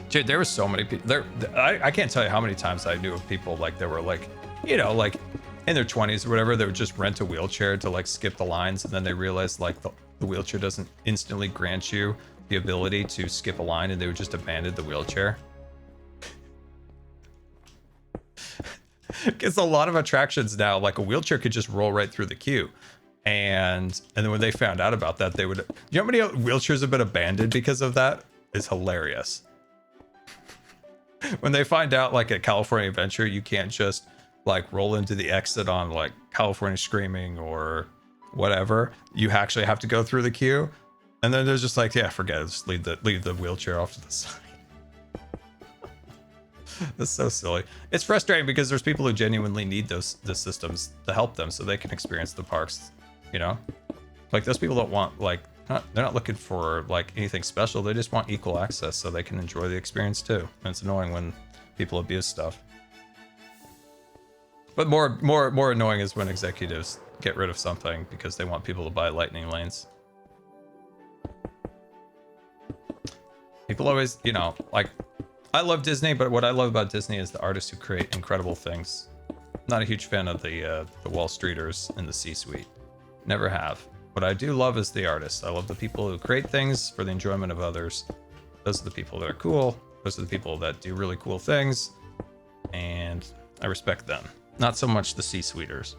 Dude, there were so many people. I can't tell you how many times I knew of people like that were like, you know, like in their 20s or whatever. They would just rent a wheelchair to like skip the lines, and then they realized like the wheelchair doesn't instantly grant you the ability to skip a line, and they would just abandon the wheelchair. Because a lot of attractions now, like a wheelchair could just roll right through the queue. And then when they found out about that, they would, you know how many wheelchairs have been abandoned because of that? It's hilarious. When they find out like at California Adventure, you can't just like roll into the exit on like California Screaming or whatever. You actually have to go through the queue. And then they're just like, yeah, forget it. Just leave the wheelchair off to the side. That's so silly. It's frustrating because there's people who genuinely need the systems to help them so they can experience the parks, you know? Like those people don't want like, they're not looking for like anything special. They just want equal access so they can enjoy the experience too. And it's annoying when people abuse stuff. But more annoying is when executives get rid of something because they want people to buy lightning lanes. People always, you know, like, I love Disney, but what I love about Disney is the artists who create incredible things. Not a huge fan of the Wall Streeters in the C-suite. Never have. What I do love is the artists. I love the people who create things for the enjoyment of others. Those are the people that are cool. Those are the people that do really cool things. And I respect them. Not so much the C-suiters.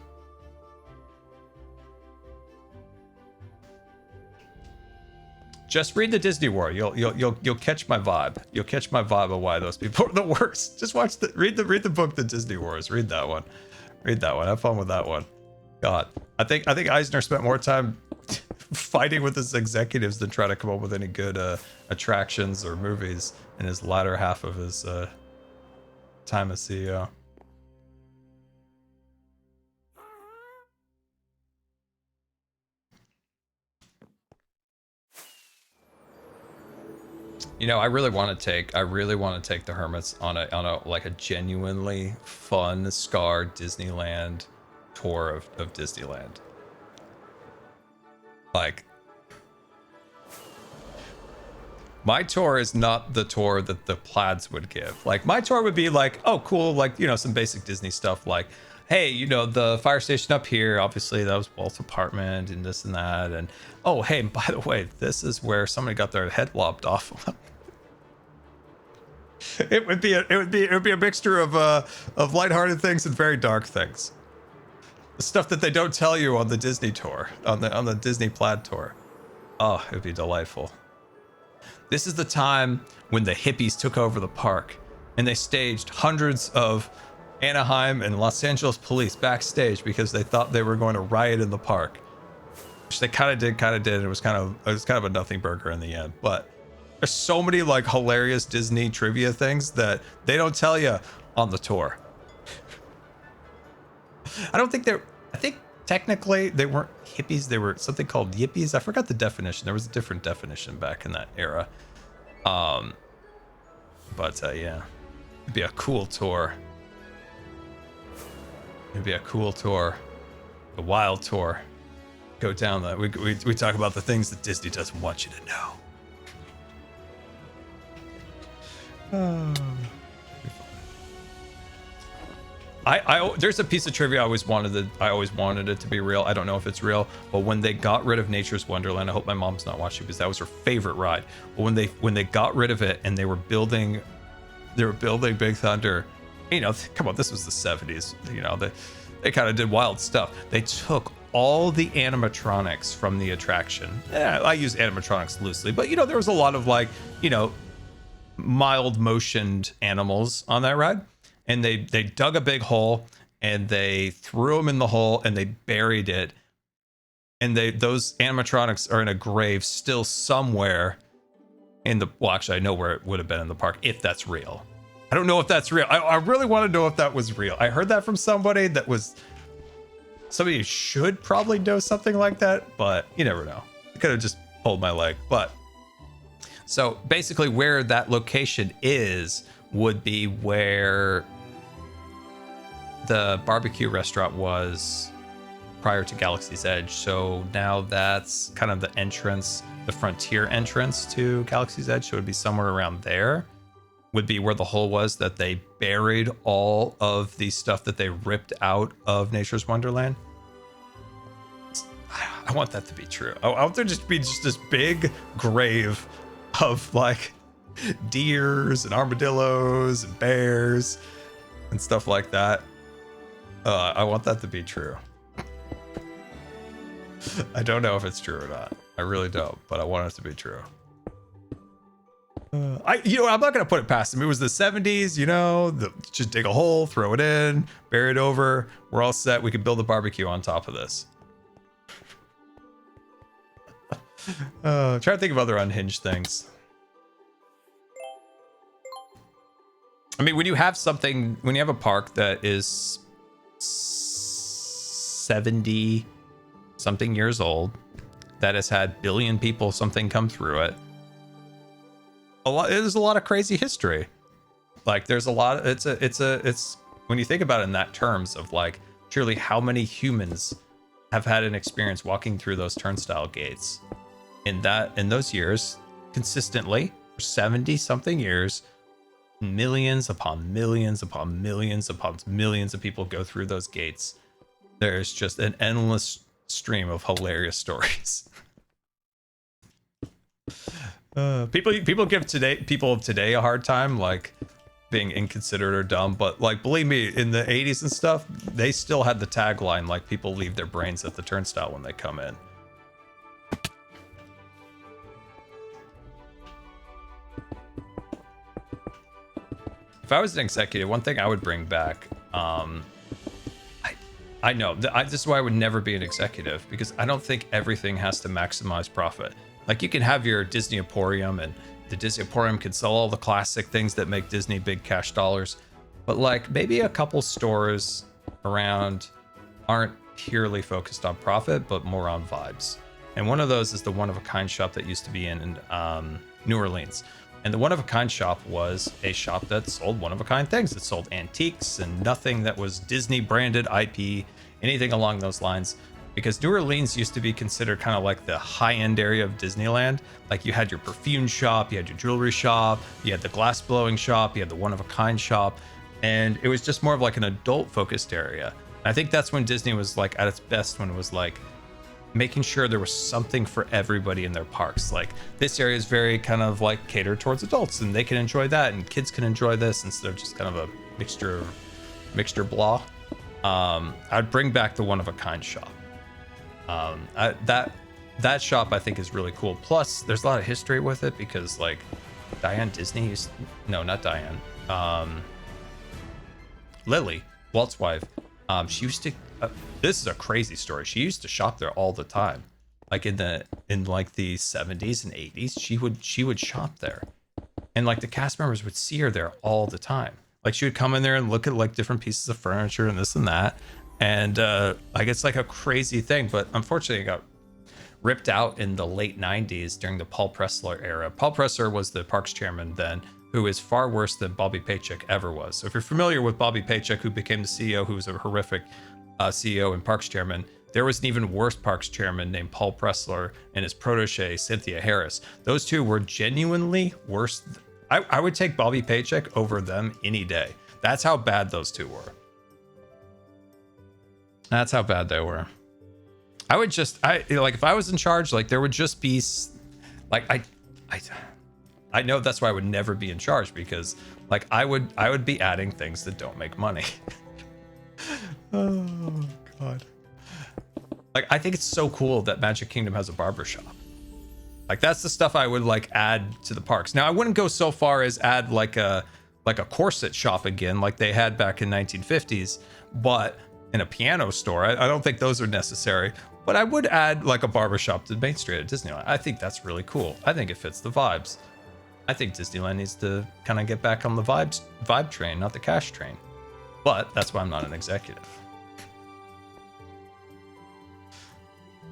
Just read the Disney War. You'll catch my vibe. You'll catch my vibe of why those people are the worst. Just read the book, The Disney Wars. Read that one. Read that one. Have fun with that one. God, I think Eisner spent more time fighting with his executives than trying to come up with any good attractions or movies in his latter half of his time as CEO. You know, I really want to take the Hermits on a like a genuinely fun Scar Disneyland tour of Disneyland. Like, my tour is not the tour that the plaids would give. Like, my tour would be like, oh, cool, like, you know, some basic Disney stuff, like, hey, you know, the fire station up here, obviously that was Walt's apartment and this and that, and oh, hey, by the way, this is where somebody got their head lopped off. It would be a mixture of lighthearted things and very dark things. The stuff that they don't tell you on the Disney tour, on the Disney plaid tour. Oh, it would be delightful. This is the time when the hippies took over the park and they staged hundreds of Anaheim and Los Angeles police backstage because they thought they were going to riot in the park. Which they kind of did. It was kind of a nothing burger in the end. But there's so many like hilarious Disney trivia things that they don't tell you on the tour. I think technically they weren't hippies. They were something called yippies. I forgot the definition. There was a different definition back in that era. Yeah, it'd be a cool tour. It'd be a cool tour, a wild tour. Go down that. We talk about the things that Disney doesn't want you to know. There's a piece of trivia I always wanted it to be real. I don't know if it's real, but when they got rid of Nature's Wonderland, I hope my mom's not watching because that was her favorite ride. But when they got rid of it and they were building Big Thunder, you know, come on, this was the 70s. You know, they kind of did wild stuff. They took all the animatronics from the attraction. I use animatronics loosely, but you know, there was a lot of like, you know, mild motioned animals on that ride. And they dug a big hole and they threw them in the hole and they buried it. And those animatronics are in a grave still somewhere in the, well, actually I know where it would have been in the park if that's real. I don't know if that's real. I really want to know if that was real. I heard that from somebody who should probably know something like that, but you never know. I could have just pulled my leg. But so basically where that location is would be where the barbecue restaurant was prior to Galaxy's Edge. So now that's kind of the entrance, the frontier entrance to Galaxy's Edge. So it would be somewhere around there would be where the hole was that they buried all of the stuff that they ripped out of Nature's Wonderland. I want that to be true. I want there just be just this big grave of like deers and armadillos and bears and stuff like that. I want that to be true. I don't know if it's true or not. I really don't, but I want it to be true. I'm not gonna put it past them. It was the 70s, you know. Just dig a hole, throw it in, bury it over. We're all set. We can build a barbecue on top of this. Try to think of other unhinged things. I mean, when you have a park that is 70 something years old, that has had billion people something come through it, there's a lot of crazy history. Like there's a lot. It's when you think about it in that terms of like, truly how many humans have had an experience walking through those turnstile gates in those years consistently for 70 something years. Millions upon millions upon millions upon millions of people go through those gates. There's just an endless stream of hilarious stories. People give people of today a hard time, like being inconsiderate or dumb, but like believe me, in the 80s and stuff, they still had the tagline like people leave their brains at the turnstile when they come in. If I was an executive, one thing I would bring back, I know, this is why I would never be an executive, because I don't think everything has to maximize profit. Like you can have your Disney Emporium, and the Disney Emporium can sell all the classic things that make Disney big cash dollars, but like maybe a couple stores around aren't purely focused on profit, but more on vibes. And one of those is the One of a Kind shop that used to be in New Orleans. And the One of a Kind shop was a shop that sold one of a kind things. It sold antiques and nothing that was Disney branded IP. anything along those lines. Because New Orleans used to be considered kind of like the high-end area of Disneyland. Like you had your perfume shop, you had your jewelry shop, you had the glass blowing shop, you had the one-of-a-kind shop, and it was just more of like an adult-focused area. And I think that's when Disney was like at its best, when it was like making sure there was something for everybody in their parks. Like this area is very kind of like catered towards adults, and they can enjoy that, and kids can enjoy this instead of just kind of a mixture blah. I'd bring back the one-of-a-kind shop. That shop I think is really cool. Plus, there's a lot of history with it because like Diane Disney used, no, not Diane, Lily, Walt's wife, she used to. This is a crazy story. She used to shop there all the time, like in like the 70s and 80s. She would shop there, and like the cast members would see her there all the time. Like she would come in there and look at like different pieces of furniture and this and that. And like it's like a crazy thing, but unfortunately it got ripped out in the late 90s during the Paul Pressler era. Paul Pressler was the parks chairman then, who is far worse than Bobby Paycheck ever was. So if you're familiar with Bobby Paycheck, who became the CEO, who was a horrific CEO and parks chairman, there was an even worse parks chairman named Paul Pressler and his protege, Cynthia Harris. Those two were genuinely worse. I would take Bobby Paycheck over them any day. That's how bad those two were. That's how bad they were. I would just, like if I was in charge, like there would just be, like I know that's why I would never be in charge, because like I would be adding things that don't make money. Oh God. Like I think it's so cool that Magic Kingdom has a barbershop. Like that's the stuff I would like add to the parks. Now I wouldn't go so far as add like a corset shop again, like they had back in 1950s, but in a piano store. I don't think those are necessary, but I would add like a barbershop to Main Street at Disneyland. I think that's really cool. I think it fits the vibes. I think Disneyland needs to kind of get back on the vibe train, not the cash train. But that's why I'm not an executive.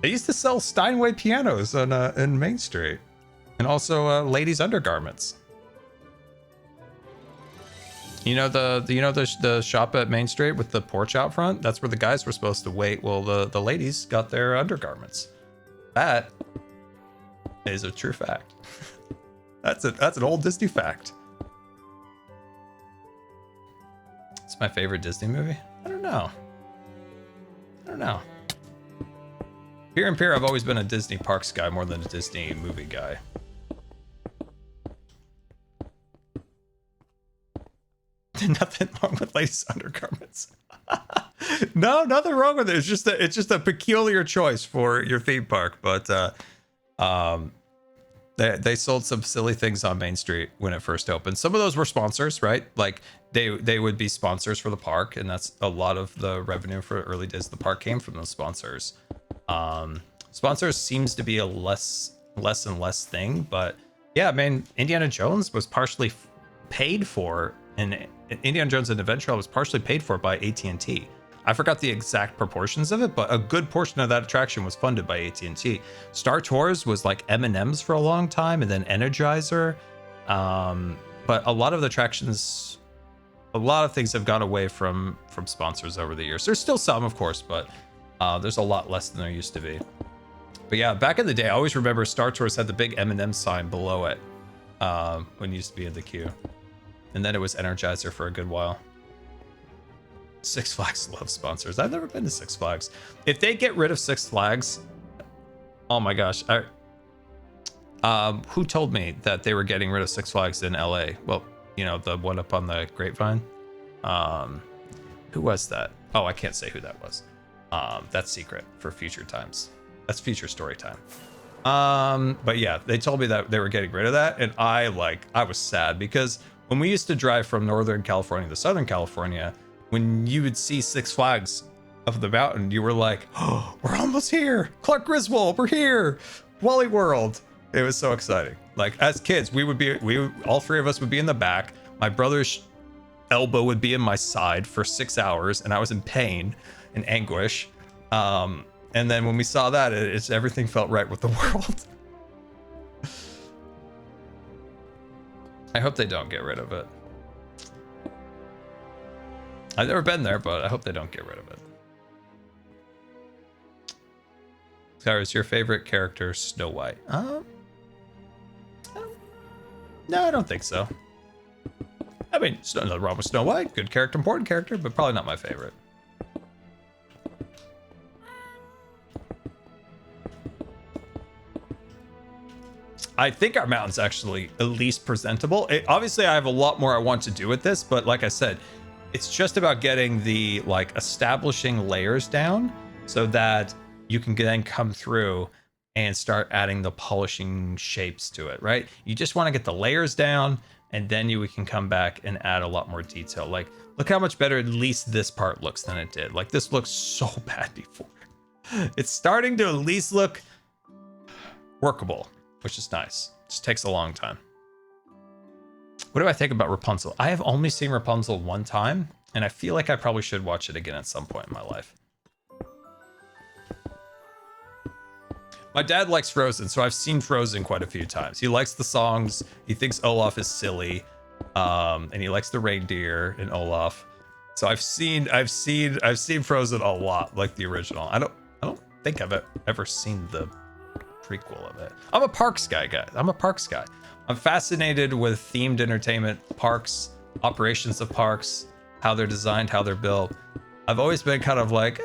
They used to sell Steinway pianos on in Main Street, and also ladies' undergarments. You know the shop at Main Street with the porch out front? That's where the guys were supposed to wait. Well, the ladies got their undergarments. That is a true fact. That's an old Disney fact. It's my favorite Disney movie. I don't know. Here and Pier, I've always been a Disney parks guy more than a Disney movie guy. Nothing wrong with ladies' undergarments. No, nothing wrong with it. It's just a peculiar choice for your theme park. But they sold some silly things on Main Street when it first opened. Some of those were sponsors, right? Like they would be sponsors for the park, and that's a lot of the revenue for early days of the park came from those sponsors. Sponsors seems to be a less and less thing, but yeah, man, Indiana Jones was partially paid for, and Indiana Jones and Adventure was partially paid for by AT&T. I forgot the exact proportions of it, but a good portion of that attraction was funded by AT&T. Star Tours was like M&M's for a long time, and then Energizer. But a lot of the attractions, a lot of things have gone away from sponsors over the years. There's still some, of course, but there's a lot less than there used to be. But yeah, back in the day, I always remember Star Tours had the big M&M sign below it when you used to be in the queue. And then it was Energizer for a good while. Six Flags loves sponsors. I've never been to Six Flags. If they get rid of Six Flags, oh my gosh. Who told me that they were getting rid of Six Flags in LA? Well, you know, the one up on the Grapevine. Who was that? Oh, I can't say who that was. That's secret for future times. That's future story time. But yeah, they told me that they were getting rid of that, and I was sad, because when we used to drive from Northern California to Southern California, when you would see Six Flags up the mountain, you were like, oh, we're almost here. Clark Griswold, we're here. Wally World. It was so exciting. Like as kids, all three of us would be in the back. My brother's elbow would be in my side for 6 hours, and I was in pain and anguish. And then when we saw that, everything felt right with the world. I hope they don't get rid of it. I've never been there, but I hope they don't get rid of it. Sarah, is your favorite character Snow White? No, I don't think so. I mean, nothing wrong with Snow White. Good character, important character, but probably not my favorite. I think our mountain's actually at least presentable. Obviously, I have a lot more I want to do with this, but like I said, it's just about getting the like establishing layers down so that you can then come through and start adding the polishing shapes to it, right? You just want to get the layers down, and then we can come back and add a lot more detail. Like, look how much better at least this part looks than it did. Like, this looks so bad before. It's starting to at least look workable, which is nice. Just takes a long time. What do I think about Rapunzel? I have only seen Rapunzel one time, and I feel like I probably should watch it again at some point in my life. My dad likes Frozen, so I've seen Frozen quite a few times. He likes the songs. He thinks Olaf is silly, and he likes the reindeer in Olaf. So I've seen Frozen a lot, like the original. I don't think I've ever seen the prequel of it. I'm a parks guy, guys. I'm a parks guy. I'm fascinated with themed entertainment, parks, operations of parks, how they're designed, how they're built. I've always been kind of like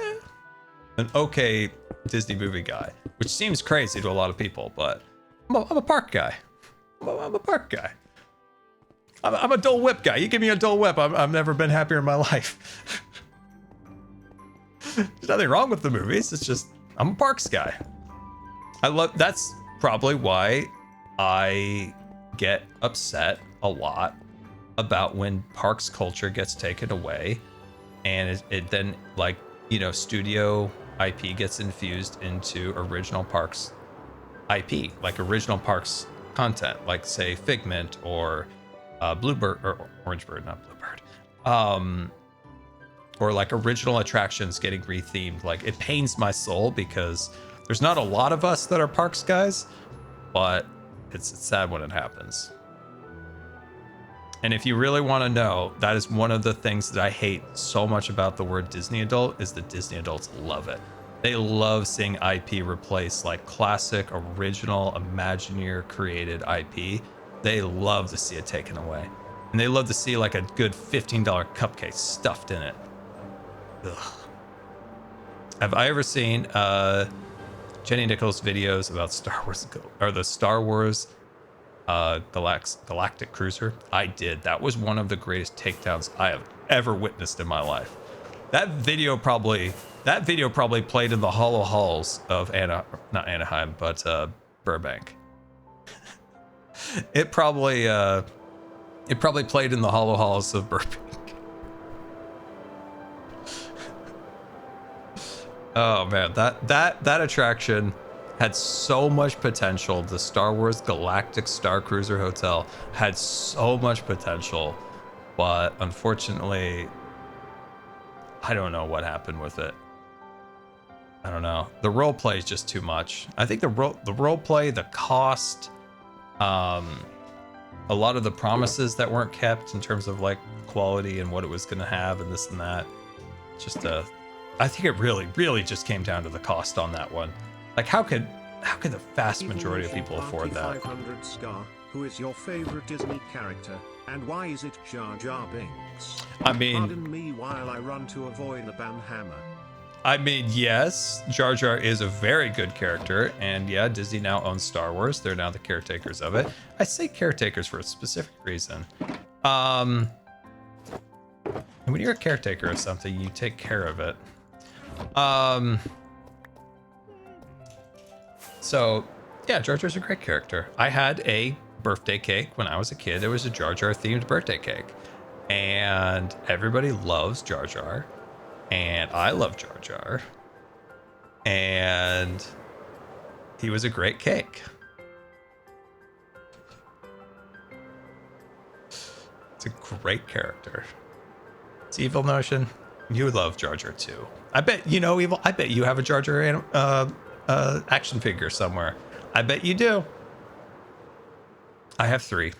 an okay Disney movie guy, which seems crazy to a lot of people, but I'm a park guy. I'm a park guy. I'm a Dole Whip guy. You give me a Dole Whip, I've never been happier in my life. There's nothing wrong with the movies. It's just I'm a parks guy. That's probably why I get upset a lot about when parks culture gets taken away, and it then, like, you know, studio IP gets infused into original parks IP, like original parks content, like say Figment or Bluebird or Orange Bird, not Bluebird, or like original attractions getting rethemed. Like, it pains my soul because there's not a lot of us that are parks guys, but it's sad when it happens. And if you really want to know, that is one of the things that I hate so much about the word Disney adult, is that Disney adults love it. They love seeing IP replace like classic, original, Imagineer created IP. They love to see it taken away. And they love to see like a good $15 cupcake stuffed in it. Ugh. Have I ever seen Jenny Nichols videos about Star Wars, or the Star Wars Galactic Cruiser? I did. That was one of the greatest takedowns I have ever witnessed in my life. That video probably played in the hollow halls of not Anaheim, but Burbank. It probably played in the hollow halls of Burbank. Oh man, that attraction had so much potential. The Star Wars Galactic Star Cruiser Hotel had so much potential, but unfortunately, I don't know what happened with it. I don't know. The role play is just too much. I think the role play, the cost, a lot of the promises that weren't kept in terms of like quality and what it was going to have and this and that. Just I think it really just came down to the cost on that one. Like, how could the vast majority of people afford that? 500 Scar, who is your favorite Disney character, and why is it Jar Jar Binks? I mean, Pardon me while I run to avoid the banhammer. I mean, yes, Jar Jar is a very good character, and yeah, Disney now owns Star Wars. They're now the caretakers of it. I say caretakers for a specific reason. And when you're a caretaker of something, you take care of it. So yeah, Jar Jar's a great character. I had a birthday cake when I was a kid. It was a Jar Jar themed birthday cake, and everybody loves Jar Jar, and I love Jar Jar, and he was a great cake. It's a great character. It's Evil Notion. You love Jar Jar too. I bet you know Evil. I bet you have a Jar Jar action figure somewhere. I bet you do. I have 3.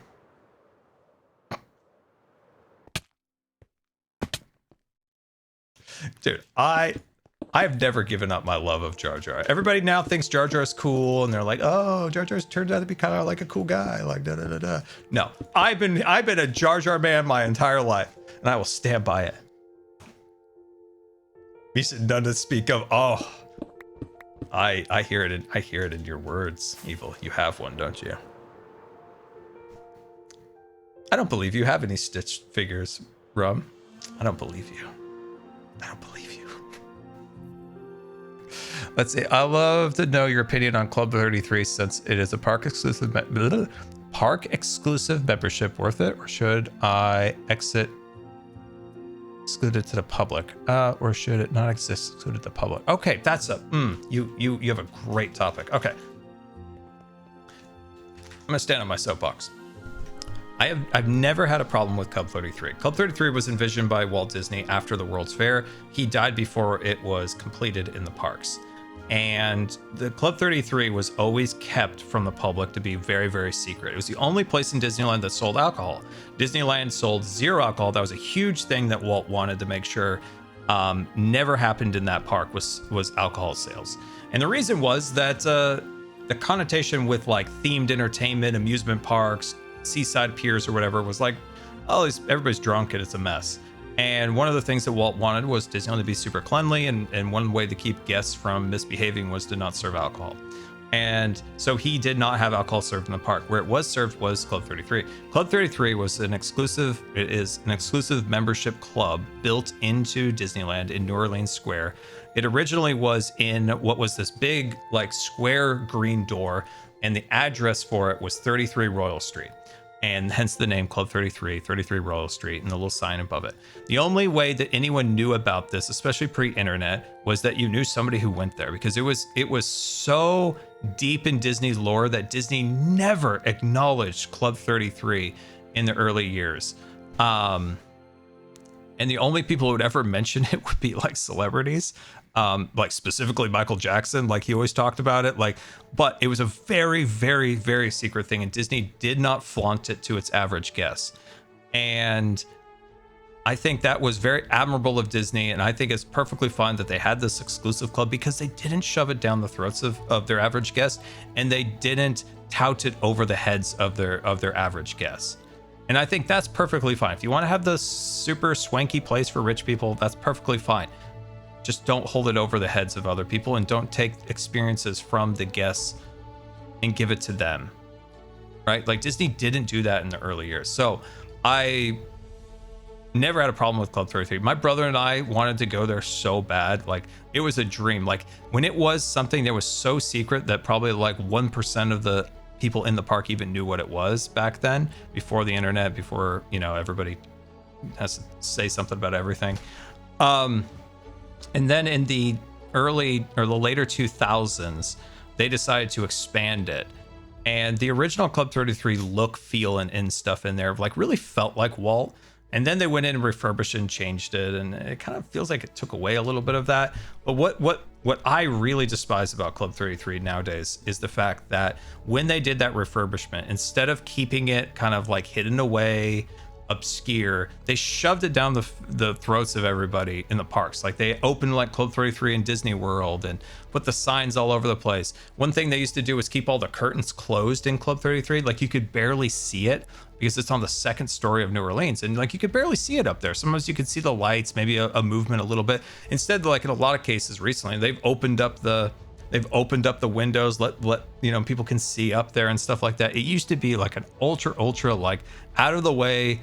Dude, I've never given up my love of Jar Jar. Everybody now thinks Jar Jar's cool, and they're like, "Oh, Jar Jar's turned out to be kind of like a cool guy." Like da da da da. No, I've been a Jar Jar man my entire life, and I will stand by it. You said none to speak of. Oh, I hear it. I hear it in your words, Evil. You have one, don't you? I don't believe you have any Stitch figures, Rum. I don't believe you. I don't believe you. Let's see. I love to know your opinion on Club 33 since it is a park exclusive membership. Worth it, or should I exit excluded to the public? Or should it not exist excluded to the public? Okay, that's a you have a great topic. Okay, I'm gonna stand on my soapbox. I've never had a problem with Club 33. Club 33 was envisioned by Walt Disney after the World's Fair. He died before it was completed in the parks. And the Club 33 was always kept from the public to be very, very secret. It was the only place in Disneyland that sold alcohol. Disneyland sold zero alcohol. That was a huge thing that Walt wanted to make sure never happened in that park was alcohol sales. And the reason was that the connotation with like themed entertainment, amusement parks, seaside piers or whatever was like, oh, everybody's drunk and it's a mess. And one of the things that Walt wanted was Disneyland to be super cleanly, and one way to keep guests from misbehaving was to not serve alcohol. And so he did not have alcohol served in the park. Where it was served was Club 33. Club 33 was it is an exclusive membership club built into Disneyland in New Orleans Square. It originally was in what was this big like square green door, and the address for it was 33 Royal Street. And hence the name Club 33, 33 Royal Street, and the little sign above it. The only way that anyone knew about this, especially pre-internet, was that you knew somebody who went there, because it was so deep in Disney's lore that Disney never acknowledged Club 33 in the early years. And the only people who would ever mention it would be like celebrities. Like specifically Michael Jackson, like he always talked about it, like, but it was a very, very, very secret thing, and Disney did not flaunt it to its average guests. And I think that was very admirable of Disney, and I think it's perfectly fine that they had this exclusive club, because they didn't shove it down the throats of their average guests, and they didn't tout it over the heads of their average guests. And I think that's perfectly fine. If you want to have the super swanky place for rich people, that's perfectly fine. Just don't hold it over the heads of other people, and don't take experiences from the guests and give it to them, right? Like Disney didn't do that in the early years. So I never had a problem with Club 33. My brother and I wanted to go there so bad. Like it was a dream. Like when it was something that was so secret that probably like 1% of the people in the park even knew what it was back then, before the internet, before, you know, everybody has to say something about everything. And then in the early or the later 2000s, they decided to expand it. And the original Club 33 look, feel, and stuff in there like really felt like Walt. And then they went in and refurbished and changed it, and it kind of feels like it took away a little bit of that. But what I really despise about Club 33 nowadays is the fact that when they did that refurbishment, instead of keeping it kind of like hidden away, obscure, they shoved it down the throats of everybody in the parks. Like they opened like Club 33 in Disney World and put the signs all over the place. One thing they used to do was keep all the curtains closed in Club 33. Like you could barely see it because it's on the second story of New Orleans, and like you could barely see it up there. Sometimes you could see the lights, maybe a movement a little bit. Instead, like in a lot of cases recently, they've opened up the windows, let you know, people can see up there and stuff like that. It used to be like an ultra like out of the way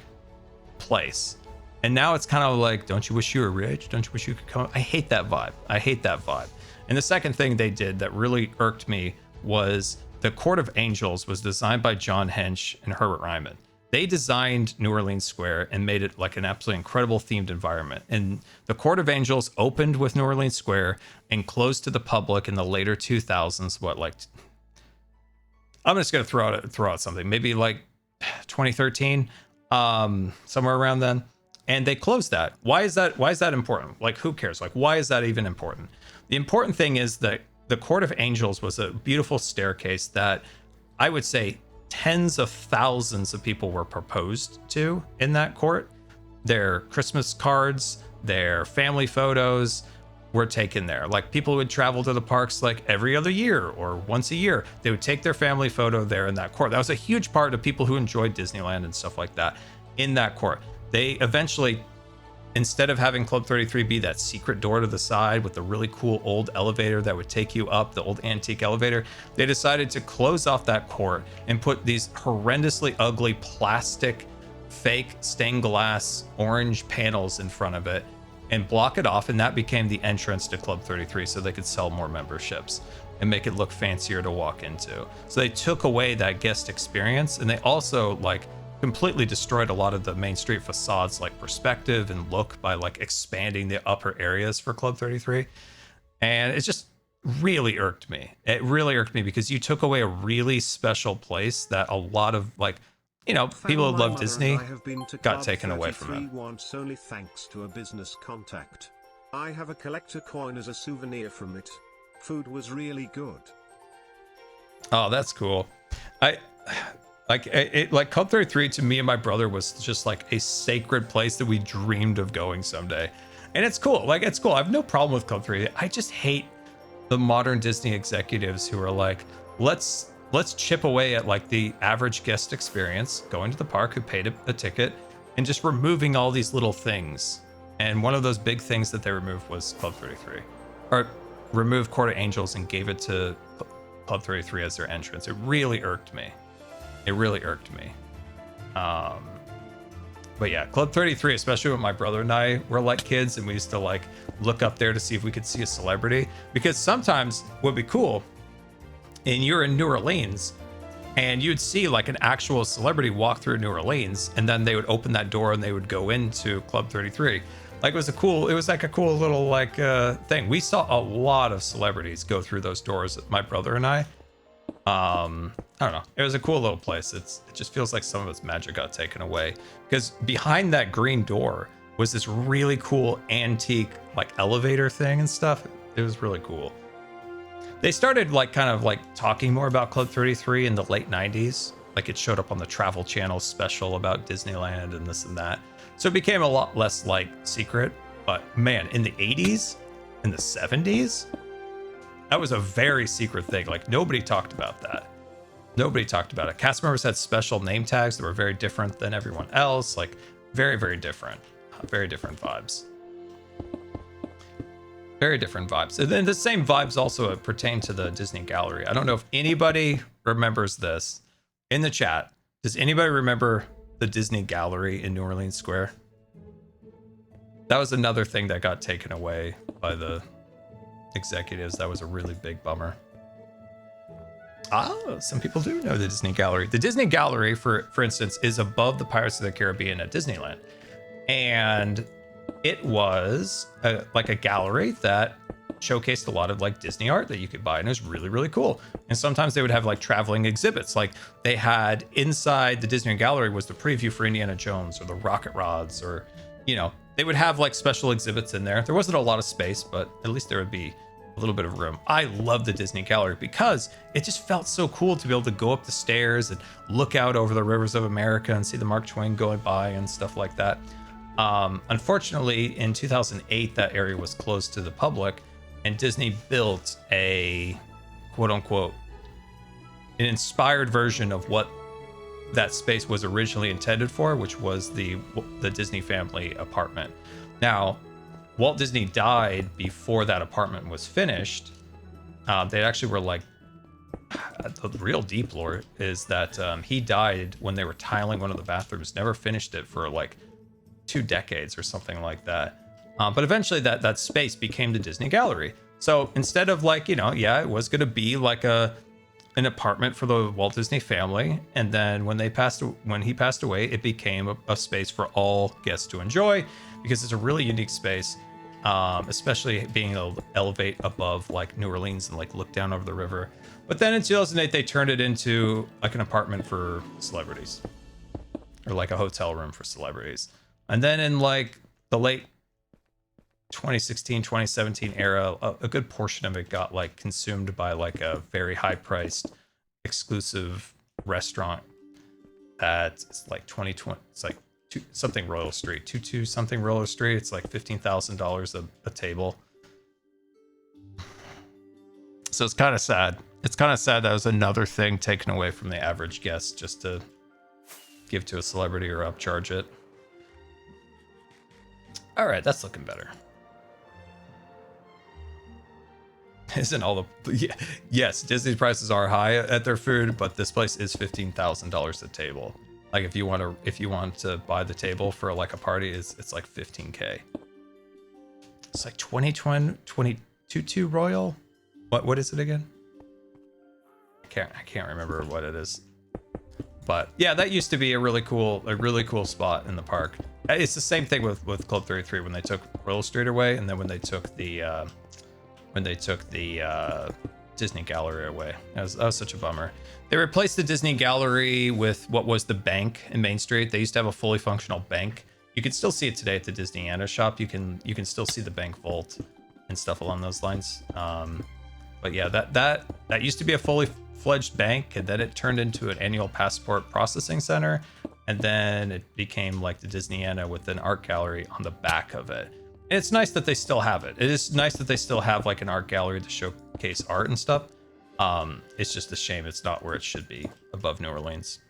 place, and now it's kind of like, don't you wish you were rich? Don't you wish you could come? I hate that vibe. And the second thing they did that really irked me was the Court of Angels was designed by John Hench and Herbert Ryman. They designed New Orleans Square and made it like an absolutely incredible themed environment. And the Court of Angels opened with New Orleans Square and closed to the public in the later 2000s. I'm just gonna throw out something, maybe like 2013. Somewhere around then, and they closed that. Why is that important? Like, who cares? Like, why is that even important? The important thing is that the Court of Angels was a beautiful staircase that I would say tens of thousands of people were proposed to in that court. Their Christmas cards, their family photos, were taken there. Like people would travel to the parks like every other year or once a year. They would take their family photo there in that court. That was a huge part of people who enjoyed Disneyland and stuff like that in that court. They eventually, instead of having Club 33 be that secret door to the side with the really cool old elevator that would take you up, the old antique elevator, they decided to close off that court and put these horrendously ugly plastic, fake stained glass orange panels in front of it and block it off, and that became the entrance to Club 33 so they could sell more memberships and make it look fancier to walk into. So they took away that guest experience, and they also like completely destroyed a lot of the Main Street facades like perspective and look by like expanding the upper areas for Club 33. And it just really irked me. It really irked me because you took away a really special place that a lot of like, you know, people who love Disney got taken away from it. Once only thanks to a business contact. I have a collector coin as a souvenir from it. Food was really good. Oh, that's cool. Like Club 33 to me and my brother was just like a sacred place that we dreamed of going someday. And it's cool. Like, it's cool. I have no problem with Club 33. I just hate the modern Disney executives who are like, let's chip away at like the average guest experience, going to the park who paid a ticket, and just removing all these little things. And one of those big things that they removed was Club 33, or removed Court of Angels and gave it to Club 33 as their entrance. It really irked me. It really irked me. But yeah, Club 33, especially when my brother and I were like kids and we used to like look up there to see if we could see a celebrity, because sometimes what would be cool, and you're in New Orleans and you'd see like an actual celebrity walk through New Orleans, and then they would open that door and they would go into Club 33. Like it was like a cool little like thing. We saw a lot of celebrities go through those doors, my brother and I. I don't know. It was a cool little place. It just feels like some of its magic got taken away, because behind that green door was this really cool antique like elevator thing and stuff. It was really cool. They started like kind of like talking more about Club 33 in the late 90s. Like it showed up on the Travel Channel special about Disneyland and this and that. So it became a lot less like secret. But man, in the 80s, in the 70s, that was a very secret thing. Like nobody talked about that. Nobody talked about it. Cast members had special name tags that were very different than everyone else. Like very, very different. Very different vibes. Very different vibes. And then the same vibes also pertain to the Disney Gallery. I don't know if anybody remembers this in the chat. Does anybody remember the Disney Gallery in New Orleans Square? That was another thing that got taken away by the executives. That was a really big bummer. Some people do know the Disney Gallery. The Disney Gallery, for instance, is above the Pirates of the Caribbean at Disneyland. And it was like a gallery that showcased a lot of like Disney art that you could buy, and it was really, really cool. And sometimes they would have like traveling exhibits. Like they had inside the Disney Gallery was the preview for Indiana Jones or the rocket rods, or, you know, they would have like special exhibits in there. There wasn't a lot of space, but at least there would be a little bit of room. I love the Disney Gallery because it just felt so cool to be able to go up the stairs and look out over the rivers of America and see the Mark Twain going by and stuff like that. Unfortunately, in 2008, that area was closed to the public, and Disney built a quote unquote an inspired version of what that space was originally intended for, which was the Disney family apartment. Now, Walt Disney died before that apartment was finished. They actually were like, the real deep lore is that he died when they were tiling one of the bathrooms, never finished it for like 2 decades or something like that. But eventually that space became the Disney Gallery. So instead of like, you know, yeah, it was going to be like an apartment for the Walt Disney family. And then when he passed away, it became a space for all guests to enjoy, because it's a really unique space, especially being able to elevate above like New Orleans and like look down over the river. But then in 2008, they turned it into like an apartment for celebrities, or like a hotel room for celebrities. And then in like the late 2016, 2017 era, a good portion of it got like consumed by like a very high priced exclusive restaurant that's like 2020. It's like something Royal Street, 22 something Royal Street. It's like $15,000 a table. So it's kind of sad. It's kind of sad that was another thing taken away from the average guest just to give to a celebrity or upcharge it. All right, that's looking better. Isn't all the... Yeah, yes, Disney's prices are high at their food, but this place is $15,000 a table. Like if you want to buy the table for like a party, it's like 15K. It's like 22 Royal. What is it again? I can't remember what it is. But yeah, that used to be a really cool spot in the park. It's the same thing with Club 33 when they took Royal Street away, and then when they took the Disney Gallery away. That was such a bummer. They replaced the Disney Gallery with what was the bank in Main Street. They used to have a fully functional bank. You can still see it today at the Disneyland shop. You can still see the bank vault and stuff along those lines. But yeah, that used to be a fully fledged bank, and then it turned into an annual passport processing center, and then it became like the Disneyland with an art gallery on the back of it. And it's nice that they still have it. It is nice that they still have like an art gallery to showcase art and stuff. It's just a shame it's not where it should be, above New Orleans.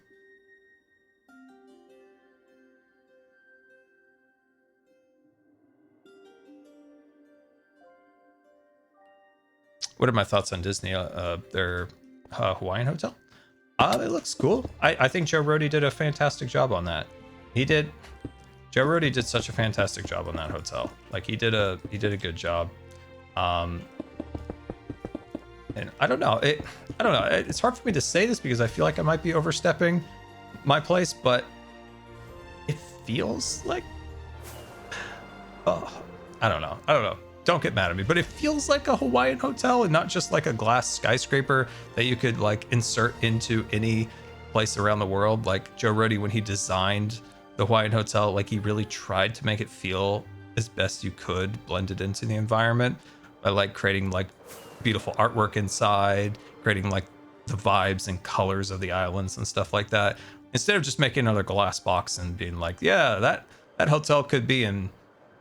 What are my thoughts on Disney? Their Hawaiian hotel? It looks cool. I think Joe Rohde did a fantastic job on that. Joe Rohde did such a fantastic job on that hotel. Like he did a good job. And I don't know. It's hard for me to say this because I feel like I might be overstepping my place, but it feels like, I don't know. Don't get mad at me, but it feels like a Hawaiian hotel and not just like a glass skyscraper that you could like insert into any place around the world. Like Joe Rohde, when he designed the Hawaiian hotel, like he really tried to make it feel as best you could blended into the environment by like creating like beautiful artwork inside, creating like the vibes and colors of the islands and stuff like that, instead of just making another glass box and being like, yeah, that hotel could be in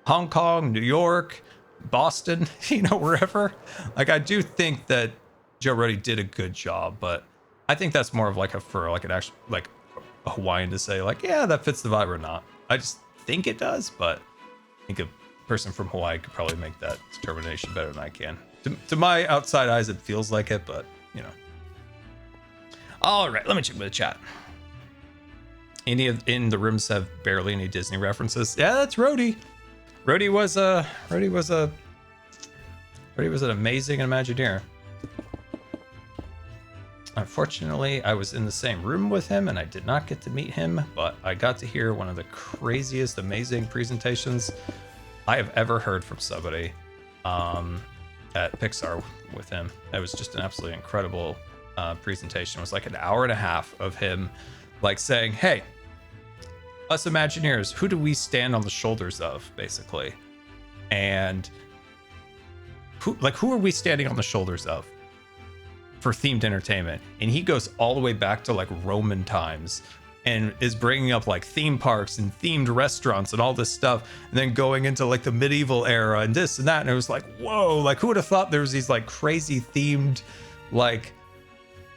Hong Kong, New York, Boston, wherever. Like I do think that Joe Rohde did a good job, but I think that's more of like an actual like a Hawaiian to say like, yeah, that fits the vibe or not. I just think it does, but I think a person from Hawaii could probably make that determination better than I can. To my outside eyes, it feels like it, but All right, let me check the chat. Any in the rooms have barely any Disney references? Yeah, that's Rohde. Rohde was an amazing Imagineer. Unfortunately, I was in the same room with him and I did not get to meet him, but I got to hear one of the craziest, amazing presentations I have ever heard from somebody at Pixar with him. It was just an absolutely incredible presentation. It was like an hour and a half of him like saying, hey, us Imagineers, who do we stand on the shoulders of, basically? And who are we standing on the shoulders of for themed entertainment? And he goes all the way back to like Roman times and is bringing up like theme parks and themed restaurants and all this stuff, and then going into like the medieval era and this and that. And it was like, whoa, like who would have thought there was these like crazy themed like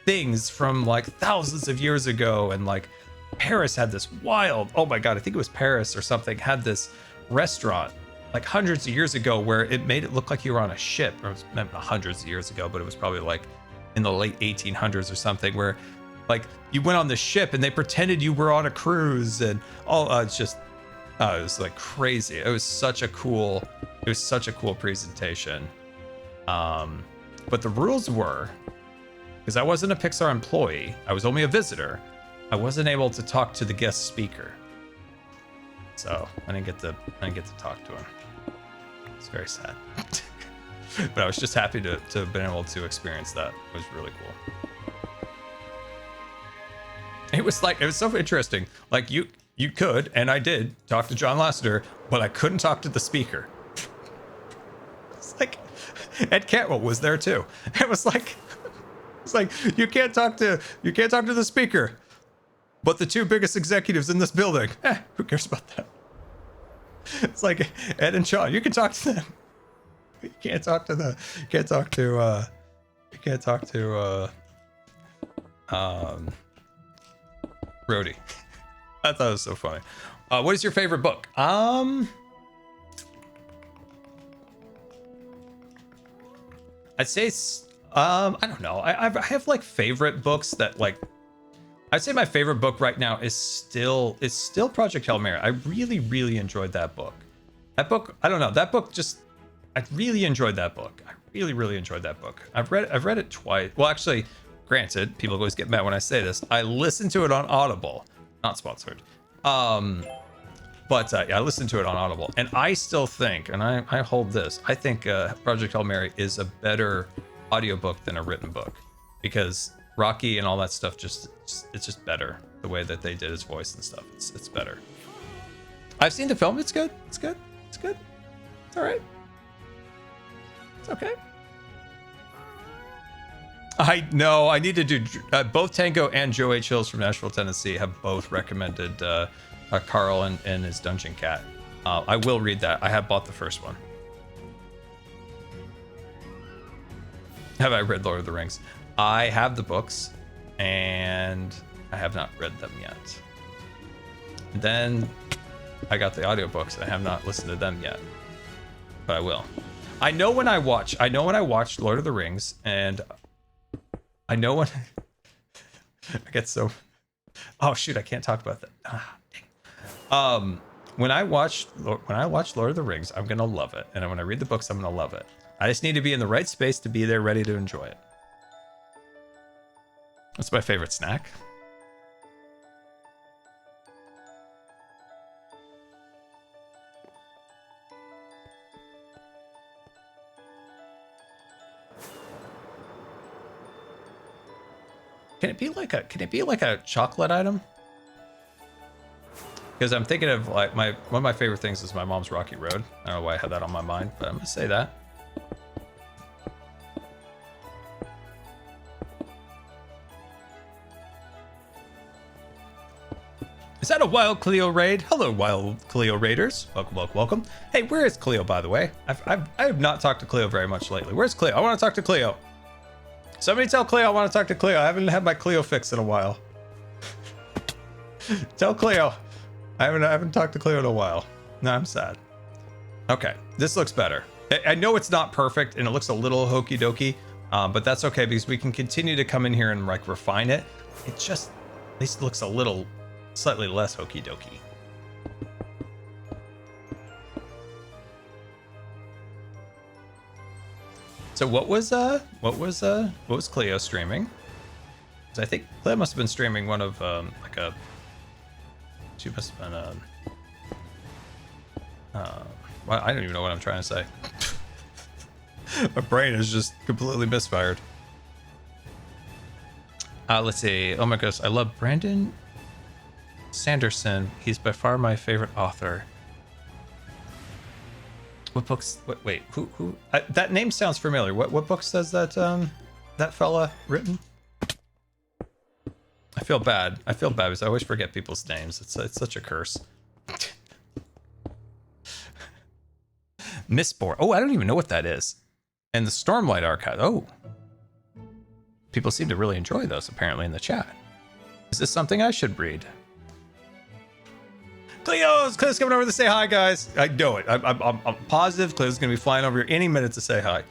things from like thousands of years ago. And like Paris had this wild, oh my God, I think it was Paris or something, had this restaurant like hundreds of years ago where it made it look like you were on a ship. Or it was not hundreds of years ago, but it was probably like in the late 1800s or something, where like you went on the ship and they pretended you were on a cruise and all. It's just, it was like crazy. It was such a cool presentation. But the rules were, because I wasn't a Pixar employee, I was only a visitor, I wasn't able to talk to the guest speaker. So I didn't get to talk to him. It's very sad. But I was just happy to have been able to experience that. It was really cool. It was so interesting. Like you could, and I did, talk to John Lasseter, but I couldn't talk to the speaker. It's like Ed Catmull was there too. It's like you can't talk to the speaker, but the two biggest executives in this building, who cares about that? It's like Ed and Sean, you can talk to them. You can't talk to You can't talk to Rhodey. I thought it was so funny. What is your favorite book? I'd say I don't know. I have like favorite books that like. I'd say my favorite book right now is still Project Hail Mary. I really enjoyed that book. That book, I don't know. That book just, I really enjoyed that book. I really enjoyed that book. I've read it twice. Well, actually, granted, people always get mad when I say this. I listened to it on Audible, not sponsored. Yeah, I listened to it on Audible, and I still think, and I hold this. I think Project Hail Mary is a better audiobook than a written book, because Rocky and all that stuff it's just better. The way that they did his voice and stuff, it's better. I've seen the film. It's good. It's good. It's good. It's all right. It's okay. I know. I need to do both Tango and Joe H. Hills from Nashville, Tennessee have both recommended Carl and his Dungeon Cat. I will read that. I have bought the first one. Have I read Lord of the Rings? I have the books, and I have not read them yet. Then I got the audiobooks, and I have not listened to them yet, but I will. I know when I watched Lord of the Rings, and I know when I get so. Oh shoot! I can't talk about that. When I watch Lord of the Rings, I'm gonna love it, and when I read the books, I'm gonna love it. I just need to be in the right space to be there, ready to enjoy it. That's my favorite snack. Can it be like a chocolate item? Because I'm thinking of like one of my favorite things is my mom's Rocky Road. I don't know why I had that on my mind, but I'm gonna say that. Is that a Wild Cleo raid? Hello, Wild Cleo raiders. Welcome. Hey, where is Cleo, by the way? I have not talked to Cleo very much lately. Where's Cleo? I want to talk to Cleo. Somebody tell Cleo I want to talk to Cleo. I haven't had my Cleo fix in a while. Tell Cleo. I haven't talked to Cleo in a while. No, I'm sad. Okay, this looks better. I know it's not perfect and it looks a little hokey dokey, but that's okay because we can continue to come in here and like refine it. It just at least looks a little slightly less hokey dokey. So what was Cleo streaming? Because I think Cleo must have been streaming one of she must have been well, I don't even know what I'm trying to say. My brain is just completely misfired. Let's see. Oh my goodness, I love Brandon Sanderson. He's by far my favorite author. What books? Wait, who? That name sounds familiar. What books does that fella written? I feel bad because I always forget people's names. It's such a curse. Mistborn. Oh, I don't even know what that is. And the Stormlight Archive. Oh, people seem to really enjoy those apparently in the chat. Is this something I should read? Cleo's coming over to say hi, guys. I know it. I'm positive Cleo's gonna be flying over here any minute to say hi.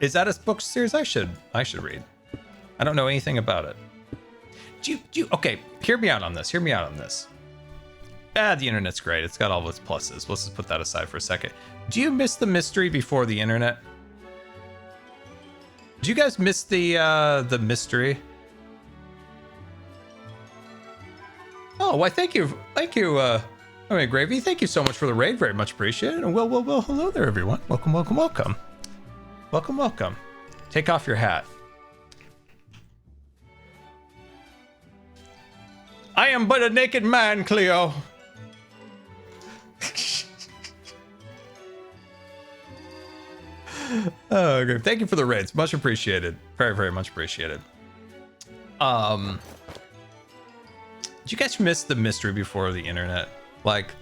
Is that a book series I should read? I don't know anything about it. Okay, hear me out on this. The internet's great. It's got all its pluses. Let's just put that aside for a second. Do you miss the mystery before the internet? Do you guys miss the mystery? Oh, why thank you, I mean, Gravy, thank you so much for the raid, very much appreciated. And well, hello there, everyone. Welcome. Take off your hat. I am but a naked man, Cleo. Oh, okay. Thank you for the raids, much appreciated. Very much appreciated. Did you guys miss the mystery before the internet? Like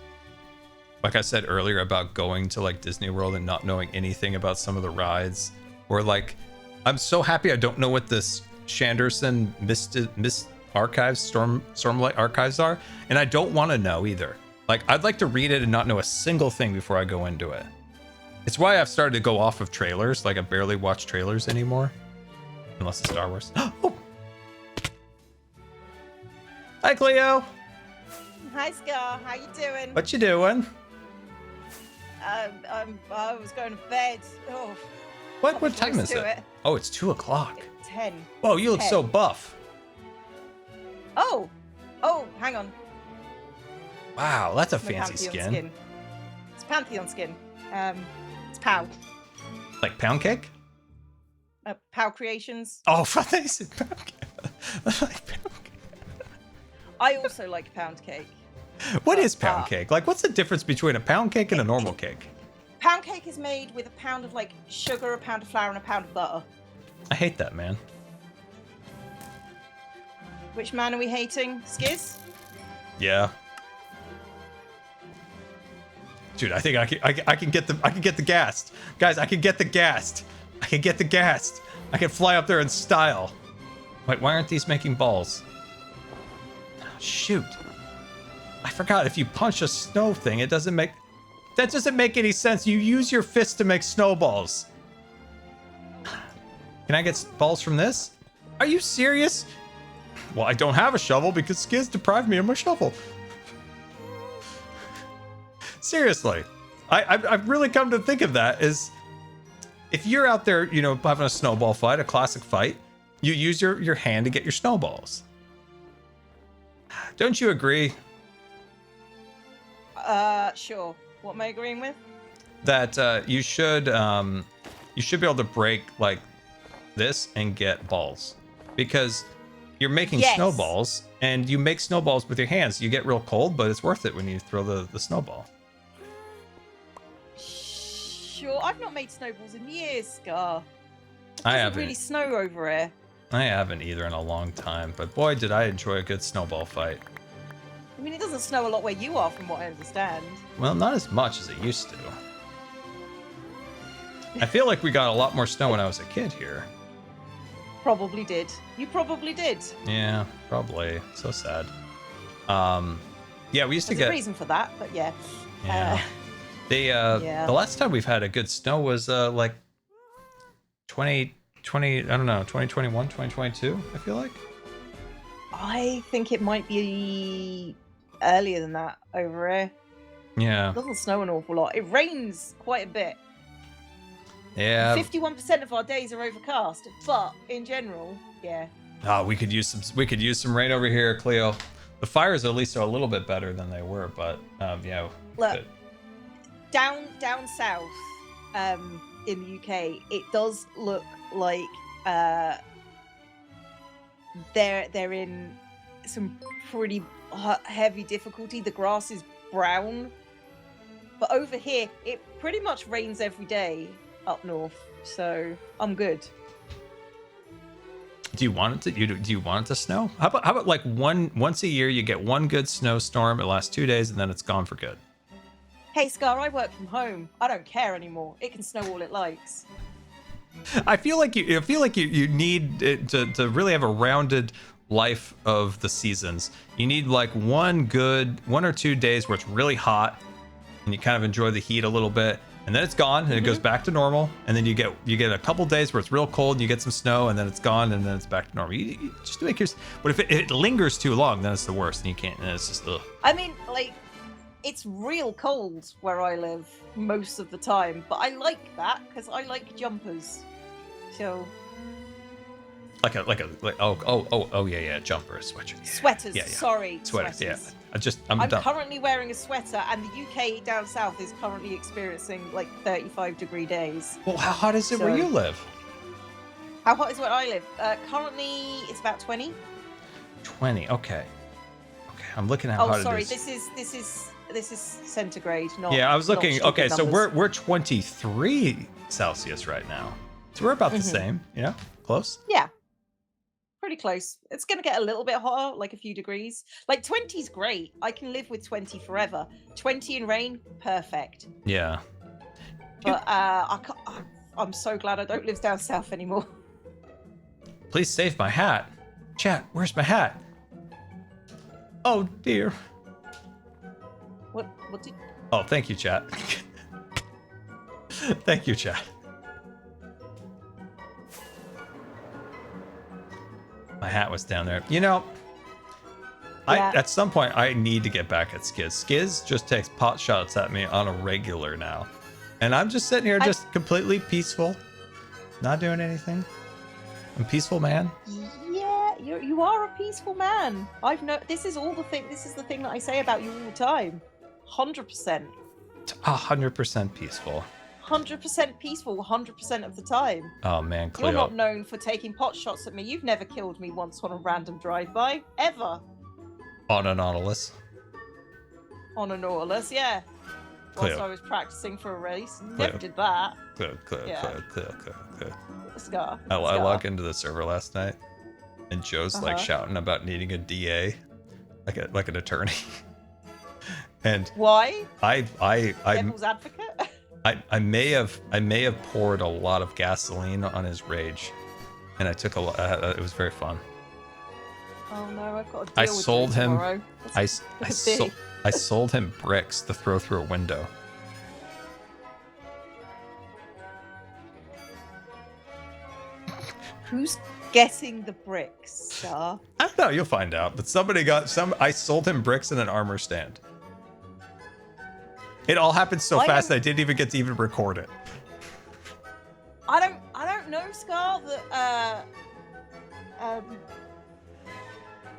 I said earlier about going to like Disney World and not knowing anything about some of the rides, or like I'm so happy I don't know what this Shanderson Mist Archives, Stormlight Archives are, and I don't want to know either. Like, I'd like to read it and not know a single thing before I go into it. It's why I've started to go off of trailers. Like, I barely watch trailers anymore. Unless it's Star Wars. Oh! Hi, Cleo! Hi, Scar. How you doing? What you doing? I was going to bed. Oh, What time is to it? it. Oh, it's 2 o'clock. 10. Whoa, you look 10. so buff. Oh, hang on. Wow, that's a My fancy Pantheon skin. It's Pantheon skin. It's POW. Like pound cake? POW Creations. Oh, I thought you said pound cake. I like pound cake. I also like pound cake. What is pound cake? Like, what's the difference between a pound cake and a normal cake? Pound cake is made with a pound of like sugar, a pound of flour, and a pound of butter. I hate that, man. Which man are we hating? Skiz? Yeah. Dude, I think I can get the gassed. Guys, I can get the gassed. I can get the gassed. I can fly up there in style. Wait, why aren't these making balls? Oh, shoot. I forgot, if you punch a snow thing, it doesn't make... That doesn't make any sense. You use your fist to make snowballs. Can I get balls from this? Are you serious? Well, I don't have a shovel because Skiz deprived me of my shovel. Seriously. I've really come to think of that is if you're out there, you know, having a snowball fight, a classic fight, you use your hand to get your snowballs. Don't you agree? Sure. What am I agreeing with? That you should be able to break like this and get balls because you're making snowballs and you make snowballs with your hands. You get real cold, but it's worth it when you throw the snowball. Sure. I've not made snowballs in years, Scar. It I doesn't haven't. really snow over here. I haven't either in a long time, but boy, did I enjoy a good snowball fight. I mean, it doesn't snow a lot where you are, from what I understand. Well, not as much as it used to. I feel like we got a lot more snow when I was a kid here. Probably did. You probably did. Yeah, probably. So sad. Yeah, we used to There's get... a reason for that, but yeah. Yeah. Yeah. The last time we've had a good snow was like 2020, I don't know, 2021, 2022, I feel like. I think it might be earlier than that over here. Yeah. It doesn't snow an awful lot. It rains quite a bit. Yeah. 51% of our days are overcast, but in general, yeah. Oh, we could use some rain over here, Cleo. The fires at least are a little bit better than they were, but yeah. Look, good. down south, in the UK, it does look like they're in some pretty heavy difficulty. The grass is brown, but over here it pretty much rains every day up north, so I'm good. Do you want it to? Do you want it to snow? How about like once a year you get one good snowstorm? It lasts 2 days and then it's gone for good. Hey Scar, I work from home. I don't care anymore. It can snow all it likes. I feel like you need it to really have a rounded life of the seasons. You need like 1 or 2 days where it's really hot and you kind of enjoy the heat a little bit, and then it's gone and it goes back to normal, and then you get a couple days where it's real cold and you get some snow, and then it's gone and then it's back to normal. You just make yours. But if it lingers too long, then it's the worst, and you can't. And it's just ugh. I mean, like, it's real cold where I live most of the time, but I like that because I like jumpers. So like yeah, jumper, sweater. Yeah. sweaters. Yeah. Sorry, Sweaters. sweaters. Yeah. I'm done. currently wearing a sweater, and the UK down south is currently experiencing like 35-degree days. Well, how hot is it where So- you live? How hot is where I live? Currently, it's about 20. 20. Okay. I'm looking at how hot Oh, sorry. it is. This is centigrade, not. Yeah, I was not looking. stupid Okay, so numbers. we're 23 Celsius right now. So we're about the same. Yeah, close. Yeah, pretty close. It's gonna get a little bit hotter, like a few degrees. Like 20's great. I can live with 20 forever. 20 in rain, perfect. Yeah. But I'm so glad I don't live down south anymore. Please save my hat. Chat, where's my hat? Oh dear. What did... Oh, thank you, chat. Thank you, chat. My hat was down there. You know, Yeah. at some point I need to get back at Skiz. Skiz just takes pot shots at me on a regular now. And I'm just sitting here just completely peaceful. Not doing anything. I'm a peaceful man. Yeah, you are a peaceful man. This is the thing that I say about you all the time. 100%. 100% peaceful. 100% peaceful 100% of the time. Oh man, Cleo. You're not known for taking pot shots at me. You've never killed me once on a random drive-by. Ever. On an Nautilus. On a Nautilus, yeah. Cleo. Whilst I was practicing for a race. Cleo. Never did that. Cleo. Scar. I logged into the server last night, and Joe's like Uh-huh. shouting about needing a DA, like an attorney. And Why? I Devil's advocate? I may have poured a lot of gasoline on his rage, and I took a lot. It was very fun. Oh no, I've got to deal I with sold you him. tomorrow. I sold him bricks to throw through a window. Who's getting the bricks, Star? I don't know. You'll find out. But somebody got some. I sold him bricks in an armor stand. It all happened so I fast don't- I didn't even get to even record it. I don't know, Scar, that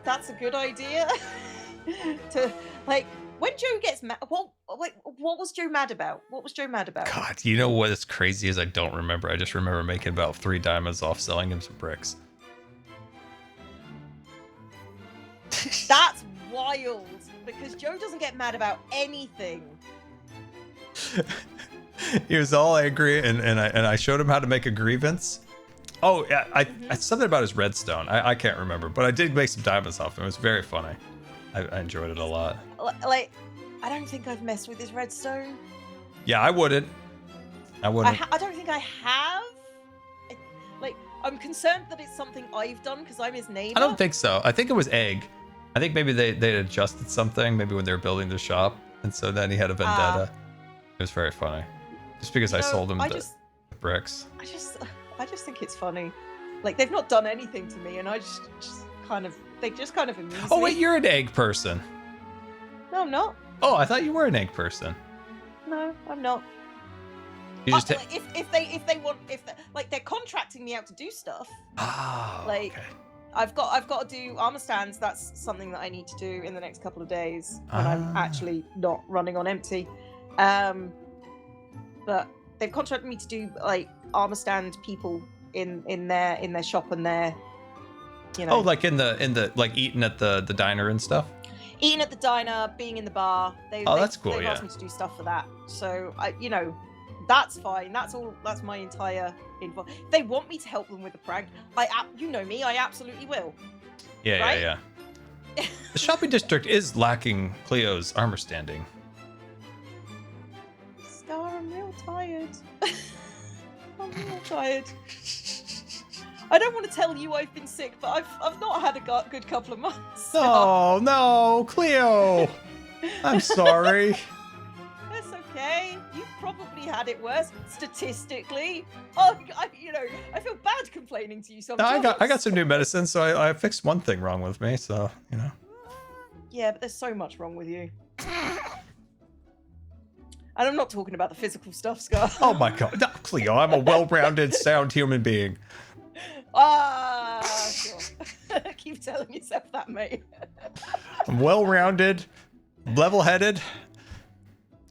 that's a good idea. To like when Joe gets mad. What was Joe mad about? What was Joe mad about? God, you know what is crazy is I don't remember. I just remember making about 3 diamonds off selling him some bricks. That's wild because Joe doesn't get mad about anything. He was all angry, and I showed him how to make a grievance. Oh, yeah, I something about his redstone. I can't remember, but I did make some diamonds off him. It was very funny. I enjoyed it a lot. Like, I don't think I've messed with his redstone. Yeah, I wouldn't. I wouldn't. I don't think I have. Like, I'm concerned that it's something I've done because I'm his neighbor. I don't think so. I think it was egg. I think maybe they adjusted something, maybe when they were building the shop, and so then he had a vendetta. It was very funny. Just because I sold him the bricks. I just think it's funny. Like, they've not done anything to me, and I just kind of amuse me. Oh wait, you're an egg person. No, I'm not. Oh, I thought you were an egg person. No, I'm not. You just Like, if they like they're contracting me out to do stuff. Oh, Like, okay. I've got to do armor stands. That's something that I need to do in the next couple of days when I'm actually not running on empty. But they've contracted me to do like armor stand people in their shop and their, you know. Oh, like in the like eating at the diner and stuff. Eating at the diner, being in the bar. That's cool. They've Yeah. asked me to do stuff for that. So that's fine. That's all. That's my entire involvement. If they want me to help them with the prank, you know me, I absolutely will. Yeah, Right? yeah. The shopping district is lacking Cleo's armor standing. Scar, I'm real tired. I'm real tired. I don't want to tell you I've been sick, but I've not had a good couple of months. Oh no, Cleo! I'm sorry. That's okay. You've probably had it worse statistically. Oh, I feel bad complaining to you No, sometimes. I got some new medicine, so I fixed one thing wrong with me. So you know. Yeah, but there's so much wrong with you. And I'm not talking about the physical stuff, Scar. Oh my God, no, Cleo! I'm a well-rounded, sound human being. Sure. Keep telling yourself that, mate. I'm well-rounded, level-headed.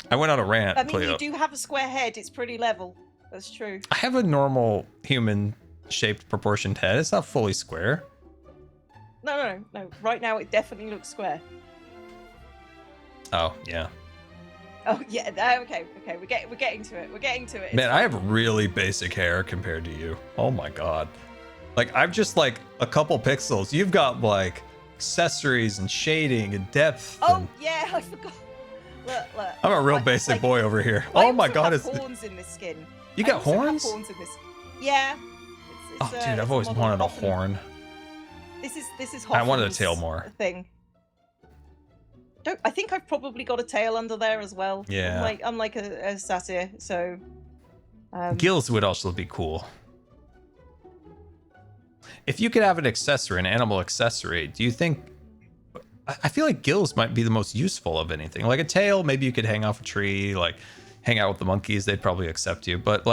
I went on a rant, I mean, Cleo. you do have a square head. It's pretty level. That's true. I have a normal human-shaped proportioned head. It's not fully square. No. Right now, it definitely looks square. Oh yeah. Oh yeah. Okay. We're getting to it. We're getting to it. Man, I have really basic hair compared to you. Oh my God. Like, I'm just like a couple pixels. You've got like accessories and shading and depth. Oh and... yeah, I forgot. Look. I'm a real basic boy over here. I Oh my also God, have it's horns in this skin. you I got also have horns? horns in this. Yeah. Oh, dude, I've always wanted a horn. This is. I wanted a Hoffin's tail more. Thing. I think I've probably got a tail under there as well. Yeah. I'm like a satyr, so. Gills would also be cool. If you could have an accessory, an animal accessory, do you think? I feel like gills might be the most useful of anything. Like a tail, maybe you could hang off a tree, like hang out with the monkeys. They'd probably accept you. But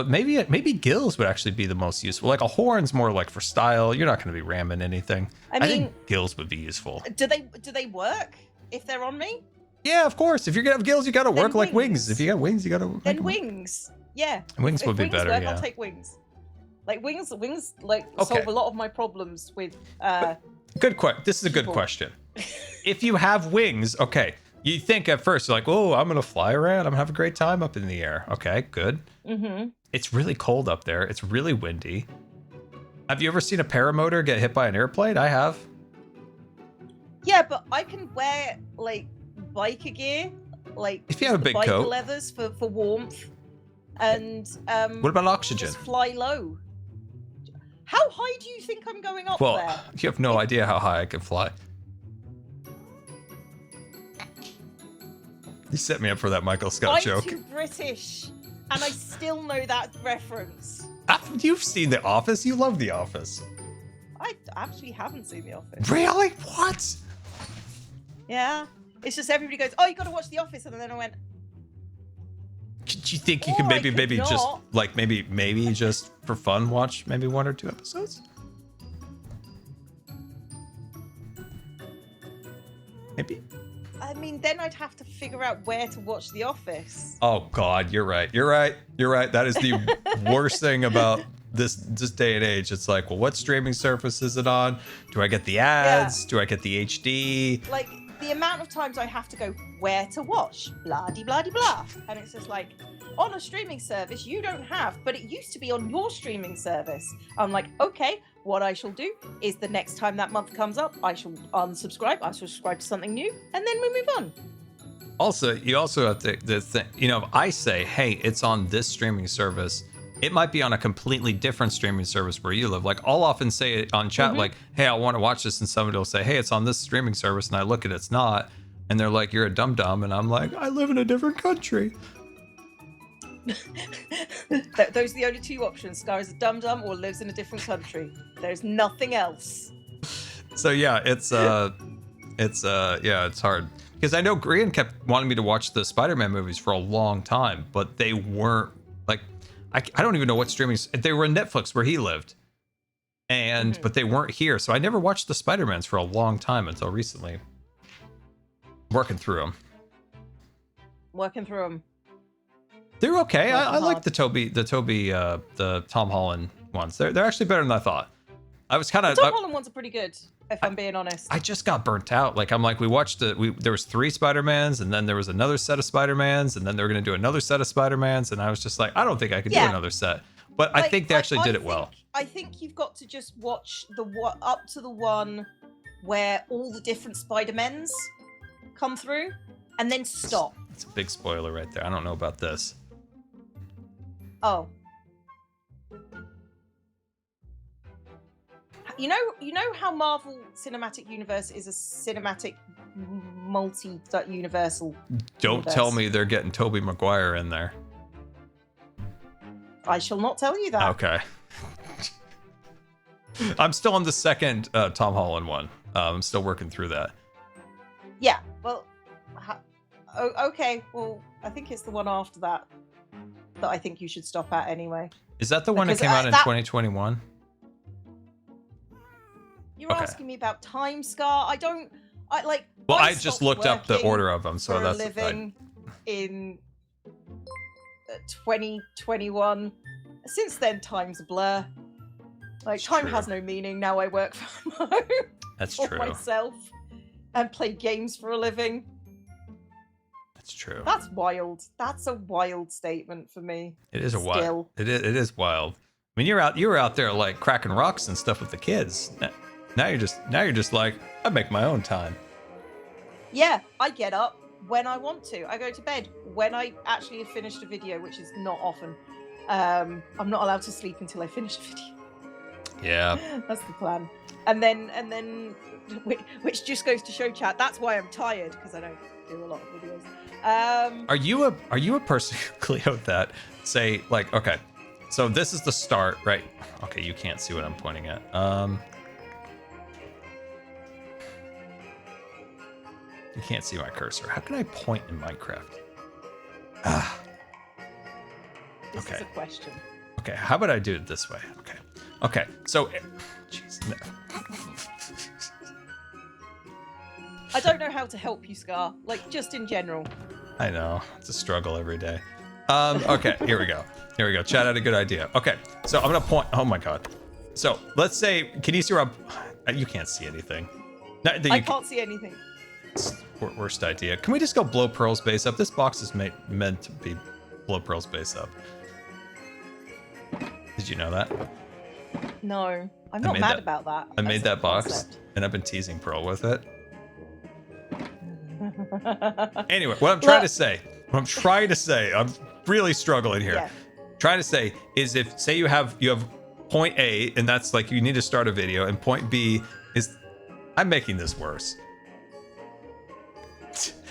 maybe gills would actually be the most useful. Like a horn's more like for style. You're not going to be ramming anything. I think gills would be useful. Do they work if they're on me? Yeah, of course. If you're gonna have gills, you got to work like wings. If you got wings, you got to. Then wings. Yeah. Wings would be better. Work, yeah. I'll take wings. Like wings like solve a lot of my problems with. Good question. This is a good question. If you have wings, okay, you think at first you're like, oh, I'm gonna fly around. I'm gonna have a great time up in the air. Okay, good. Mm-hmm. It's really cold up there. It's really windy. Have you ever seen a paramotor get hit by an airplane? I have. Yeah, but I can wear like biker gear, like if you have a big biker coat, leathers for warmth, and what about oxygen? Just fly low. How high do you think I'm going up there? Well, you have no idea how high I can fly. You set me up for that Michael Scott joke. I'm too British, and I still know that reference. You've seen The Office. You love The Office. I actually haven't seen The Office. Really? What? Yeah. It's just everybody goes, oh, you got to watch The Office, and then I went. Do you think you could maybe just like maybe just for fun watch maybe 1 or 2 episodes? Maybe. I mean, then I'd have to figure out where to watch The Office. Oh God, you're right. That is the worst thing about this day and age. It's like, well, what streaming service is it on? Do I get the ads? Yeah. Do I get the HD? Like the amount of times I have to go where to watch, blah de blah de blah, and it's just like on a streaming service you don't have, but it used to be on your streaming service. I'm like, okay, what I shall do is the next time that month comes up, I shall unsubscribe. I shall subscribe to something new, and then we move on. Also, you also have to if I say, hey, it's on this streaming service, it might be on a completely different streaming service where you live. Like I'll often say it on chat, like, hey, I want to watch this, and somebody will say, hey, it's on this streaming service, and I look at it's not, and they're like, you're a dum-dum, and I'm like, I live in a different country. Those are the only 2 options. Scar is a dum-dum or lives in a different country. There's nothing else. So yeah, it's hard. Because I know Grian kept wanting me to watch the Spider-Man movies for a long time, but they weren't like, I don't even know what streaming. They were in Netflix where he lived, and but they weren't here, so I never watched the Spider-Mans for a long time until recently. Working through them. They're okay. I like the Tom Holland ones. They're actually better than I thought. I was kind of. Tom Holland ones are pretty good, if I'm being honest. I just got burnt out. Like we watched there was 3 Spider-Mans, and then there was another set of Spider-Mans, and then they were going to do another set of Spider-Mans, and I was just like, I don't think I could do another set. But I think they actually did it well. I think you've got to just watch up to the one where all the different Spider-Mans come through, and then stop. It's a big spoiler right there. I don't know about this. Oh. You know how Marvel Cinematic Universe is a cinematic multi-universal Don't universe? Tell me they're getting Tobey Maguire in there. I shall not tell you that. Okay. I'm still on the second Tom Holland one. I'm still working through that. Yeah, well, okay. Well, I think it's the one after that I think you should stop at anyway. Is that the one that came out in 2021? You're asking me about time, Scar. I just looked up the order of them, so that's living in 2021. Since then, time's a blur. Like, time has no meaning. Now I work from home. That's for true. myself and play games for a living. That's true. That's wild. That's a wild statement for me. It is wild. It is wild. I mean, you were out there like cracking rocks and stuff with the kids. Now you're just like, I make my own time. Yeah, I get up when I want to. I go to bed when I actually have finished a video, which is not often. I'm not allowed to sleep until I finish a video. Yeah. That's the plan. And then, which just goes to show, chat, that's why I'm tired, because I don't do a lot of videos. Are you a person, Cleo, that say like, okay, so this is the start, right? Okay, you can't see what I'm pointing at. You can't see my cursor. How can I point in Minecraft? This Okay. is a question. Okay, how about I do it this way? Okay, so, jeez, no. I don't know how to help you, Scar. Like, just in general. I know, it's a struggle every day. Okay, here we go. Chad had a good idea. Okay, so I'm gonna point. Oh my god. So let's say, can you see where you can't see anything? Not that you I can't see anything. Worst idea. Can we just go blow Pearl's base up? This box is meant to be blow Pearl's base up. Did you know that? No, I'm not mad about that. I made That's that a box, concept. and I've been teasing Pearl with it. Anyway, what I'm trying to say, I'm really struggling here. Yeah. Trying to say is, if say you have point A, and that's like you need to start a video, and point B is, I'm making this worse.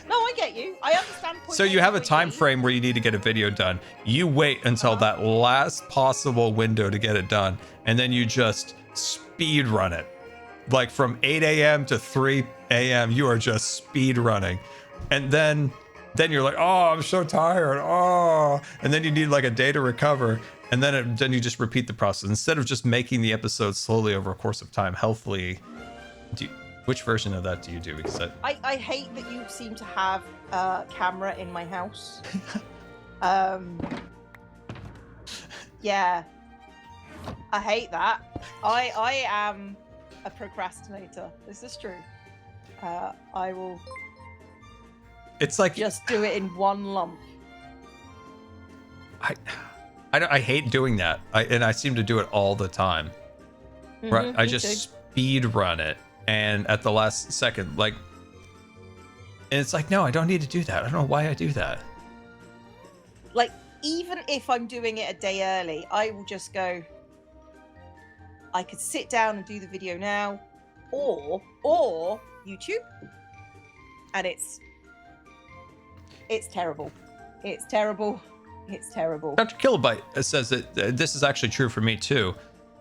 No, I get you. I understand. So you have a time frame where you need to get a video done. You wait until that last possible window to get it done, and then you just speed run it. Like from 8 a.m. to 3 a.m. you are just speed running. And then you're like, oh, I'm so tired. Oh, and then you need like a day to recover. And then you just repeat the process. Instead of just making the episodes slowly over a course of time, healthily. Which version of that do you do? Because I hate that you seem to have a camera in my house. Yeah. I hate that. I am a procrastinator. This is true. I will it's like just do it in one lump. I hate doing that. I seem to do it all the time. Right? I just speed run it, and at the last second, like, and it's like, no, I don't need to do that. I don't know why I do that. Like, even if I'm doing it a day early, I will just go, I could sit down and do the video now, or YouTube, and it's terrible. It's terrible. It's terrible. Dr. Kilobyte says that this is actually true for me too.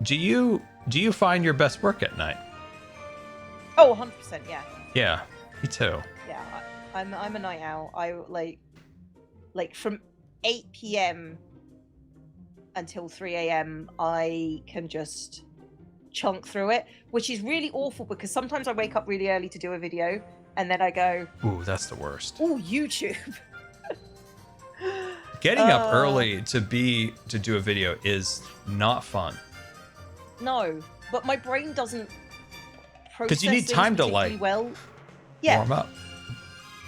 Do you find your best work at night? Oh, 100%, yeah. Yeah, me too. Yeah, I'm a night owl. I like from 8 p.m. until 3 a.m. I can just chunk through it, which is really awful because sometimes I wake up really early to do a video and then I go, ooh, that's the worst. Ooh, YouTube. Getting up early to do a video is not fun. No, but my brain doesn't process because you need time to like well. Yeah. warm up.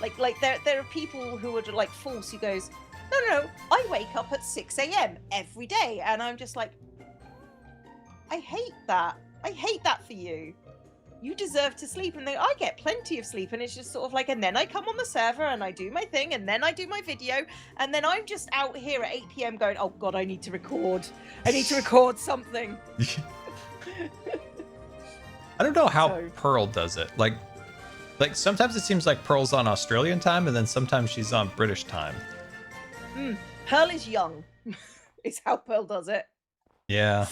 Like there are people who are like false who goes, no, I wake up at 6 a.m. every day, and I'm just like, I hate that. I hate that for you. You deserve to sleep, and I get plenty of sleep, and it's just sort of like, and then I come on the server and I do my thing, and then I do my video, and then I'm just out here at 8 p.m. going, oh god, I need to record. I need to record something. I don't know how So- Pearl does it. Like sometimes it seems like Pearl's on Australian time, and then sometimes she's on British time. Pearl is young. Is how Pearl does it. Yeah.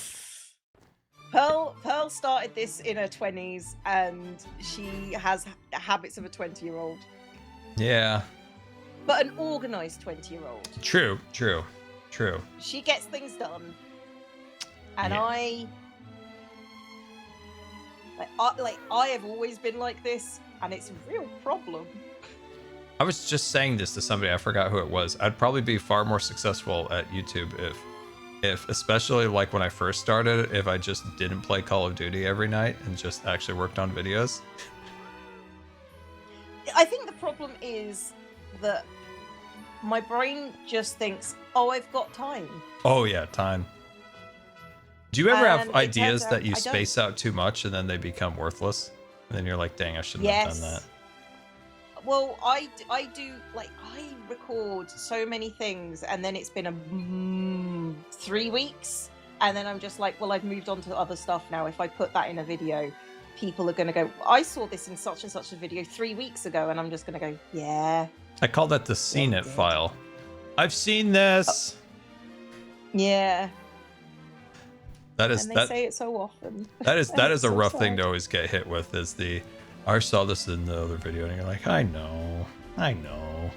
Pearl started this in her 20s, and she has habits of a 20-year-old, Yeah. but an organized 20-year-old. True. She gets things done, and Yeah. I have always been like this, and it's a real problem. I was just saying this to somebody, I forgot who it was. I'd probably be far more successful at YouTube if especially like when I first started, if I just didn't play Call of Duty every night and just actually worked on videos. I think the problem is that my brain just thinks, oh, I've got time. Oh yeah, time. Do you ever And have it ideas turns that out you I don't. space out too much and then they become worthless? And then you're like, dang, I shouldn't have done that. Well, I do, like, I record so many things, and then it's been 3 weeks, and then I'm just like, well, I've moved on to other stuff now. If I put that in a video, people are going to go, I saw this in such and such a video 3 weeks ago, and I'm just going to go, yeah. I call that the seen it file. I've seen this. Yeah. That is And they that. say it so often. That is a so rough sad. thing to always get hit with. Is the I saw this in the other video, and you're like, I know. I know.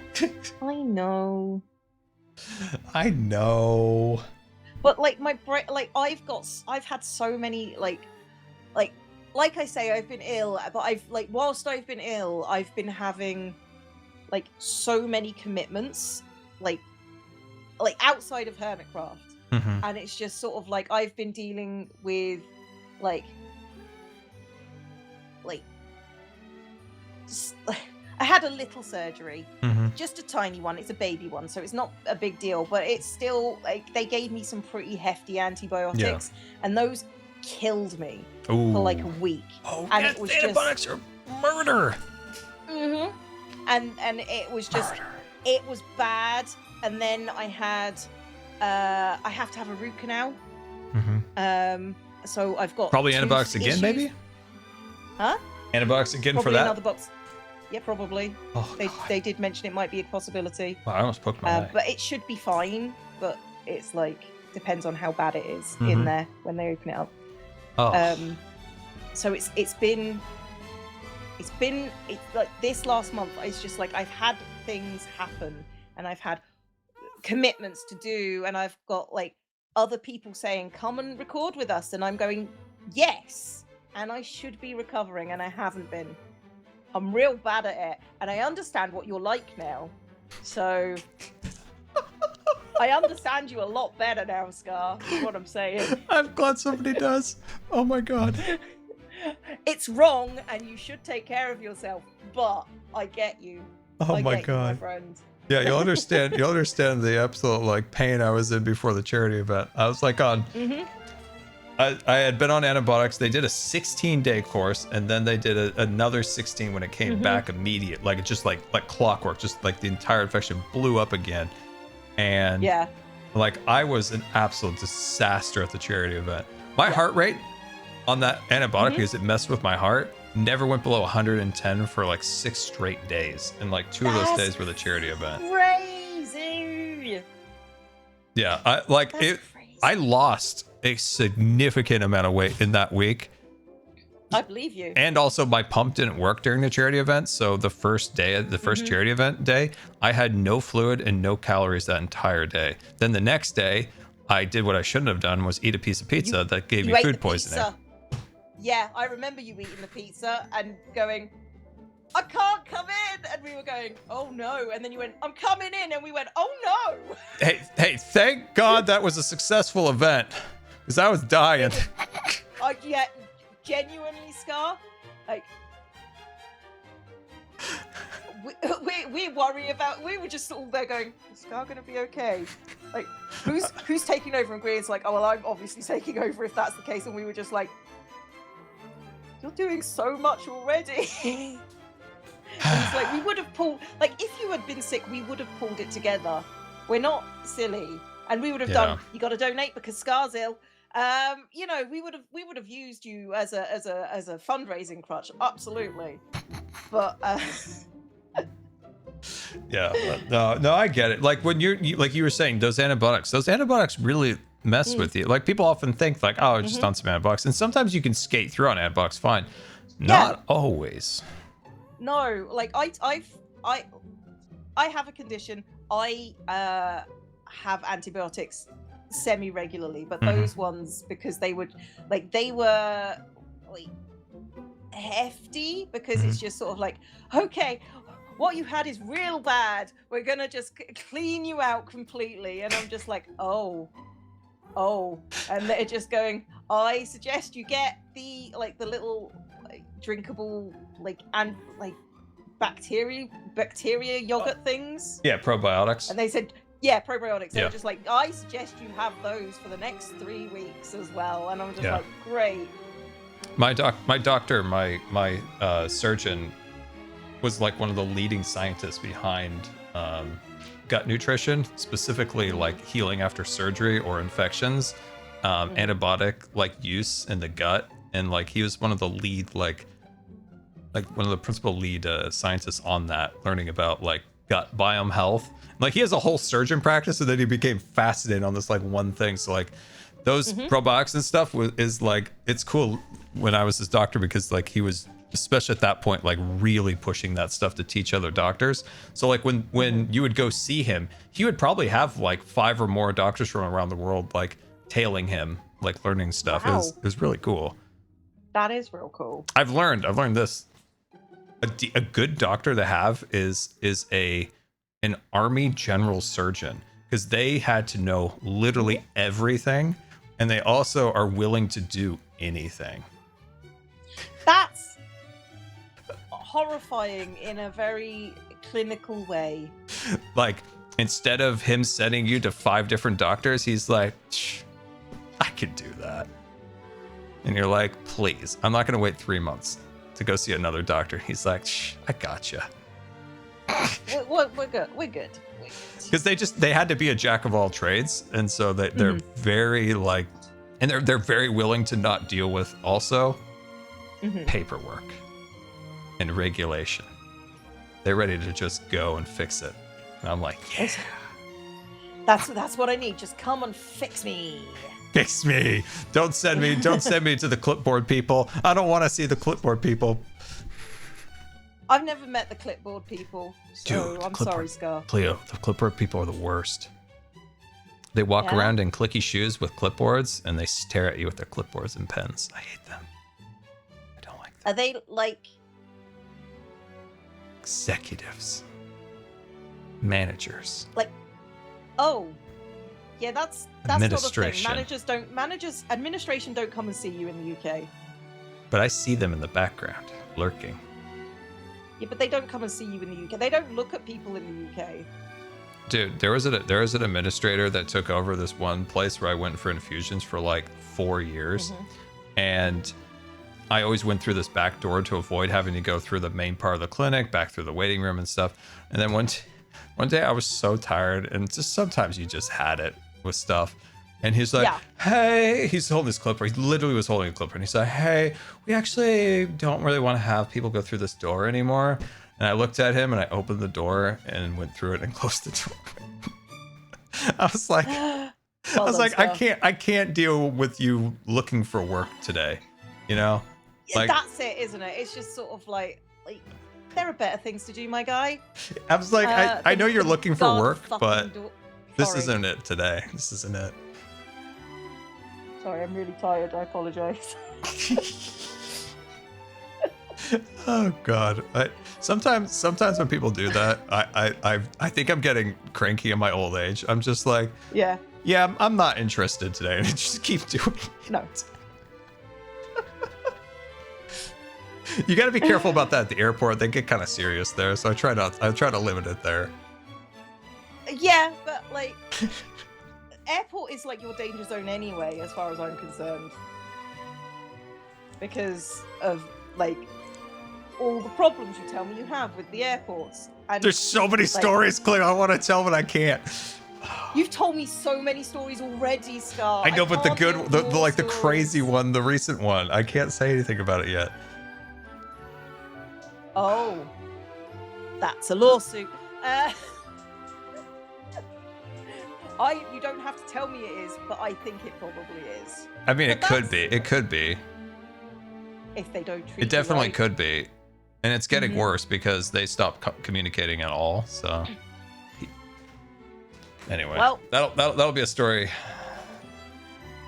I know. But like my brain, like I've had so many like I say, I've been ill, but whilst I've been ill, I've been having like so many commitments, like outside of Hermitcraft, Mhm. and it's just sort of like I've been dealing with like I had a little surgery, Mhm. just a tiny one. It's a baby one, so it's not a big deal, but it's still like they gave me some pretty hefty antibiotics, and those killed me Ooh. for like a week. Oh, and yes, it was antibiotics are murder. And it was just it was bad. And then I had I have to have a root canal. So I've got Probably tooth antibiotics again, issues. maybe. Huh? Antibiotics again Probably for that. another box. Yeah, probably. Oh, God. They did mention it might be a possibility. Wow, I almost poked my eye. But it should be fine. But it's like depends on how bad it is Mhm. in there when they open it up. Oh. So it's been like this last month. It's just like I've had things happen, and I've had commitments to do, and I've got like other people saying come and record with us, and I'm going yes, and I should be recovering, and I haven't been. I'm real bad at it, and I understand what you're like now, so I understand you a lot better now, Scar, is what I'm saying. I'm glad somebody does. Oh my God. It's wrong, and you should take care of yourself, but I get you. Oh I my get you, my God. friend. Yeah, you'll understand. You'll understand the absolute like pain I was in before the charity event. I was like on. I had been on antibiotics. They did a 16-day course, and then they did another 16 when it came back immediate. Like it just like clockwork. Just like the entire infection blew up again, and Yeah. like I was an absolute disaster at the charity event. My heart rate on that antibiotic, because it messed with my heart, never went below 110 for like 6 straight days, and like 2 of those That's days were the charity event. Crazy. Yeah, I lost a significant amount of weight in that week, I believe you. and also my pump didn't work during the charity event. So the first day, the 1st charity event day, I had no fluid and no calories that entire day. Then the next day, I did what I shouldn't have done, was eat a piece of pizza that gave You me ate food the poisoning. pizza. Yeah, I remember you eating the pizza and going, I can't come in, and we were going, oh no, and then you went, I'm coming in, and we went, oh no. Hey, thank God that was a successful event, because I was dying. Yeah, genuinely, Scar, like we worry about. We were just all there going, is Scar gonna be okay? Like, who's taking over? And Green's like, oh well, I'm obviously taking over if that's the case. And we were just like, you're doing so much already. And it's like we would have pulled. Like, if you had been sick, we would have pulled it together. We're not silly, and we would have done. You got to donate because Scar's ill. You know, we would have used you as a fundraising crutch, absolutely. But Yeah, but no, I get it. Like when like you were saying, those antibiotics really mess with you. Like people often think like, oh, just on some antibiotics, and sometimes you can skate through on antibiotics fine. Not always. No, like I have a condition. I have antibiotics semi-regularly, but those ones, because they were like hefty, because it's just sort of like, okay, what you had is real bad, we're gonna just clean you out completely. And I'm just like, oh, and they're just going, I suggest you get the little drinkable bacteria yogurt things. Yeah, probiotics. And they said, yeah, probiotics. They Yeah. were just like, I suggest you have those for the next 3 weeks as well. And I'm just Yeah. like, great. My doctor, my surgeon, was like one of the leading scientists behind gut nutrition, specifically like healing after surgery or infections, antibiotic like use in the gut, and like he was one of the lead like one of the principal lead scientists on that, learning about like gut biome health. Like he has a whole surgeon practice, and then he became fascinated on this like one thing. So like those probiotics and stuff is like, it's cool when I was his doctor, because like he was, especially at that point, like really pushing that stuff to teach other doctors. So like when you would go see him, he would probably have like 5 or more doctors from around the world like tailing him, like learning stuff. Wow. It was really cool. That is real cool. I've learned this. A good doctor to have is an army general surgeon, because they had to know literally everything, and they also are willing to do anything. That's horrifying in a very clinical way. Like, instead of him sending you to 5 different doctors, he's like, I could do that. And you're like, please, I'm not going to wait 3 months to go see another doctor. He's like, I gotcha. We're good. We're good. Because they had to be a jack of all trades, and so they're very like, and they're very willing to not deal with also paperwork and regulation. They're ready to just go and fix it. And I'm like, yeah. That's what I need. Just come and fix me. Fix me. Don't send me to the clipboard people. I don't want to see the clipboard people. I've never met the clipboard people, so Dude, I'm sorry, Scar. Cleo, the clipboard people are the worst. They walk around in clicky shoes with clipboards, and they stare at you with their clipboards and pens. I hate them. I don't like them. Are they like Executives. Managers. like? Oh, yeah, that's not a thing. Administration. Administration don't come and see you in the UK. But I see them in the background, lurking. Yeah, but they don't come and see you in the UK. They don't look at people in the UK. Dude, there was an administrator that took over this one place where I went for infusions for like 4 years. And I always went through this back door to avoid having to go through the main part of the clinic, back through the waiting room and stuff. And then one day I was so tired, and just sometimes you just had it with stuff. And he's like, hey, he's holding his clipper. He literally was holding a clipper. And he's like, hey, we actually don't really want to have people go through this door anymore. And I looked at him, and I opened the door and went through it and closed the door. I was like, I can't deal with you looking for work today. You know? Like, that's it, isn't it? It's just sort of like there are better things to do, my guy. I was like, I know you're looking for work, but this Sorry. isn't it today. This isn't it. Sorry, I'm really tired. I apologize. Oh God! Sometimes when people do that, I think I'm getting cranky in my old age. I'm just like, yeah, I'm not interested today, and just keep doing it. No. You got to be careful about that at the airport. They get kind of serious there, so I try to limit it there. Yeah, but like, airport is like your danger zone anyway, as far as I'm concerned, because of like all the problems you tell me you have with the airports. And there's so many stories, Claire. I want to tell, but I can't. You've told me so many stories already, Scar. I know, but the good, the crazy one, the recent one, I can't say anything about it yet. Oh, that's a lawsuit. You don't have to tell me it is, but I think it probably is. I mean, it could be. It could be. If they don't treat it definitely right. could be, and it's getting worse because they stopped communicating at all. So, anyway, well, that'll be a story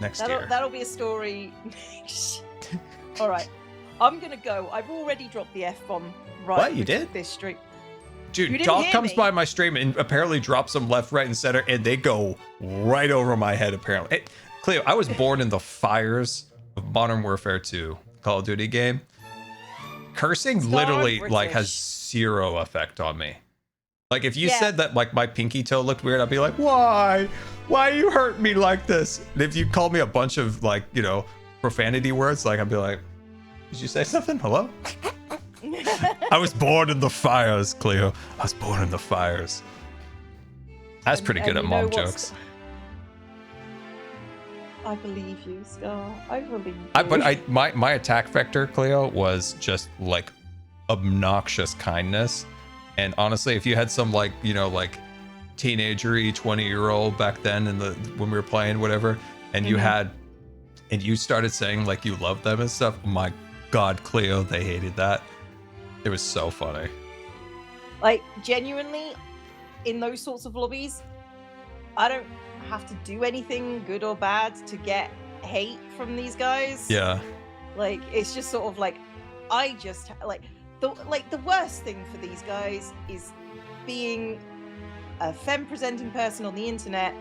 next year. That'll be a story. All right, I'm gonna go. I've already dropped the F-bomb. Right. What, you did? This stream. Dude, dog comes by my stream and apparently drops them left, right, and center, and they go right over my head, apparently. Hey, Cleo, I was born in the fires of Modern Warfare 2, Call of Duty game. Cursing literally has zero effect on me. Like, if you said that like my pinky toe looked weird, I'd be like, why? Why you hurt me like this? And if you called me a bunch of like, profanity words, like I'd be like, did you say something? Hello? I was born in the fires, Cleo. I was born in the fires. That's pretty good at you know mom what's- jokes. I believe you, Scar. I believe you. But my attack vector, Cleo, was just like obnoxious kindness. And honestly, if you had some like, you know, like teenager-y 20-year-old back then when we were playing whatever, and you started saying like you loved them and stuff, oh my God, Cleo, they hated that. It was so funny. Like, genuinely, in those sorts of lobbies, I don't have to do anything good or bad to get hate from these guys. Yeah. Like, it's just sort of like, I just, like, the worst thing for these guys is being a femme-presenting person on the internet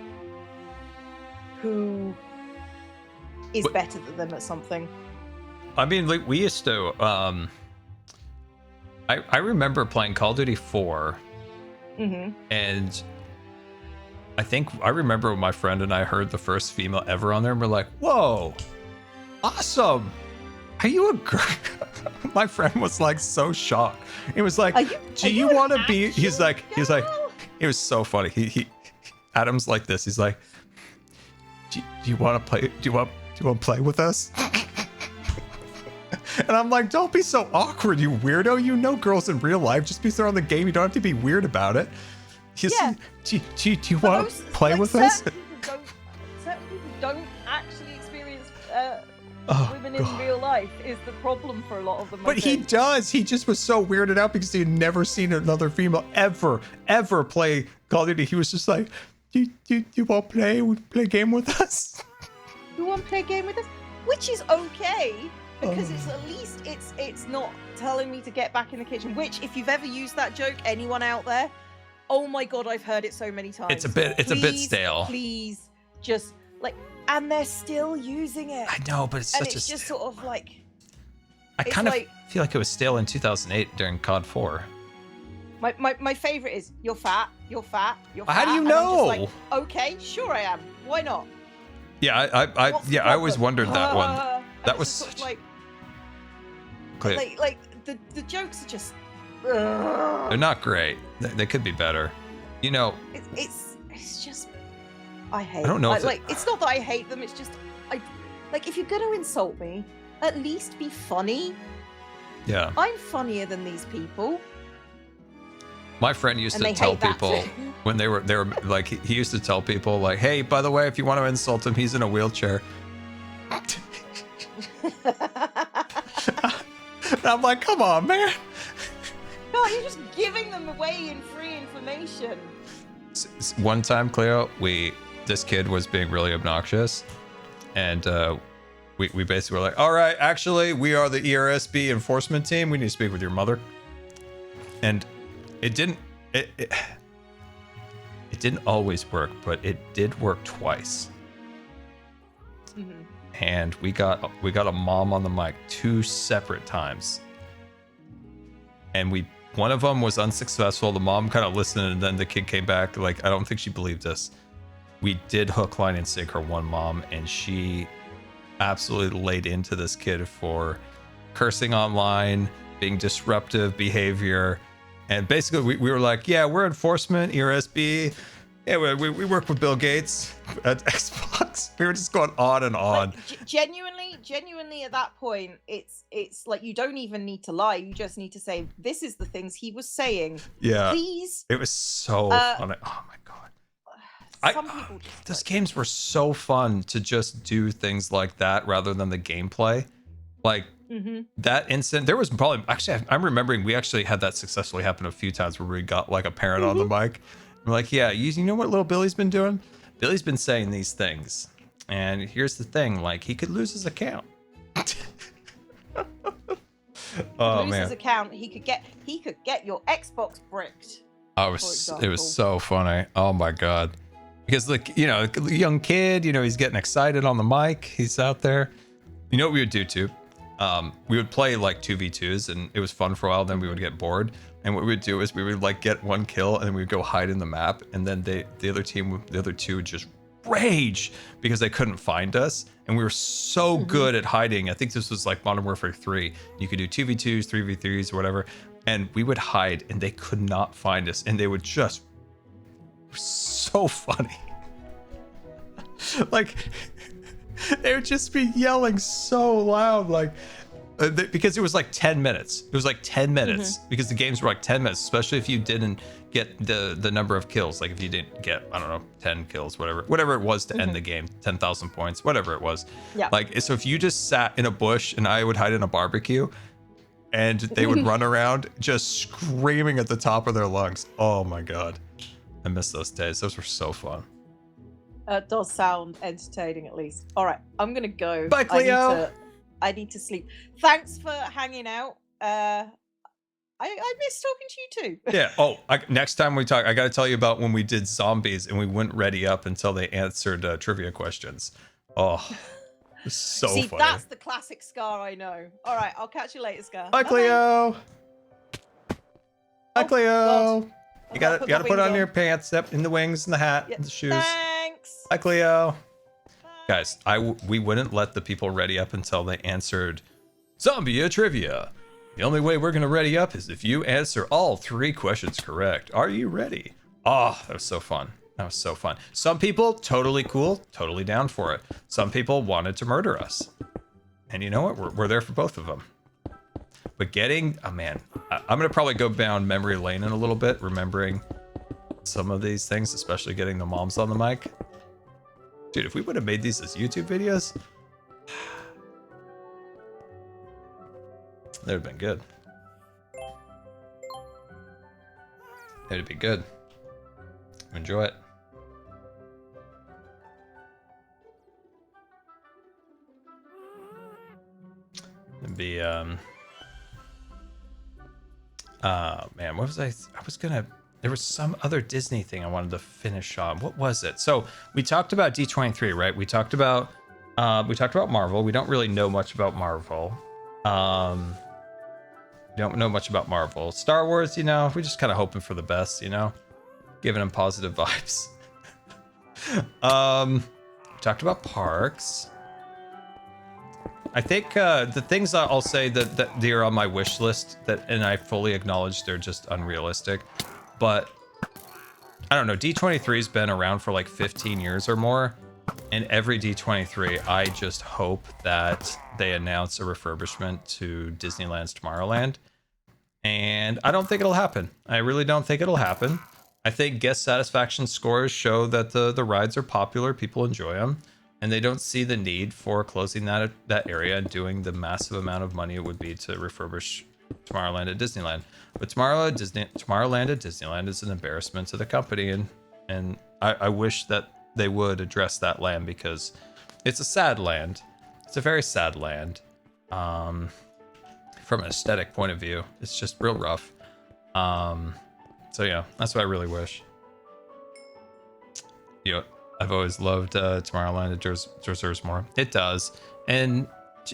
who is better than them at something. I mean, like, we used to, I remember playing Call of Duty 4, and I remember when my friend and I heard the first female ever on there, and we're like, whoa, awesome. Are you a girl? My friend was like so shocked. He was like, do you want to be, he's like, it was so funny. He Adam's like this. He's like, do you want to play? Do you want to play with us? And I'm like, don't be so awkward, you weirdo. You know girls in real life. Just because they're on the game, you don't have to be weird about it. He's, Yeah. Do you want to play with us? Certain people don't actually experience Oh, women in God. real life is the problem for a lot of them. I But he think. does. He just was so weirded out because he had never seen another female ever play Call of Duty. He was just like, do you want to play a game with us? You want to play a game with us? Which is okay, because it's at least it's not telling me to get back in the kitchen. Which, if you've ever used that joke, anyone out there, oh my God, I've heard it so many times. It's a bit stale. Please, just like, and they're still using it. I know, but it's And such it's just sort of like, I it's kind of like- feel like it was stale in 2008 during COD 4. my favorite is you're fat. How do you and I'm just know? like, okay, sure I am. Why not? Yeah, What's the I always problem? wondered that one. And That it's was just sort of such- like Clear. like the jokes are just. They're not great. They could be better. You know, It's just I hate. I don't know if like it's not that I hate them. It's just like if you're gonna insult me, at least be funny. yeah. I'm funnier than these people. My friend used And to they tell hate that people too. when they were like he used to tell people like, hey, by the way, if you want to insult him, he's in a wheelchair. And I'm like, come on, man. No, you're just giving them away in free information. One time, Cleo, this kid was being really obnoxious, and we basically were like, all right, actually, we are the ERSB enforcement team. We need to speak with your mother. And it didn't always work, but it did work twice. Mm-hmm. And we got a mom on the mic 2 separate times, and one of them was unsuccessful. The mom kind of listened, and then the kid came back. Like, I don't think she believed us. We did hook, line, and sinker one mom, and she absolutely laid into this kid for cursing online, being disruptive behavior, and basically we were like, yeah, we're enforcement, ERSB. Yeah, we work with Bill Gates at Xbox. We were just going on and on. Like, genuinely at that point, it's like you don't even need to lie. You just need to say, this is the things he was saying. Yeah, Please. it was so funny. Oh my god. Some people just Those like, games were so fun to just do things like that rather than the gameplay. Like that instant, there was probably actually I'm remembering we actually had that successfully happen a few times where we got like a parent on the mic. We're like, yeah, you know what little Billy's been doing? Billy's been saying these things, and here's the thing: like he could lose his account. Oh lose man, his account. He could get your Xbox bricked. it was so funny. Oh my god. Because like, you know, young kid, you know, he's getting excited on the mic. He's out there. You know what we would do too? We would play like 2v2s, and it was fun for a while. Then we would get bored, and what we would do is we would like get one kill, and then we would go hide in the map, and then the other two would just rage because they couldn't find us. And we were so good at hiding. I think this was like Modern Warfare 3. You could do 2v2s, 3v3s, or whatever. And we would hide and they could not find us. And they would just, so funny. Like, they would just be yelling so loud, like, because it was like 10 minutes. It was like 10 minutes because the games were like 10 minutes, especially if you didn't get the number of kills. Like if you didn't get, I don't know, 10 kills, whatever it was to end the game, 10,000 points, whatever it was. Yeah. Like, so if you just sat in a bush and I would hide in a barbecue and they would run around just screaming at the top of their lungs. Oh my God. I miss those days. Those were so fun. It does sound entertaining, at least. All right, I'm gonna go. Bye, Cleo. I need to sleep. Thanks for hanging out. I miss talking to you too. Yeah. Oh, next time we talk, I got to tell you about when we did zombies and we wouldn't ready up until they answered trivia questions. Oh, it was so See, funny. that's the classic Scar I know. All right, I'll catch you later, Scar. Bye, Cleo. Bye, Cleo. God. You got to put wings on your pants, yep, in the wings, and the hat, Yeah, and the shoes. Thanks. Bye, Cleo. Guys, we wouldn't let the people ready up until they answered Zombie trivia. The only way we're going to ready up is if you answer all 3 questions correct. Are you ready? Oh, that was so fun. That was so fun. Some people, totally cool, totally down for it. Some people wanted to murder us. And you know what? We're there for both of them. But getting, oh man, I'm going to probably go down memory lane in a little bit, remembering some of these things, especially getting the moms on the mic. Dude, if we would have made these as YouTube videos, that would have been good. It would be good. Enjoy it. It'd be, man, what was I was gonna, there was some other Disney thing I wanted to finish on. What was it? So we talked about D23, right? We talked about Marvel. We don't really know much about Marvel. Don't know much about Marvel. Star Wars, you know, we're just kind of hoping for the best, you know, giving them positive vibes. We talked about parks. I think the things I'll say that they're on my wish list, and I fully acknowledge they're just unrealistic, but I don't know, D23's been around for like 15 years or more, and every D23 I just hope that they announce a refurbishment to Disneyland's Tomorrowland, and I don't think it'll happen. I really don't think it'll happen. I think guest satisfaction scores show that the rides are popular, people enjoy them, and they don't see the need for closing that area and doing the massive amount of money it would be to refurbish Tomorrowland at Disneyland. But Tomorrowland at Disneyland is an embarrassment to the company, and I wish that they would address that land, because it's a sad land. It's a very sad land. From an aesthetic point of view, it's just real rough. So yeah, that's what I really wish. You know, I've always loved Tomorrowland. It deserves more. It does. And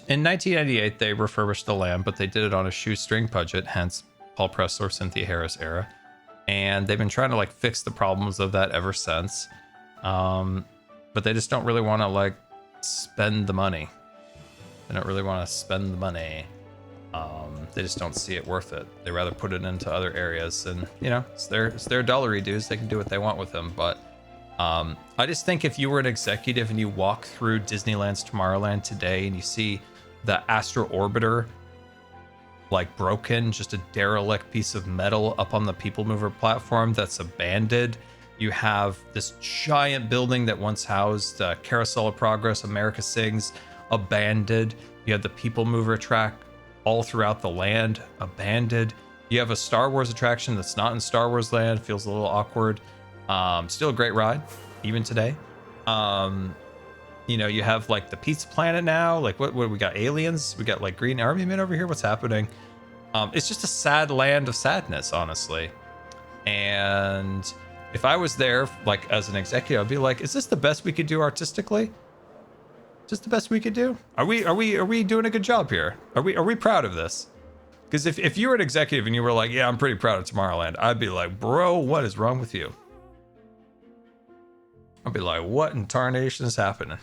in 1998, they refurbished the land, but they did it on a shoestring budget, hence Paul Pressler, Cynthia Harris era. And they've been trying to like fix the problems of that ever since. But they just don't really want to like spend the money. They don't really want to spend the money. They just don't see it worth it. They rather put it into other areas, and you know, it's their dollary dues. They can do what they want with them, but I just think if you were an executive and you walk through Disneyland's Tomorrowland today and you see the Astro Orbiter like broken, just a derelict piece of metal up on the People Mover platform that's abandoned. You have this giant building that once housed Carousel of Progress, America Sings, abandoned. You have the People Mover track all throughout the land, abandoned. You have a Star Wars attraction that's not in Star Wars land, feels a little awkward. Still a great ride, even today. You know, you have like the Pizza Planet now. Like what we got? Aliens? We got like Green Army Men over here. What's happening? It's just a sad land of sadness, honestly. And if I was there, like as an executive, I'd be like, is this the best we could do artistically? Just the best we could do? Are we doing a good job here? Are we proud of this? Because if you were an executive and you were like, yeah, I'm pretty proud of Tomorrowland, I'd be like, bro, what is wrong with you? I'll be like, what in tarnation is happening?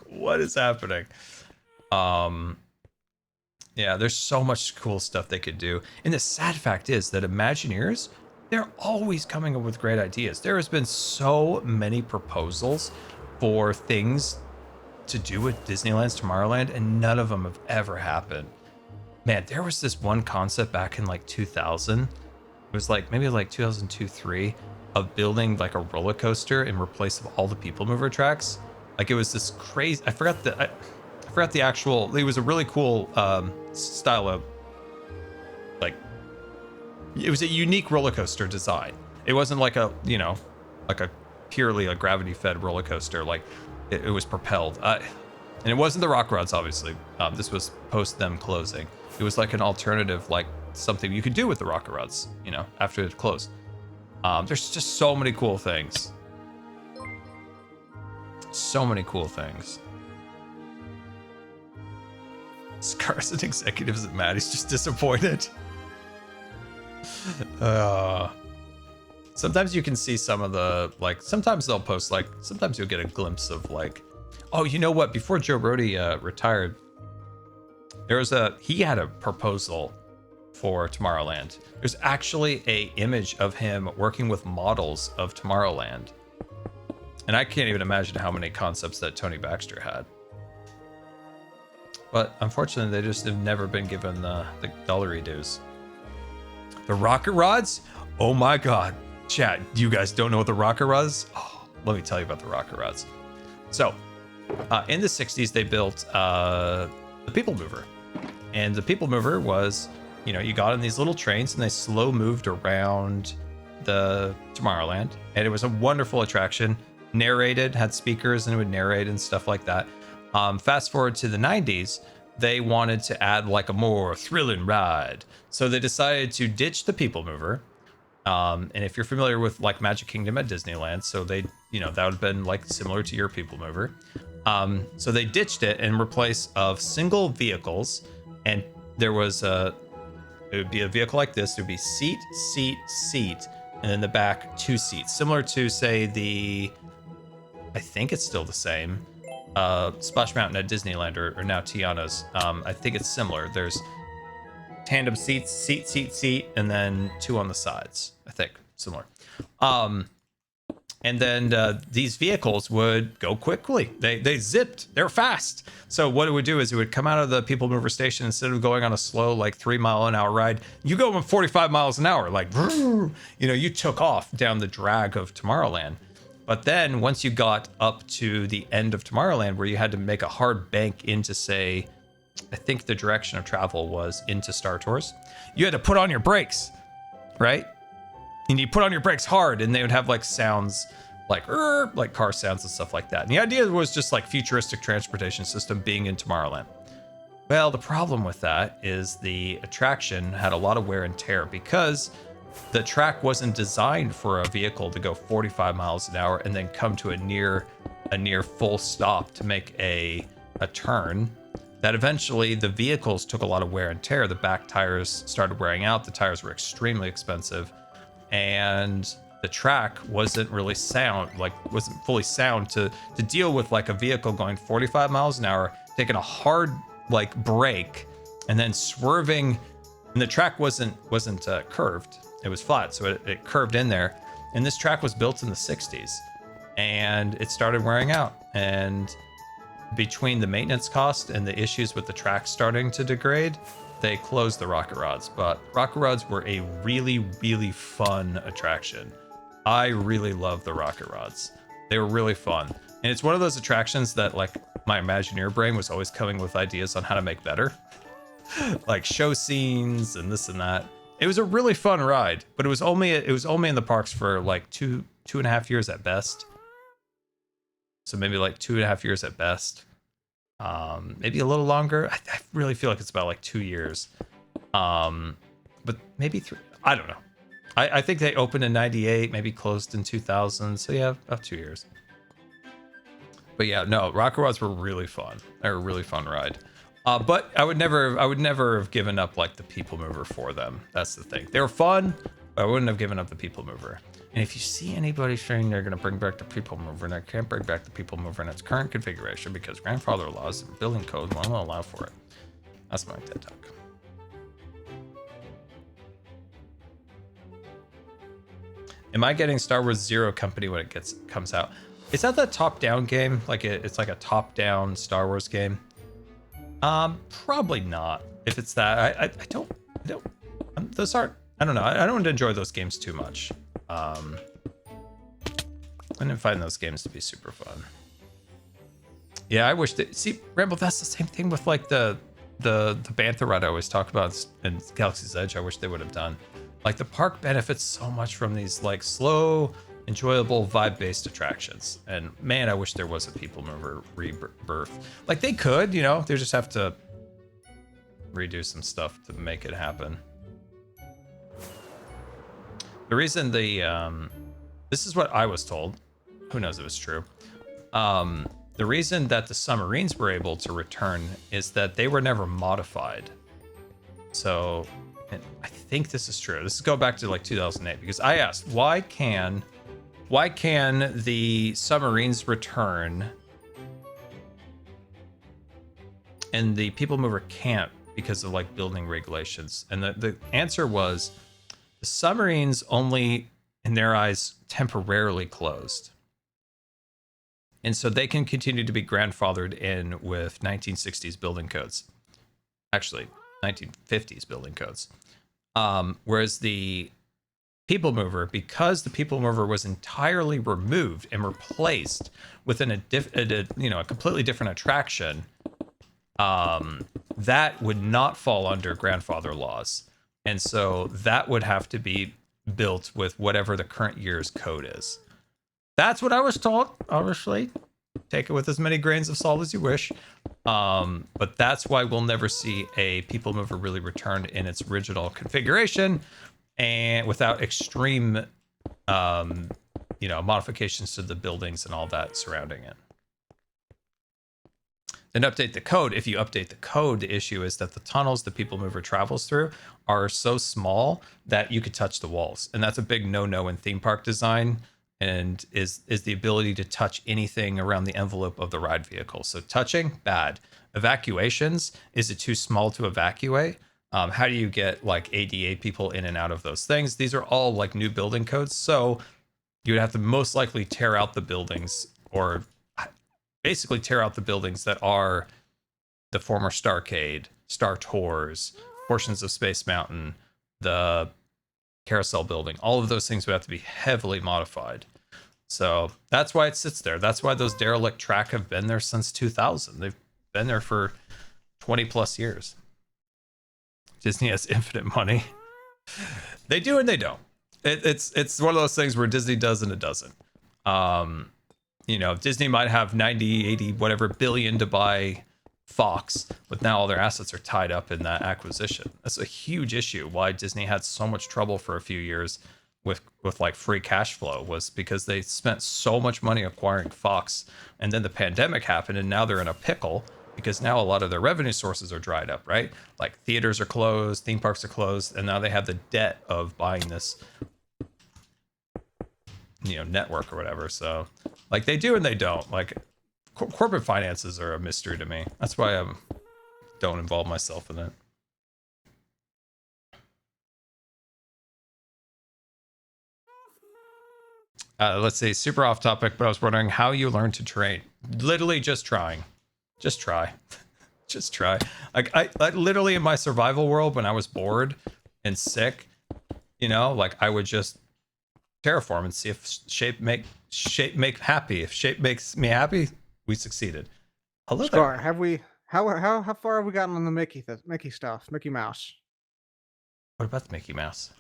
What is happening? Yeah, there's so much cool stuff they could do. And the sad fact is that Imagineers, they're always coming up with great ideas. There has been so many proposals for things to do with Disneyland's Tomorrowland, and none of them have ever happened. Man, there was this one concept back in like 2000. It was like maybe like 2002, 3 of building like a roller coaster in replace of all the People Mover tracks. Like it was this crazy. I forgot the actual. It was a really cool style of like. It was a unique roller coaster design. It wasn't like a like a purely a gravity fed roller coaster. Like it was propelled. And it wasn't the Rock Rods, obviously. This was post them closing. It was like an alternative, like something you could do with the Rocket Rods, after it closed. There's just so many cool things. So many cool things. Scars and executives at Maddie's just disappointed. Sometimes you can see some of the, like, sometimes they'll post, like, sometimes you'll get a glimpse of, like, oh, you know what? Before Joe Brody retired, he had a proposal for Tomorrowland. There's actually a image of him working with models of Tomorrowland. And I can't even imagine how many concepts that Tony Baxter had. But unfortunately, they just have never been given the dollary dues. The Rocket Rods? Oh my God. Chat, you guys don't know what the Rocket Rods? Oh, let me tell you about the Rocket Rods. So, in the 60s, they built the People Mover. And the People Mover was, you got on these little trains and they slow moved around the Tomorrowland. And it was a wonderful attraction. Narrated, had speakers, and it would narrate and stuff like that. Fast forward to the 90s, they wanted to add like a more thrilling ride. So they decided to ditch the People Mover. And if you're familiar with like Magic Kingdom at Disneyland, so they, that would have been like similar to your People Mover. So they ditched it in replace of single vehicles. And there was it would be a vehicle like this. It would be seat, seat, seat, and in the back, 2 seats. Similar to, say, I think it's still the same, Splash Mountain at Disneyland, or now Tiana's. I think it's similar. There's tandem seats, seat, seat, seat, and then 2 on the sides. I think similar. And then these vehicles would go quickly. They zipped. They're fast. So what it would do is it would come out of the People Mover station, instead of going on a slow, like 3-mile-an-hour ride, you go in 45 miles an hour, like, you took off down the drag of Tomorrowland. But then once you got up to the end of Tomorrowland, where you had to make a hard bank into, say, I think the direction of travel was into Star Tours, you had to put on your brakes, right? And you put on your brakes hard, and they would have like sounds like car sounds and stuff like that. And the idea was just like futuristic transportation system being in Tomorrowland. Well, the problem with that is the attraction had a lot of wear and tear, because the track wasn't designed for a vehicle to go 45 miles an hour and then come to a near full stop to make a turn. That eventually the vehicles took a lot of wear and tear. The back tires started wearing out. The tires were extremely expensive. And the track wasn't really sound, wasn't fully sound to deal with like a vehicle going 45 miles an hour, taking a hard like brake, and then swerving. And the track wasn't curved; it was flat, so it curved in there. And this track was built in the 60s, and it started wearing out. And between the maintenance cost and the issues with the track starting to degrade, they closed the Rocket Rods. But Rocket Rods were a really, really fun attraction. I really love the Rocket Rods. They were really fun. And it's one of those attractions that like my Imagineer brain was always coming with ideas on how to make better. Like show scenes and this and that. It was a really fun ride, but it was only in the parks for like two and a half years at best. So maybe like 2.5 years at best. Maybe a little longer. I really feel like it's about like 2 years. But maybe 3. I don't know. I think they opened in 98, maybe closed in 2000. So yeah, about 2 years. But yeah, no, Rocket Rods were really fun. They were a really fun ride. But I would never have given up like the People Mover for them. That's the thing. They were fun, but I wouldn't have given up the People Mover. And if you see anybody saying they're going to bring back the People Mover, and I can't bring back the People Mover in its current configuration because grandfather laws and building code won't allow for it. That's my TED Talk. Am I getting Star Wars Zero Company when it comes out? Is that the top-down game? Like it's like a top-down Star Wars game? Probably not. If it's that, I don't. Those aren't. I don't know. I don't enjoy those games too much. I didn't find those games to be super fun. Yeah, I wish that. See, Ramble, that's the same thing with like the Bantha ride I always talk about in Galaxy's Edge. I wish they would have done. Like the park benefits so much from these like slow, enjoyable vibe-based attractions. And man, I wish there was a People Mover rebirth. Like they could, you know, they just have to redo some stuff to make it happen. The reason this is what I was told. Who knows if it's true. The reason that the submarines were able to return is that they were never modified. So, and I think this is true. This is go back to like 2008 because I asked, why can the submarines return and the People Mover can't because of like building regulations? And the answer was the submarines only, in their eyes, temporarily closed. And so they can continue to be grandfathered in with 1960s building codes. Actually, 1950s building codes. Whereas the People Mover, because the People Mover was entirely removed and replaced within a completely different attraction, that would not fall under grandfather laws. And so that would have to be built with whatever the current year's code is. That's what I was told, obviously. Take it with as many grains of salt as you wish. But that's why we'll never see a People Mover really returned in its original configuration and without extreme, modifications to the buildings and all that surrounding it. Then update the code. If you update the code, the issue is that the tunnels the People Mover travels through are so small that you could touch the walls. And that's a big no-no in theme park design, and is the ability to touch anything around the envelope of the ride vehicle. So touching, bad. Evacuations, is it too small to evacuate? How do you get like ADA people in and out of those things? These are all like new building codes. So you would have to most likely tear out the buildings, or basically tear out the buildings that are the former Starcade, Star Tours, portions of Space Mountain, the Carousel building. All of those things would have to be heavily modified. So that's why it sits there. That's why those derelict track have been there since 2000. They've been there for 20 plus years. Disney has infinite money. They do and they don't. It's one of those things where Disney does and it doesn't. Disney might have 90, 80, whatever billion to buy Fox, but now all their assets are tied up in that acquisition. That's a huge issue. Why Disney had so much trouble for a few years with like free cash flow was because they spent so much money acquiring Fox, and then the pandemic happened, and now they're in a pickle because now a lot of their revenue sources are dried up, right? Like theaters are closed, theme parks are closed, and now they have the debt of buying this network or whatever. So like they do and they don't. Like corporate finances are a mystery to me. That's why I don't involve myself in it. Let's see, super off topic, but I was wondering how you learned to train. Literally just trying. Just try. Just try. Like I literally in my survival world, when I was bored and sick, I would just terraform and see if shape make happy. If shape makes me happy, we succeeded. Hello Scar, there. have we how far have we gotten on the Mickey stuff? Mickey Mouse. What about the Mickey Mouse?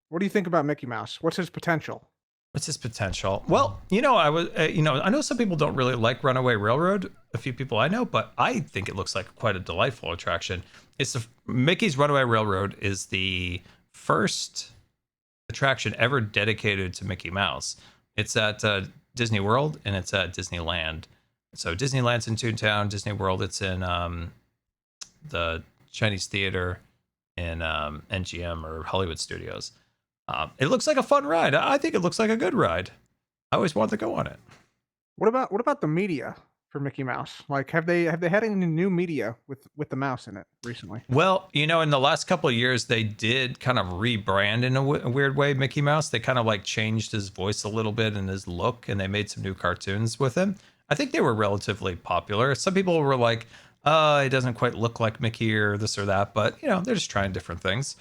What do you think about Mickey Mouse? What's his potential? What's his potential? Well, I was, I know some people don't really like Runaway Railroad. A few people I know, but I think it looks like quite a delightful attraction. Mickey's Runaway Railroad is the first attraction ever dedicated to Mickey Mouse. It's at Disney World and it's at Disneyland. So Disneyland's in Toontown, Disney World it's in the Chinese Theater in NGM or Hollywood Studios. It looks like a fun ride. I think it looks like a good ride. I always wanted to go on it. What about the media for Mickey Mouse? Like, have they had any new media with the mouse in it recently? Well, in the last couple of years, they did kind of rebrand in a weird way Mickey Mouse. They kind of like changed his voice a little bit and his look, and they made some new cartoons with him. I think they were relatively popular. Some people were like, it doesn't quite look like Mickey or this or that, but they're just trying different things.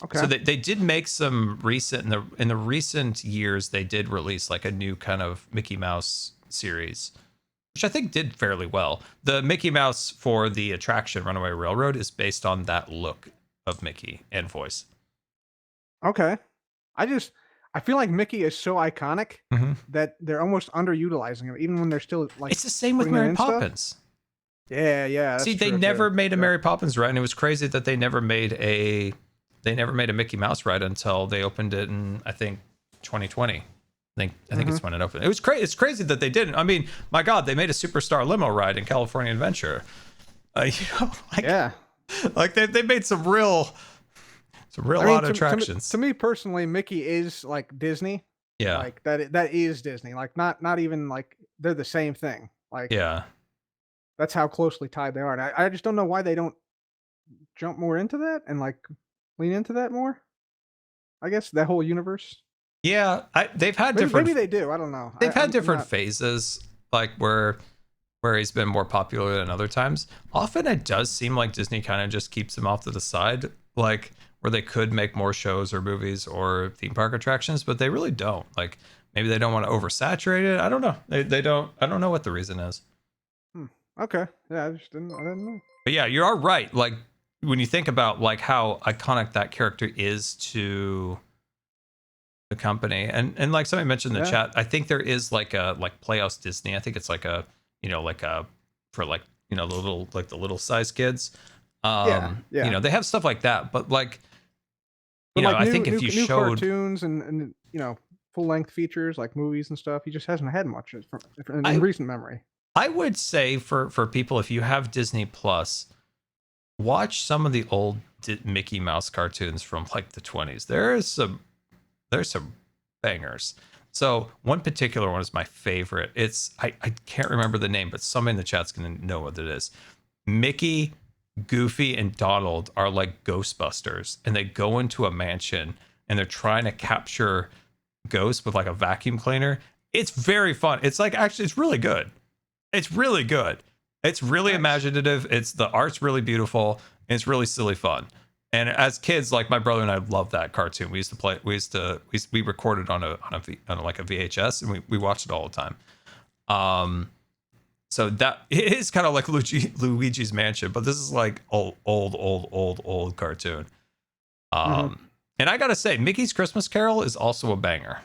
Okay. So they did make some recent in the recent years. They did release like a new kind of Mickey Mouse series, which I think did fairly well. The Mickey Mouse for the attraction Runaway Railroad is based on that look of Mickey and voice. Okay. I feel like Mickey is so iconic that they're almost underutilizing him, even when they're still like. It's the same with putting him Mary in stuff. Poppins. Yeah. See, that's they true, never too. made a Yeah. Mary Poppins ride, and it was crazy that they never made a Mickey Mouse ride until they opened it in, I think, 2020. I think it's when it opened. It was crazy. It's crazy that they didn't. I mean, my God, they made a Superstar limo ride in California Adventure. Yeah. Like they made some real odd attractions. To me personally, Mickey is like Disney. Yeah. Like that is Disney. Like not even like they're the same thing. Like Yeah. that's how closely tied they are. And I just don't know why they don't jump more into that and like lean into that more. I guess that whole universe. Yeah. They've had Maybe, different. maybe they do. I don't know. They've had I'm different not- phases, like where he's been more popular than other times. Often it does seem like Disney kind of just keeps him off to the side, like where they could make more shows or movies or theme park attractions, but they really don't. Like maybe they don't want to oversaturate it. I don't know. They don't. I don't know what the reason is. Okay. Yeah, I didn't know. But yeah, you are right. Like when you think about like how iconic that character is to the company, and like somebody mentioned in the chat, I think there is like a Playhouse Disney. I think it's like a like a for like the little size kids. Yeah. They have stuff like that, but like But like I new, think if you new showed cartoons and full length features like movies and stuff, he just hasn't had much in recent memory. I would say for people, if you have Disney Plus, watch some of the old Mickey Mouse cartoons from like the 20s. There's some bangers. So one particular one is my favorite. It's I can't remember the name, but somebody in the chat's gonna know what it is. Mickey, Goofy, and Donald are like Ghostbusters, and they go into a mansion and they're trying to capture ghosts with like a vacuum cleaner. It's very fun. It's like actually it's really good. It's really good. It's really imaginative. The art's really beautiful, and it's really silly fun. And as kids, like my brother and I loved that cartoon. We recorded on like a VHS, and we watched it all the time. So that it is kind of like Luigi's Mansion, but this is like old cartoon. And I gotta say, Mickey's Christmas Carol is also a banger.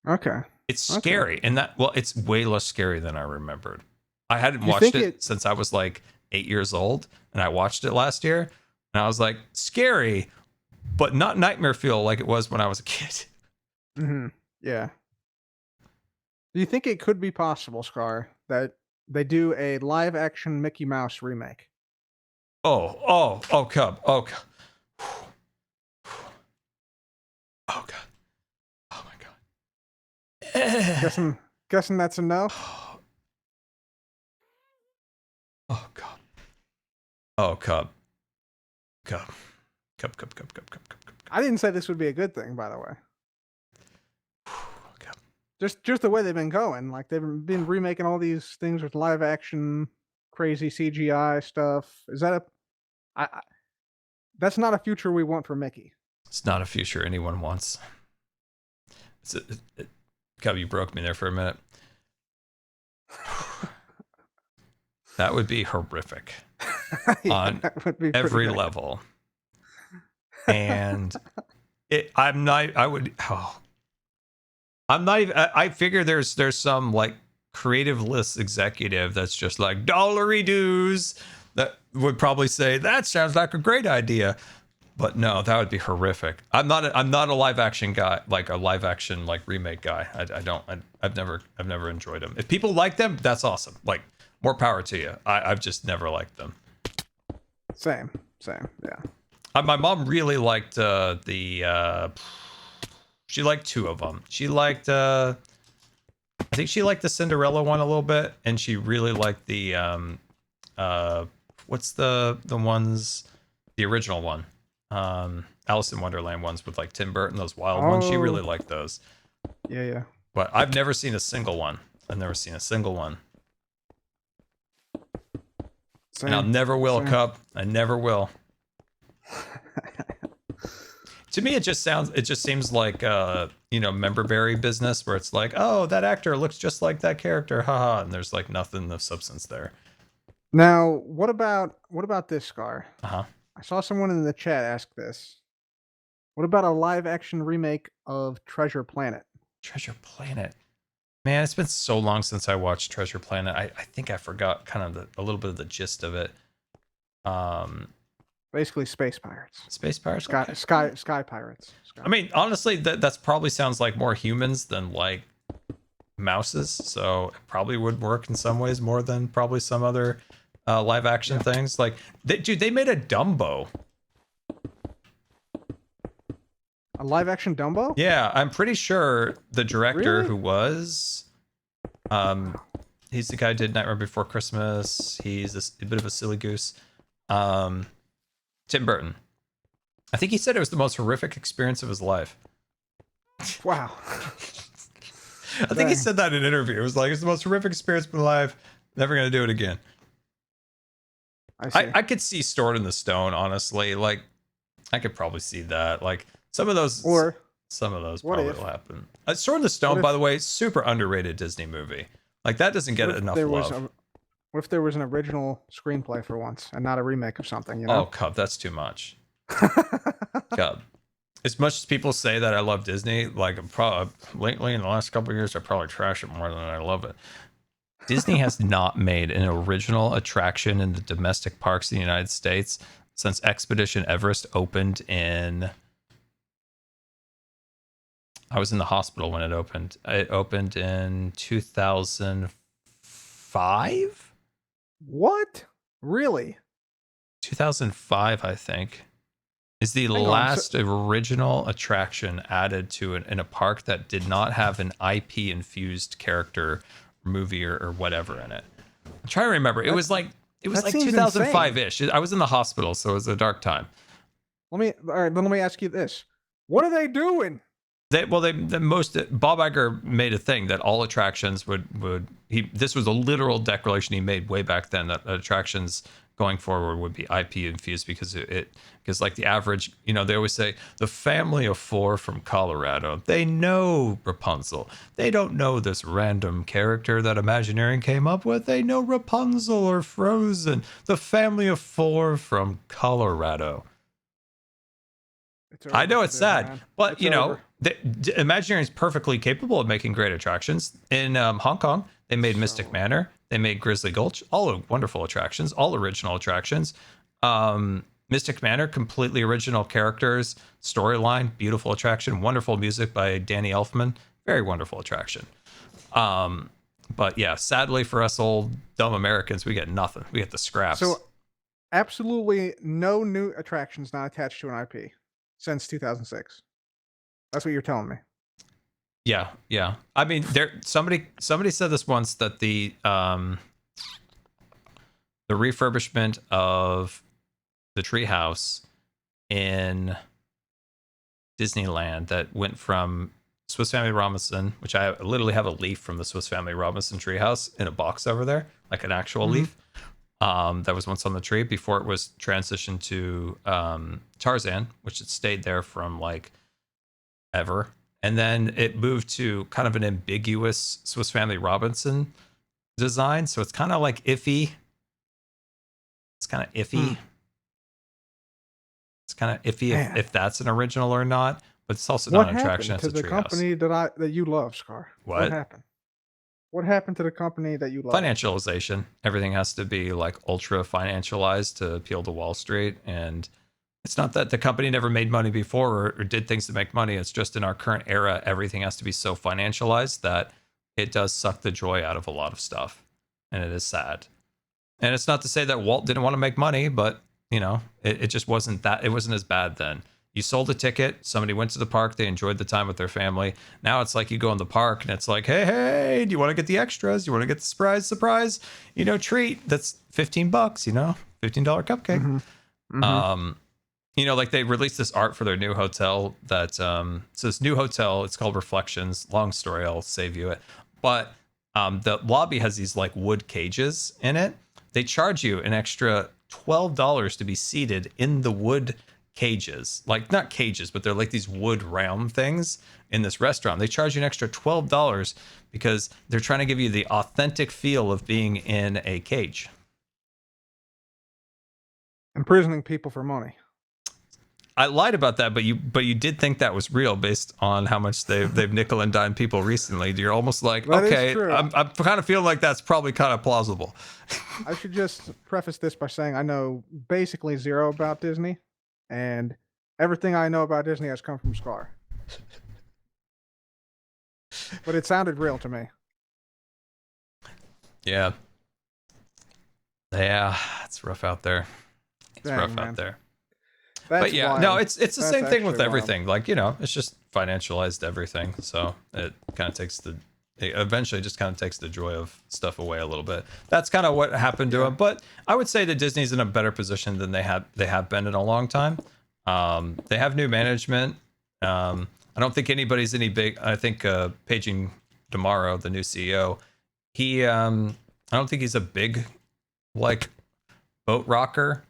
Okay. It's scary, and it's way less scary than I remembered. I hadn't You watched think it since I was like 8 years old, and I watched it last year, and I was like, scary, but not nightmare feel like it was when I was a kid. Yeah. Do you think it could be possible, Scar, that they do a live action Mickey Mouse remake? Cub. Oh God. Oh God. Oh my God. Guessing that's a no? Oh God. Oh Cub. Cub. I didn't say this would be a good thing, by the way. Cub. Just the way they've been going. Like they've been remaking all these things with live action, crazy CGI stuff. Is that that's not a future we want for Mickey. It's not a future anyone wants. Cub, you broke me there for a minute. That would be horrific on every level. And I figure there's some like creative list executive that's just like dollary dues that would probably say that sounds like a great idea. But no, that would be horrific. I'm not a live action guy, like a live action like remake guy. I've never enjoyed them. If people like them, that's awesome. Like more power to you. I've just never liked them. Same. Yeah. My mom really liked the. She liked two of them. She liked. I think she liked the Cinderella one a little bit, and she really liked the. What's the ones? The original one. Alice in Wonderland ones with like Tim Burton, those wild ones. She really liked those. Yeah. But I've never seen a single one. I've never seen a single one. Same. And I'll never will, Same. Cup. I never will. To me, it just seems like memberberry business where it's like, oh, that actor looks just like that character, haha, and there's like nothing of substance there. Now, what about this, Scar? Uh-huh. I saw someone in the chat ask this. What about a live action remake of Treasure Planet? Treasure Planet. Man, it's been so long since I watched Treasure Planet. I think I forgot kind of a little bit of the gist of it. Basically, space pirates. Space pirates? Sky pirates. I mean, honestly, that's probably sounds like more humans than like mouses. So it probably would work in some ways more than probably some other live action things. Like, they made a Dumbo. A live action Dumbo? Yeah, I'm pretty sure the director Really? who was, he's the guy who did Nightmare Before Christmas. He's a bit of a silly goose. Tim Burton. I think he said it was the most horrific experience of his life. Wow. I think he said that in an interview. It was like, it's the most horrific experience of my life. Never gonna do it again. I see. I could see Stored in the Stone, honestly. Like, I could probably see that. Like, some of those Or probably will happen. Sword in the Stone, by the way, super underrated Disney movie. Like, that doesn't get enough love. What if there was an original screenplay for once and not a remake of something, you know? Oh, Cub, that's too much. Cub. As much as people say that I love Disney, like, lately in the last couple of years, I probably trash it more than I love it. Disney has not made an original attraction in the domestic parks in the United States since Expedition Everest opened in... I was in the hospital when it opened. It opened in 2005? What? Really? 2005, I think, is the Hang on, last original attraction added to in a park that did not have an IP infused character, movie, or whatever in it. I'm trying to remember. It was like that seems 2005-ish. I was in the hospital, so it was a dark time. All right, then let me ask you this. What are they doing? Bob Iger made a thing that all attractions this was a literal declaration he made way back then that attractions going forward would be IP infused because like the average, they always say the family of 4 from Colorado, they know Rapunzel. They don't know this random character that Imagineering came up with. They know Rapunzel or Frozen. The family of 4 from Colorado. I know it's sad, man. but It's over. Imagineering is perfectly capable of making great attractions. In Hong Kong, they made Mystic Manor, they made Grizzly Gulch, all wonderful attractions, all original attractions. Mystic Manor, completely original characters, storyline, beautiful attraction, wonderful music by Danny Elfman, very wonderful attraction. But yeah, sadly for us old dumb Americans, we get nothing. We get the scraps. So, absolutely no new attractions not attached to an IP since 2006. That's what you're telling me. Yeah. I mean, somebody said this once that the refurbishment of the treehouse in Disneyland that went from Swiss Family Robinson, which I literally have a leaf from the Swiss Family Robinson treehouse in a box over there, like an actual leaf. That was once on the tree before it was transitioned to Tarzan, which it stayed there from like ever. And then it moved to kind of an ambiguous Swiss Family Robinson design. So it's kind of like iffy. It's kind of iffy. It's kind of iffy if that's an original or not. But it's also not an attraction. What happened to the company that you love, Scar? What happened? What happened to the company that you love? Financialization. Everything has to be like ultra financialized to appeal to Wall Street. And it's not that the company never made money before or did things to make money. It's just in our current era, everything has to be so financialized that it does suck the joy out of a lot of stuff. And it is sad. And it's not to say that Walt didn't want to make money, but you know, it just wasn't that, it wasn't as bad then. You sold a ticket, somebody went to the park, they enjoyed the time with their family. Now it's like you go in the park and it's like, hey, do you want to get the extras? Do you want to get the surprise, you know, treat that's $15, you know, $15 cupcake. You know, like they released this art for their new hotel that, so this new hotel, it's called Reflections. Long story, I'll save you it. But the lobby has these like wood cages in it. They charge you an extra $12 to be seated in the wood cages, like not cages, but they're like these wood round things in this restaurant. They charge you an extra $12 because they're trying to give you the authentic feel of being in a cage. Imprisoning people for money. I lied about that, but you did think that was real based on how much they've nickel and dime people recently. You're almost like, That is okay, true. I'm kind of feeling like that's probably kind of plausible. I should just preface this by saying I know basically zero about Disney, and everything I know about Disney has come from Scar. But it sounded real to me. Yeah, it's rough out there. It's Dang, rough man. out there. That's But yeah, wild. no, it's the That's same thing with actually wild. everything. Like, you know, it's just financialized everything. So it kind of takes it eventually just kind of takes the joy of stuff away a little bit. That's kind of what happened to them. But I would say that Disney's in a better position than they have been in a long time. They have new management. I don't think anybody's any big. I think Paging Tomorrow, the new CEO, I don't think he's a big like boat rocker,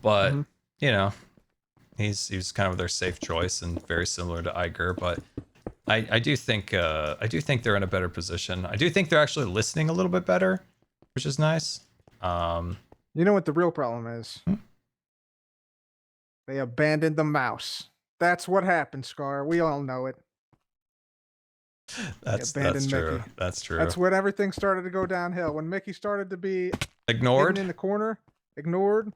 but you know, he's kind of their safe choice and very similar to Iger. But I do think they're in a better position. I do think they're actually listening a little bit better, which is nice. You know what the real problem is? They abandoned the mouse. That's what happened, Scar. We all know it. That's abandoned true. Mickey. That's true. That's when everything started to go downhill. When Mickey started to be Ignored. hidden in the corner, ignored,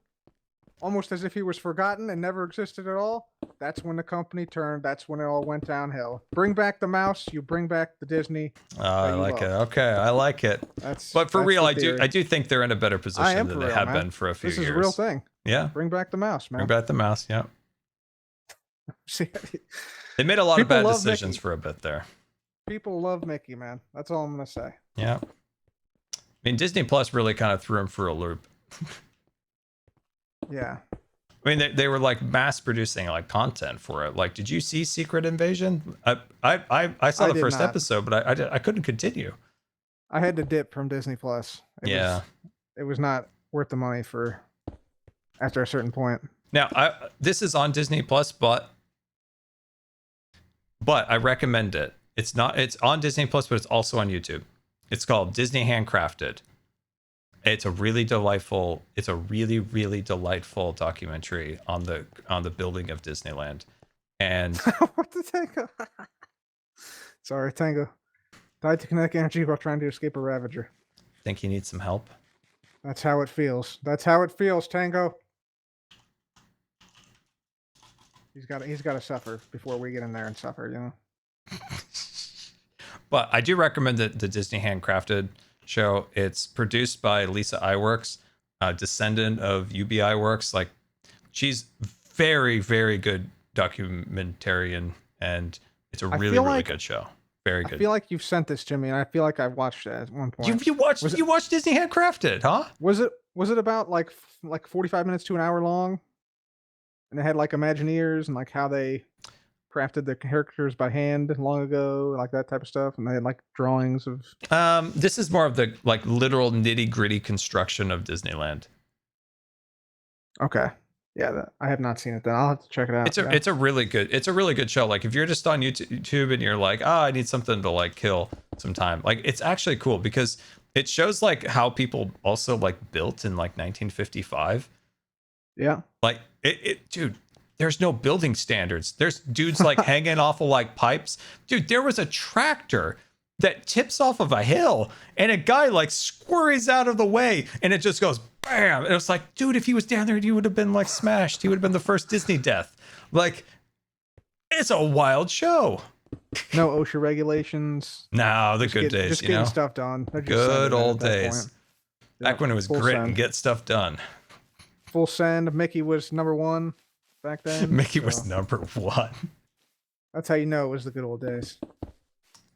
almost as if he was forgotten and never existed at all. That's when the company turned. That's when it all went downhill. Bring back the mouse. You bring back the Disney. I like it. Okay, I like it. But for that's real, the I theory. do think they're in a better position than they real, have man. been for a few This years. is a real thing. Yeah. Bring back the mouse, man. Bring back the mouse. Yeah. See, They made a lot of People bad love decisions Mickey. for a bit there. people love Mickey, man. That's all I'm gonna say. Yeah. I mean, Disney Plus really kind of threw him for a loop. Yeah. I mean, they were like mass producing like content for it. Like, did you see Secret Invasion? I saw I the did first not. episode, but I couldn't continue. I had to dip from Disney Plus. It was not worth the money for after a certain point. Now, this is on Disney Plus, but I recommend it. It's on Disney Plus, but it's also on YouTube. It's called Disney Handcrafted. It's a really delightful documentary on the building of Disneyland. And What the Tango? Sorry, Tango. Died to kinetic energy while trying to escape a Ravager. think you need some help. That's how it feels. That's how it feels, Tango. He's got to suffer before we get in there and suffer, you know. But I do recommend the Disney Handcrafted show. It's produced by Lisa Iwerks, a descendant of UB Iwerks. Like, she's very, very good documentarian, and it's a really, really good show. Very good. I feel like you've sent this to me, and I feel like I've watched it at one point. You watched Disney Handcrafted, huh? Was it about like 45 minutes to an hour long? And it had like Imagineers and like how they crafted the characters by hand long ago, like that type of stuff. And they had like drawings of. This is more of the like literal nitty gritty construction of Disneyland. Okay, yeah, I have not seen it. Then I'll have to check it out. It's a really good show. Like, if you're just on YouTube and you're like, I need something to like kill some time. Like, it's actually cool because it shows like how people also like built in like 1955. Yeah. Like dude, there's no building standards. There's dudes like hanging off of like pipes. Dude, there was a tractor that tips off of a hill and a guy like scurries out of the way and it just goes bam. And it was like, dude, if he was down there, he would have been like smashed. He would have been the first Disney death. Like, it's a wild show. No OSHA regulations. No, the good days, Just you getting know? stuff done. They're just Good sending it old at that days. point. Back Yep, when it was full grit send. and get stuff done. Full send. Mickey was #1 back then. Mickey was so #1. that's how you know it was the good old days.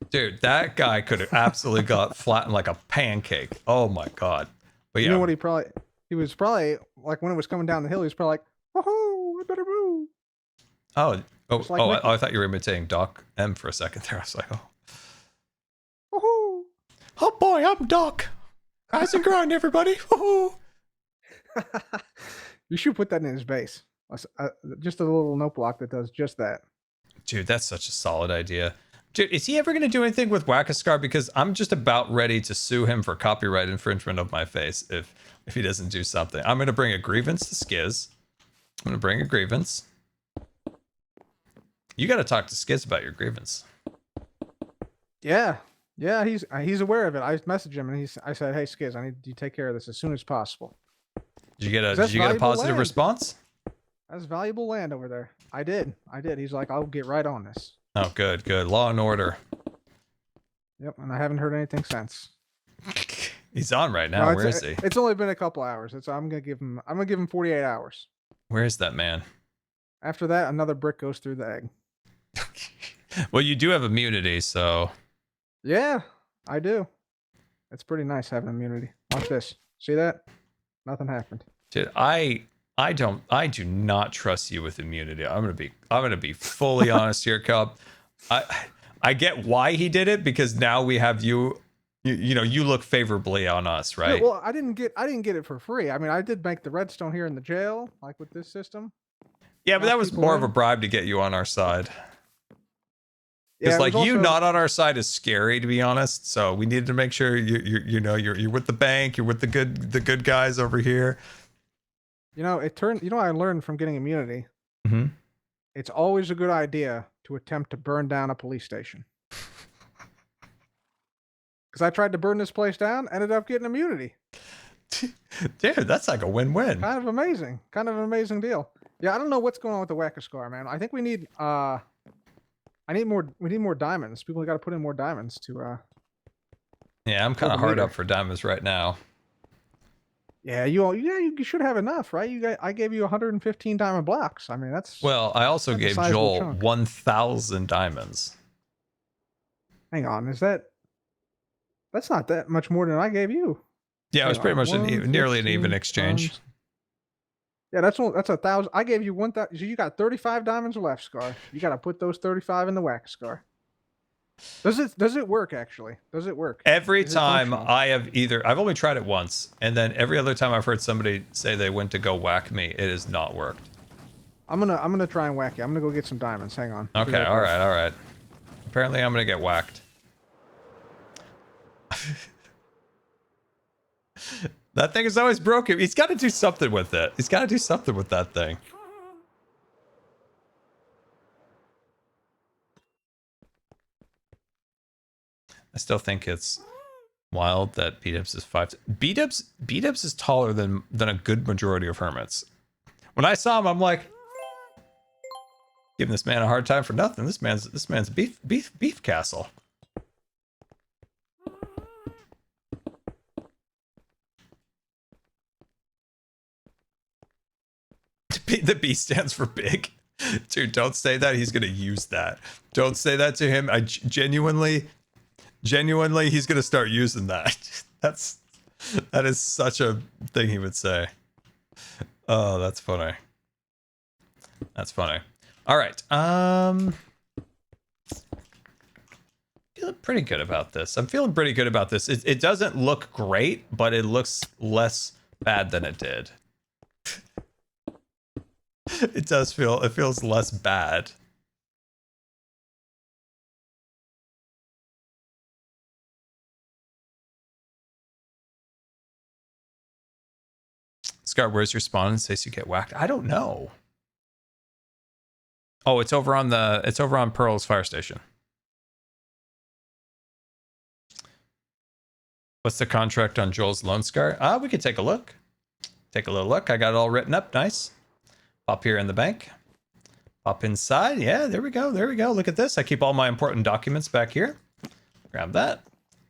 Dude, that guy could have absolutely got flattened like a pancake. Oh my god. But yeah. You know what he was probably like when it was coming down the hill, he was probably like, oh, I better move. Oh, like Mickey. I thought you were imitating Doc M for a second there. I was like, Oh, oh boy, I'm Doc. Rise and grind, everybody. you should put that in his base. Just a little note block that does just that. Dude, that's such a solid idea. Dude, is he ever going to do anything with Whack-A-Scar? Because I'm just about ready to sue him for copyright infringement of my face if he doesn't do something. I'm going to bring a grievance to Skiz. I'm going to bring a grievance. You got to talk to Skiz about your grievance. Yeah, he's aware of it. I messaged him and I said, hey Skiz, I need you to take care of this as soon as possible. Did you get a positive response? That's valuable land over there. I did. He's like, I'll get right on this. Oh, good. Law and order. Yep, and I haven't heard anything since. He's on right now. Where is he? It's only been a couple hours. I'm gonna give him 48 hours. Where is that man? After that, another brick goes through the egg. Well, you do have immunity, so. Yeah, I do. It's pretty nice having immunity. Watch this. See that? Nothing happened. Dude, I do not trust you with immunity. I'm gonna be fully honest here, Cub. I get why he did it because now we have you look favorably on us, right? Yeah, well, I didn't get it for free. I mean, I did make the redstone here in the jail, like with this system. Yeah, but that was more of a bribe to get you on our side. Because Yeah, like you not on our side is scary, to be honest. So we needed to make sure you're with the bank, you're with the good guys over here. I learned from getting immunity. Mm-hmm. It's always a good idea to attempt to burn down a police station. Because I tried to burn this place down, ended up getting immunity. Dude, that's like a win-win. Kind of an amazing deal. Yeah, I don't know what's going on with the Whack-A-Scar, man. I think we need more diamonds. People got to put in more diamonds to Yeah, I'm kind of hard up for diamonds right now. Yeah, you should have enough, right? I gave you 115 diamond blocks. I mean, that's well. I also gave Joel chunk. 1,000 diamonds. Hang on, that's not that much more than I gave you? Yeah, it was pretty much nearly an even exchange. Yeah, that's 1,000. I gave you 1,000. So you got 35 diamonds left, Scar. You got to put those 35 in the Whack-A-Scar. Does it work actually? Does it work? Every time I've only tried it once, and then every other time I've heard somebody say they went to go whack me, it has not worked. I'm gonna try and whack you. I'm gonna go get some diamonds. Hang on. Okay, all right. Apparently, I'm gonna get whacked. That thing is always broken. He's got to do something with it. He's got to do something with that thing. I still think it's wild that B-Dubs is 5. B-Dubs is taller than a good majority of hermits. When I saw him, I'm like, giving this man a hard time for nothing. This man's beef castle. The B stands for big. Dude, don't say that. He's gonna use that. Don't say that to him. I genuinely, he's gonna start using that. That is such a thing he would say. Oh, that's funny. That's funny. All right. Feeling pretty good about this. I'm feeling pretty good about this. It doesn't look great, but it looks less bad than it did. It feels less bad. Scar, where's your spawn in case you get whacked? I don't know. Oh, it's over on Pearl's fire station. What's the contract on Joel's loan, Scar? We could take a look. Take a little look. I got it all written up. Nice. Pop here in the bank. Pop inside. Yeah, there we go. There we go. Look at this. I keep all my important documents back here. Grab that.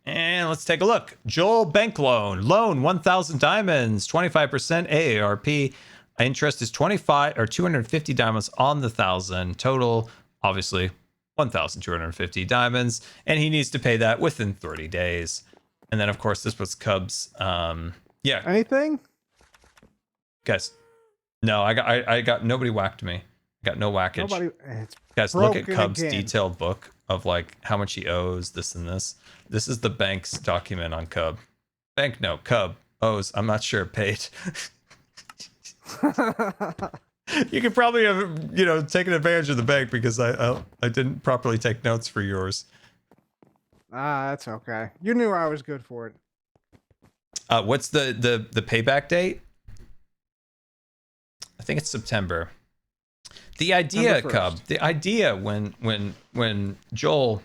And let's take a look. Joel bank loan 1,000 diamonds, 25% AARP. Interest is 25 or 250 diamonds on the 1,000 total. Obviously, 1,250 diamonds, and he needs to pay that within 30 days. And then, of course, this was Cubs. Yeah, Anything? guys. No, I got nobody whacked me. Got no whackage. Nobody. It's Guys, look at broken Cub's again. detailed book of like how much he owes, this and this. This is the bank's document on Cub. Bank note, Cub owes. I'm not sure it paid. You could probably have, taken advantage of the bank because I didn't properly take notes for yours. That's okay. You knew I was good for it. What's the payback date? I think it's September. The idea, September 1st. Cub, the idea when Joel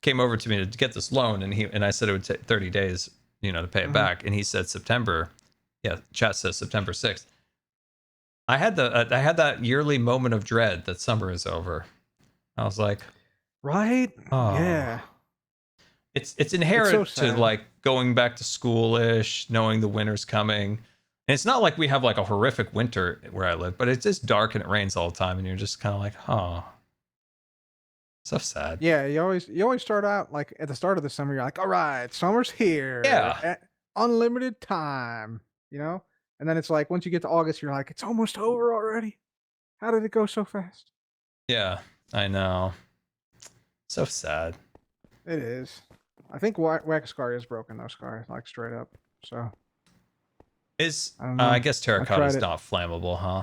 came over to me to get this loan and I said it would take 30 days, to pay it back, and he said September. Yeah, chat says September 6th. I had that yearly moment of dread that summer is over. I was like, Right? oh. Yeah. It's inherent It's so to sad. like going back to school-ish, knowing the winter's coming. And it's not like we have like a horrific winter where I live, but it's just dark and it rains all the time, and you're just kind of like, oh, so sad. Yeah, you always start out like at the start of the summer, you're like, all right, summer's here. Yeah. At unlimited time, And then it's like once you get to August, you're like, it's almost over already. How did it go so fast? Yeah, I know. So sad. It is. I think Whack-A-Scar is broken though, Scar, like straight up. So I don't know. I guess terracotta is tried it. not flammable, huh?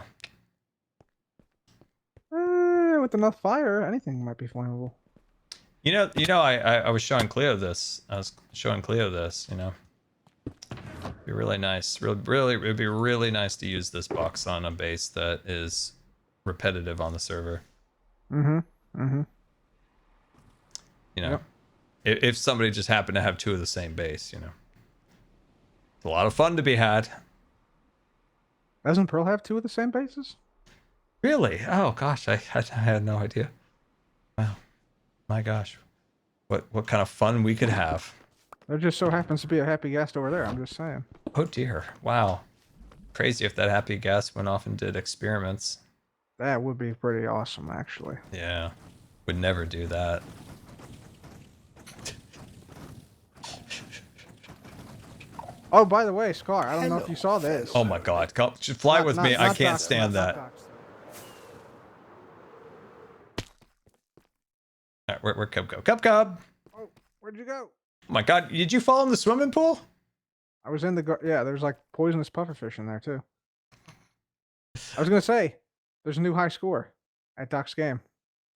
With enough fire, anything might be flammable. I was showing Cleo this. Be really nice. Really, it'd be really nice to use this box on a base that is repetitive on the server. Yep. If somebody just happened to have two of the same base, it's a lot of fun to be had. Doesn't Pearl have two of the same bases? Really? Oh gosh, I had no idea. Wow, my gosh, what kind of fun we could have. There just so happens to be a happy guest over there. I'm just saying. Oh dear, wow, crazy if that happy gas went off and did experiments. That would be pretty awesome, actually. Yeah, would never do that. Oh, by the way, Scar, I don't know if you saw this. Oh my God, come fly with me. I can't stand that. All right, where'd Cub go? Cub! Oh, where'd you go? Oh my God, did you fall in the swimming pool? I was in the yeah. There's like poisonous pufferfish in there too. I was gonna say, there's a new high score at Doc's game.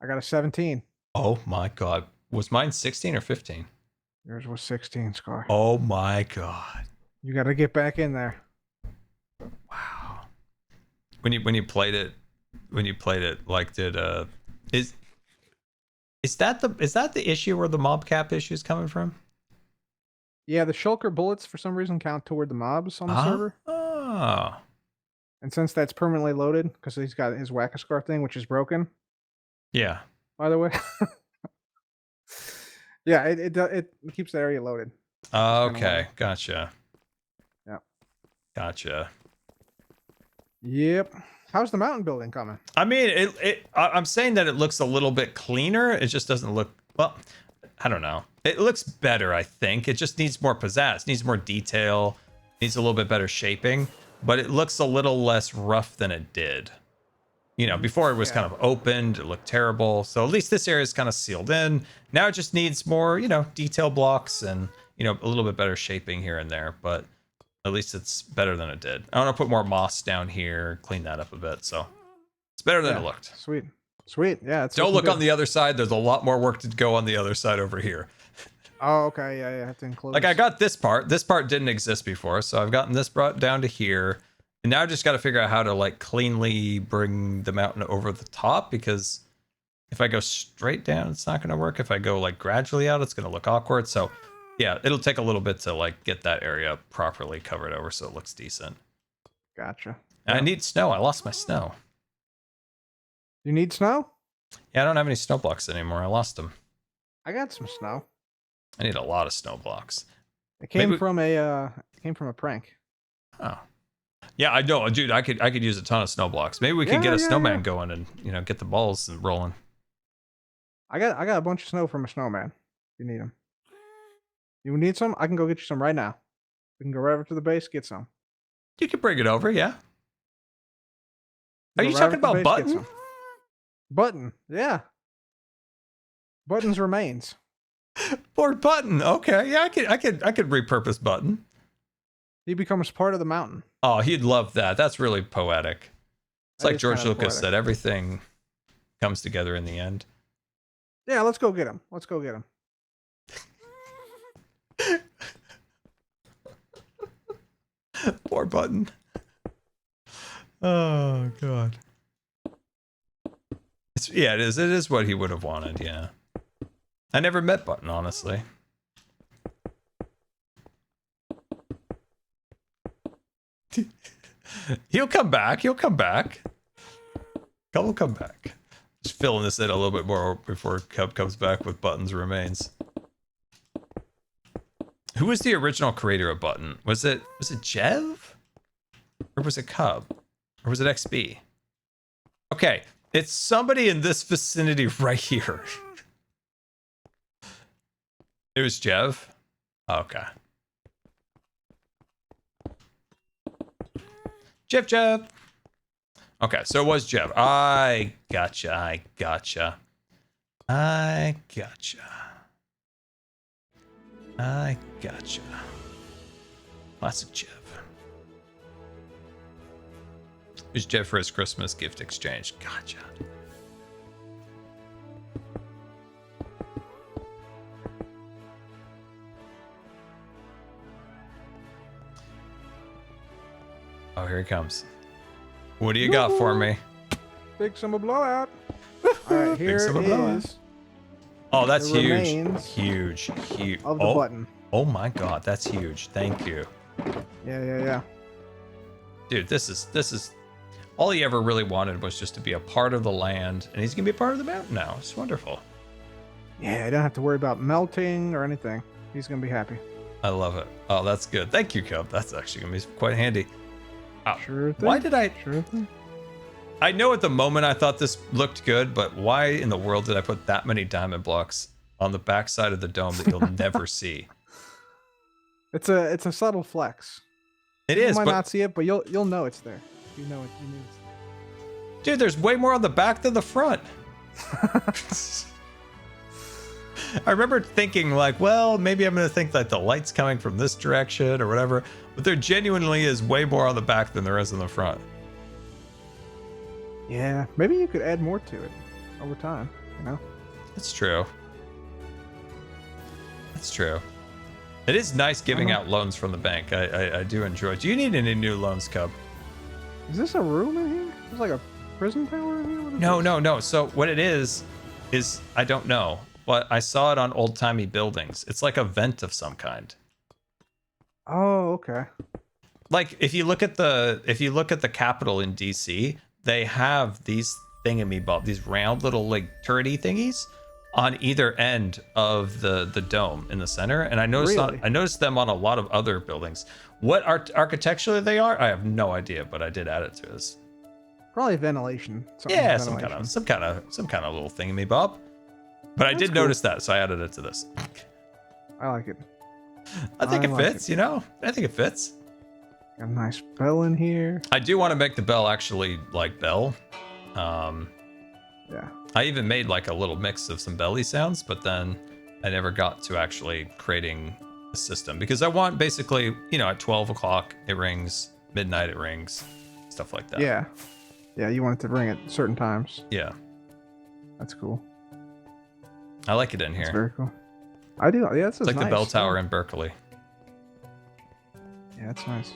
I got a 17. Oh my God, was mine 16 or 15? Yours was 16, Scar. Oh my God. You got to get back in there. Wow. When you played it, like is that the issue where the mob cap issue is coming from? Yeah, the shulker bullets for some reason count toward the mobs on the server. Oh. And since that's permanently loaded, because he's got his Whack-A-Scar thing, which is broken, Yeah. by the way. Yeah, it keeps the area loaded. Okay, gotcha. Yeah. Gotcha. Yep. How's the mountain building coming? I mean, I'm saying that it looks a little bit cleaner. It just doesn't look, well, I don't know. It looks better, I think. It just needs more pizzazz, needs more detail, needs a little bit better shaping, but it looks a little less rough than it did. Before it was kind of opened, it looked terrible. So at least this area is kind of sealed in. Now it just needs more, detail blocks and, a little bit better shaping here and there, but at least it's better than it did. I want to put more moss down here, clean that up a bit. So it's better than it looked. Sweet. Yeah. It's Don't looking look good. on the other side. There's a lot more work to go on the other side over here. Oh, okay. Yeah. I have to enclose. Like I got this part. This part didn't exist before. So I've gotten this brought down to here. And now I just got to figure out how to like cleanly bring the mountain over the top, because if I go straight down, it's not going to work. If I go like gradually out, it's going to look awkward. So yeah, it'll take a little bit to like get that area properly covered over so it looks decent. Gotcha. And I need snow. I lost my snow. You need snow? Yeah, I don't have any snow blocks anymore. I lost them. I got some snow. I need a lot of snow blocks. It came Maybe- from a prank. Oh. Yeah, I know, dude. I could use a ton of snow blocks. Maybe we could get a snowman going and get the balls and rolling. I got a bunch of snow from a snowman. If you need them. You need some? I can go get you some right now. We can go right over to the base, get some. You can bring it over, yeah. Are Go you right talking over to the about base, get Button? some. Button, yeah. Button's remains. Or Button? Okay, yeah, I could repurpose Button. He becomes part of the mountain. Oh, he'd love that. That's really poetic. It's That like is George kinda Lucas poetic. said, everything comes together in the end. Yeah, let's go get him. Let's go get him. Poor Button. Oh god. Yeah, it is. It is what he would have wanted. Yeah. I never met Button, honestly. He'll come back. He'll come back. Cub will come back. Just filling this in a little bit more before Cub comes back with Button's remains. Who was the original creator of Button? Was it Jev? Or was it Cub? Or was it XB? Okay, it's somebody in this vicinity right here. It was Jev? Okay. Jev. Okay, so it was Jev. I gotcha. Classic Jev. It was Jev for his Christmas gift exchange. Gotcha. Oh, here he comes. What do you got for me? Big summer blowout. All right, here summer blowout. is Oh, that's the huge. remains Huge. of the button. Oh my god, that's huge. Thank you. Yeah. Dude, this is all he ever really wanted was just to be a part of the land, and he's gonna be a part of the mountain now. It's wonderful. Yeah, I don't have to worry about melting or anything. He's gonna be happy. I love it. Oh, that's good. Thank you, Cub. That's actually gonna be quite handy. Sure thing. Why did I? Sure thing. I know at the moment I thought this looked good, but why in the world did I put that many diamond blocks on the backside of the dome that you'll never see? It's a subtle flex. It You is, might but not see it, but you'll know it's there. You know it. You know it's there. dude, there's way more on the back than the front. I remember thinking like, well, maybe I'm gonna think that the light's coming from this direction or whatever, but there genuinely is way more on the back than there is in the front. Yeah, maybe you could add more to it over time. You know. It's true. It's true. It is nice giving out loans from the bank. I do enjoy it. Do you need any new loans, Cub? Is this a room in here? There's like a prison tower in here. What is this? No. So what it is I don't know, but I saw it on old timey buildings. It's like a vent of some kind. Oh, okay. Like if you look at the Capitol in DC, they have these thingamabob, these round little like turrety thingies on either end of the dome in the center, and I noticed Really? I noticed them on a lot of other buildings. What architecturally they are, I have no idea, but I did add it to this. Probably ventilation. Something Yeah, with some ventilation. kind of little thingamabob. But I That's did cool. notice that, so I added it to this. I like it. I think it like fits, you know. I think it fits. Got a nice bell in here. I do want to make the bell actually like bell. Yeah. I even made like a little mix of some belly sounds, but then I never got to actually creating a system because I want basically, at 12 o'clock it rings, midnight it rings, stuff like that. Yeah. Yeah, you want it to ring at certain times. Yeah. That's cool. I like it in That's here. very cool. I do. Yeah, it's It's like the bell tower in Berkeley. Yeah, that's nice.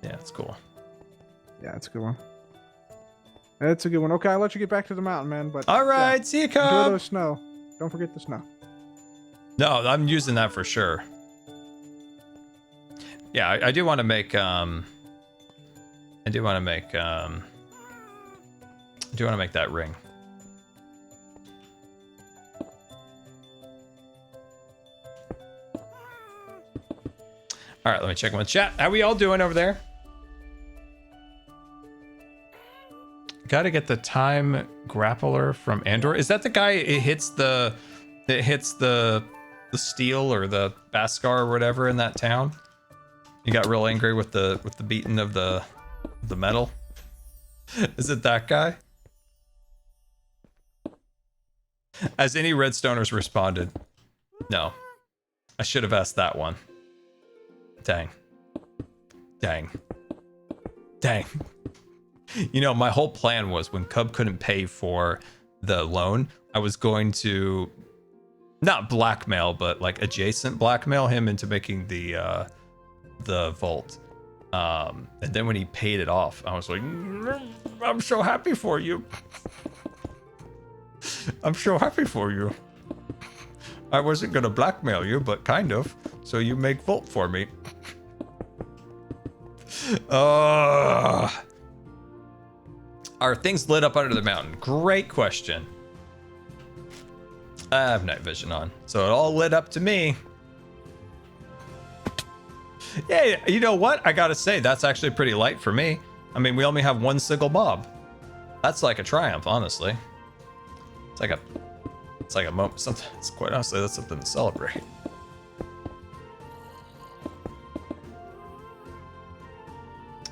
Yeah, it's cool. Yeah, it's a good one. That's a good one. Okay, I'll let you get back to the mountain, man. But All right, see you, enjoy Cub. the snow. Don't forget the snow. No, I'm using that for sure. Yeah, I do want to make I do want to make that ring. All right, let me check my chat. How we all doing over there? Got to get the time grappler from Andor. Is that the guy? It hits the steel or the Bhaskar or whatever in that town. You got real angry with the beating of the metal. Is it that guy? Has any Redstoners responded? No. I should have asked that one. Dang. Dang. Dang. You know, my whole plan was when Cub couldn't pay for the loan, I was going to not blackmail, but like adjacent blackmail him into making the vault. And then when he paid it off, I was like, I'm so happy for you. I'm so happy for you. I wasn't gonna blackmail you, but kind of. So you make vault for me. Are things lit up under the mountain? Great question. I have night vision on, so it all lit up to me. Yeah, you know what? I gotta say, that's actually pretty light for me. I mean, we only have one single mob. That's like a triumph, honestly. It's like a moment. Something. It's quite honestly, that's something to celebrate.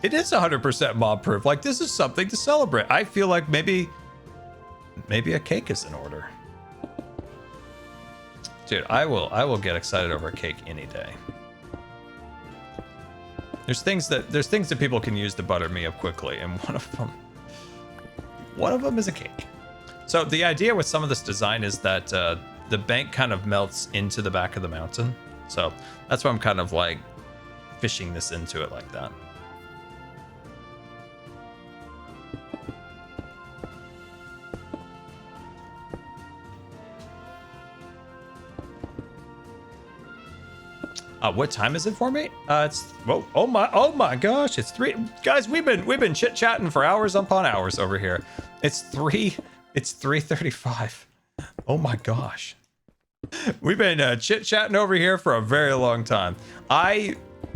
It is 100% mob proof. Like, this is something to celebrate. I feel like maybe a cake is in order. Dude, I will get excited over a cake any day. There's things that people can use to butter me up quickly, and one of them is a cake. So the idea with some of this design is that the bank kind of melts into the back of the mountain. So that's why I'm kind of like fishing this into it like that. What time is it for me? It's oh my gosh, it's 3. Guys, we've been chit-chatting for hours upon hours over here. It's 3:35. Oh my gosh. We've been chit-chatting over here for a very long time. I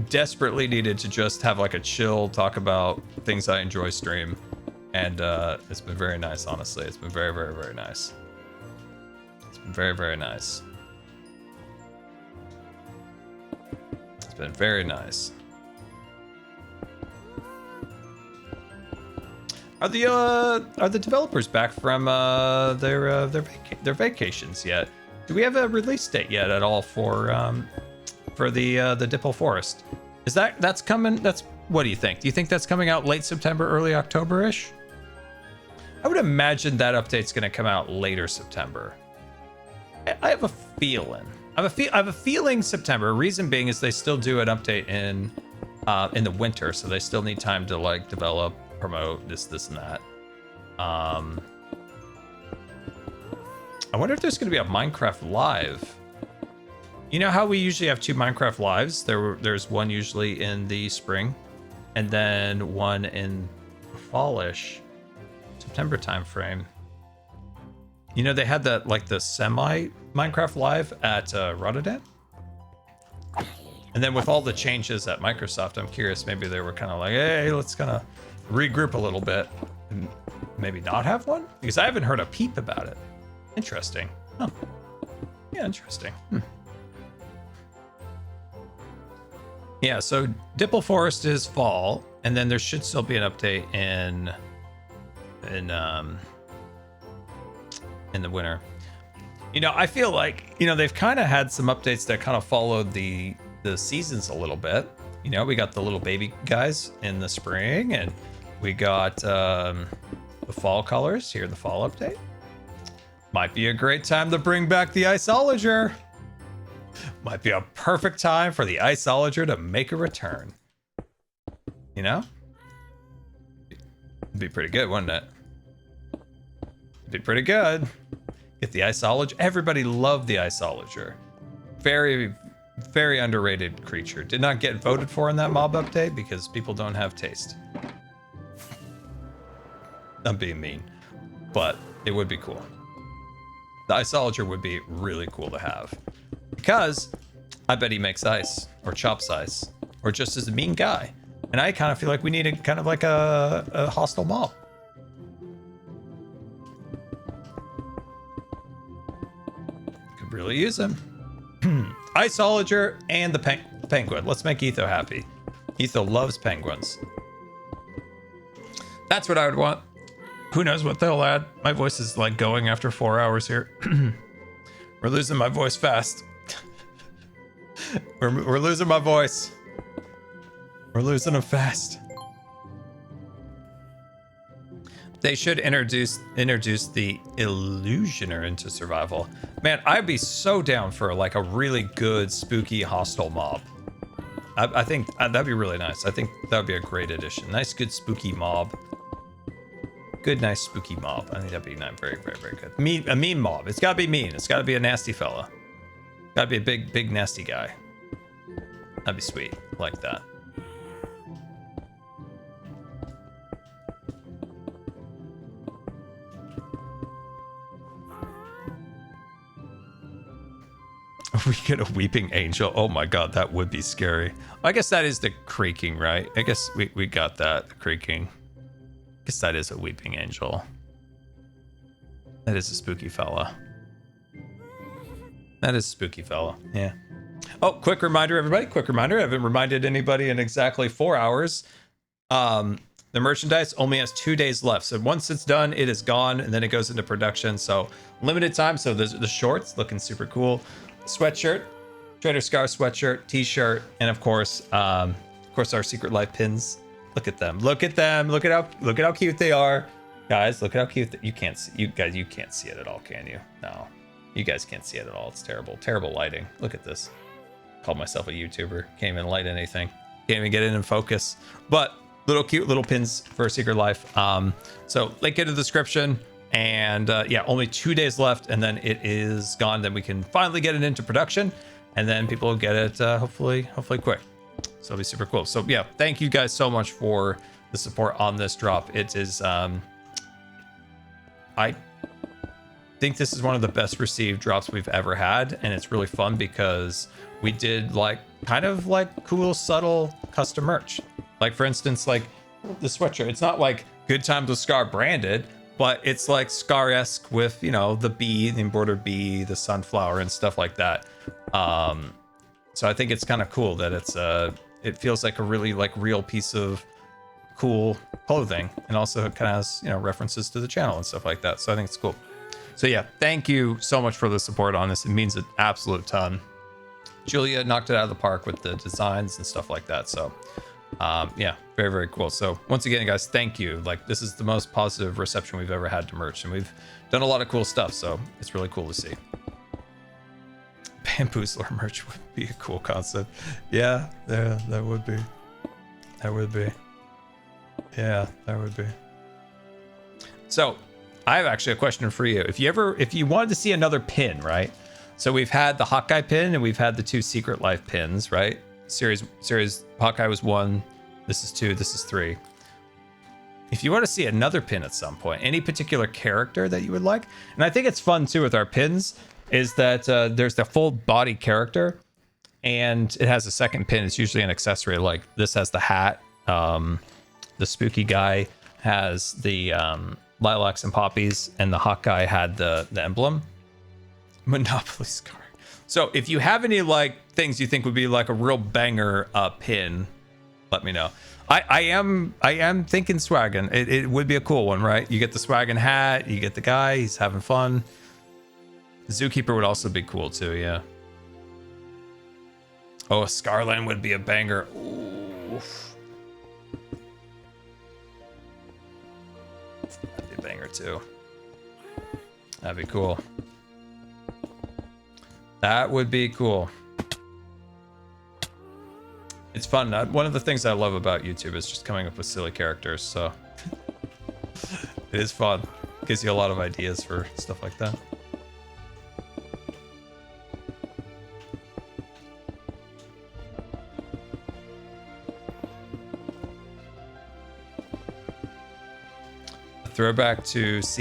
desperately needed to just have like a chill talk about things I enjoy stream, and it's been very nice, honestly. It's been very, very, very nice. It's been very, very nice. Been very nice. Are the developers back from their vacations yet? Do we have a release date yet at all for the Dipple Forest? Is that's coming? What do you think? Do you think that's coming out late September, early October-ish? I would imagine that update's going to come out later September. I have a feeling. I have a feeling September. Reason being is they still do an update in the winter, so they still need time to like develop, promote this, and that. I wonder if there's going to be a Minecraft Live. You know how we usually have 2 Minecraft Lives? There's one usually in the spring, and then one in fallish September timeframe. You know, they had that, like, the semi-Minecraft Live at Rotterdam? And then with all the changes at Microsoft, I'm curious, maybe they were kind of like, hey, let's kind of regroup a little bit and maybe not have one? Because I haven't heard a peep about it. Interesting. Huh. Yeah, interesting. Yeah, so Dipple Forest is fall, and then there should still be an update in the winter. You know, I feel like, you know, they've kind of had some updates that kind of followed the seasons a little bit. You know, we got the little baby guys in the spring, and we got the fall colors here, the fall update. Might be a great time to bring back the Iceologer. Might be a perfect time for the Iceologer to make a return. You know? It'd be pretty good, wouldn't it? It'd be pretty good. Get the Iceologer. Everybody loved the Iceologer. Very, very underrated creature. Did not get voted for in that mob update because people don't have taste. I'm being mean, but it would be cool. The Iceologer would be really cool to have because I bet he makes ice or chops ice. or just as a mean guy. And I kind of feel like we need kind of like a hostile mob. Could really use him. Iceologer and the penguin. Let's make Etho happy. Etho loves penguins. That's what I would want. Who knows what they'll add? My voice is like going after 4 hours here. We're losing my voice fast. We're losing my voice. We're losing them fast. They should introduce the illusioner into survival. Man, I'd be so down for like a really good spooky hostile mob. I think that'd be really nice. I think that'd be a great addition. Nice, good spooky mob. Good, nice spooky mob. I think that'd be nice. Very, very, very good. A mean mob. It's gotta be mean. It's gotta be a nasty fella. Gotta be a big, big nasty guy. That'd be sweet. Like that. We get a weeping angel. Oh my god, that would be scary. I guess that is the creaking, right? I guess we got that, the creaking. I guess that is a weeping angel. That is a spooky fella. That is a spooky fella, yeah. Oh, quick reminder, everybody. Quick reminder. I haven't reminded anybody in exactly 4 hours. The merchandise only has 2 days left. So once it's done, it is gone, and then it goes into production. So limited time. So there's the shorts looking super cool. Sweatshirt, Trader Scar sweatshirt, t-shirt, and of course our Secret Life pins. Look at them. Look at them. Look at how cute they are. Guys, look at how cute you can't see. You can't see it at all, can you? No. You guys can't see it at all. It's terrible. Terrible lighting. Look at this. Called myself a YouTuber. Can't even light anything. Can't even get in and focus. But little cute little pins for Secret Life. So link in the description. And yeah, only 2 days left, and then it is gone. Then we can finally get it into production, and then people will get it hopefully quick. So it'll be super cool. So yeah, thank you guys so much for the support on this drop. It is I think this is one of the best received drops we've ever had, and it's really fun because we did like kind of like cool subtle custom merch. Like for instance, like the sweatshirt. It's not like Good Times with Scar branded, but it's like Scar-esque with, you know, the bee, the embroidered bee, the sunflower and stuff like that. So I think it's kind of cool that it feels like a really like real piece of cool clothing, and also it kind of has, you know, references to the channel and stuff like that. So I think it's cool. So yeah, thank you so much for the support on this. It means an absolute ton. Julia knocked it out of the park with the designs and stuff like that. So yeah, very, very cool. So once again, guys, thank you. Like, this is the most positive reception we've ever had to merch, and we've done a lot of cool stuff. So it's really cool to see. Bamboozler merch would be a cool concept. Yeah, that would be. That would be. Yeah, that would be. So I have actually a question for you. If you wanted to see another pin, right? So we've had the Hawkeye pin and we've had the 2 Secret Life pins, right? Series Hawkeye was 1. This is 2. This is 3. If you want to see another pin at some point, any particular character that you would like, and I think it's fun too with our pins, is that there's the full body character, and it has a second pin. It's usually an accessory. Like this has the hat. The spooky guy has the lilacs and poppies, and the Hawkeye had the emblem. Monopoly Scar. So if you have any like things you think would be like a real banger pin, let me know. I am thinking swaggin. It would be a cool one, right? You get the swaggin hat, you get the guy, he's having fun. The Zookeeper would also be cool too, yeah. Oh, a Scarland would be a banger. Oof. That'd be a banger too. That'd be cool. That would be cool. It's fun. One of the things I love about YouTube is just coming up with silly characters, so it is fun. Gives you a lot of ideas for stuff like that. A throwback to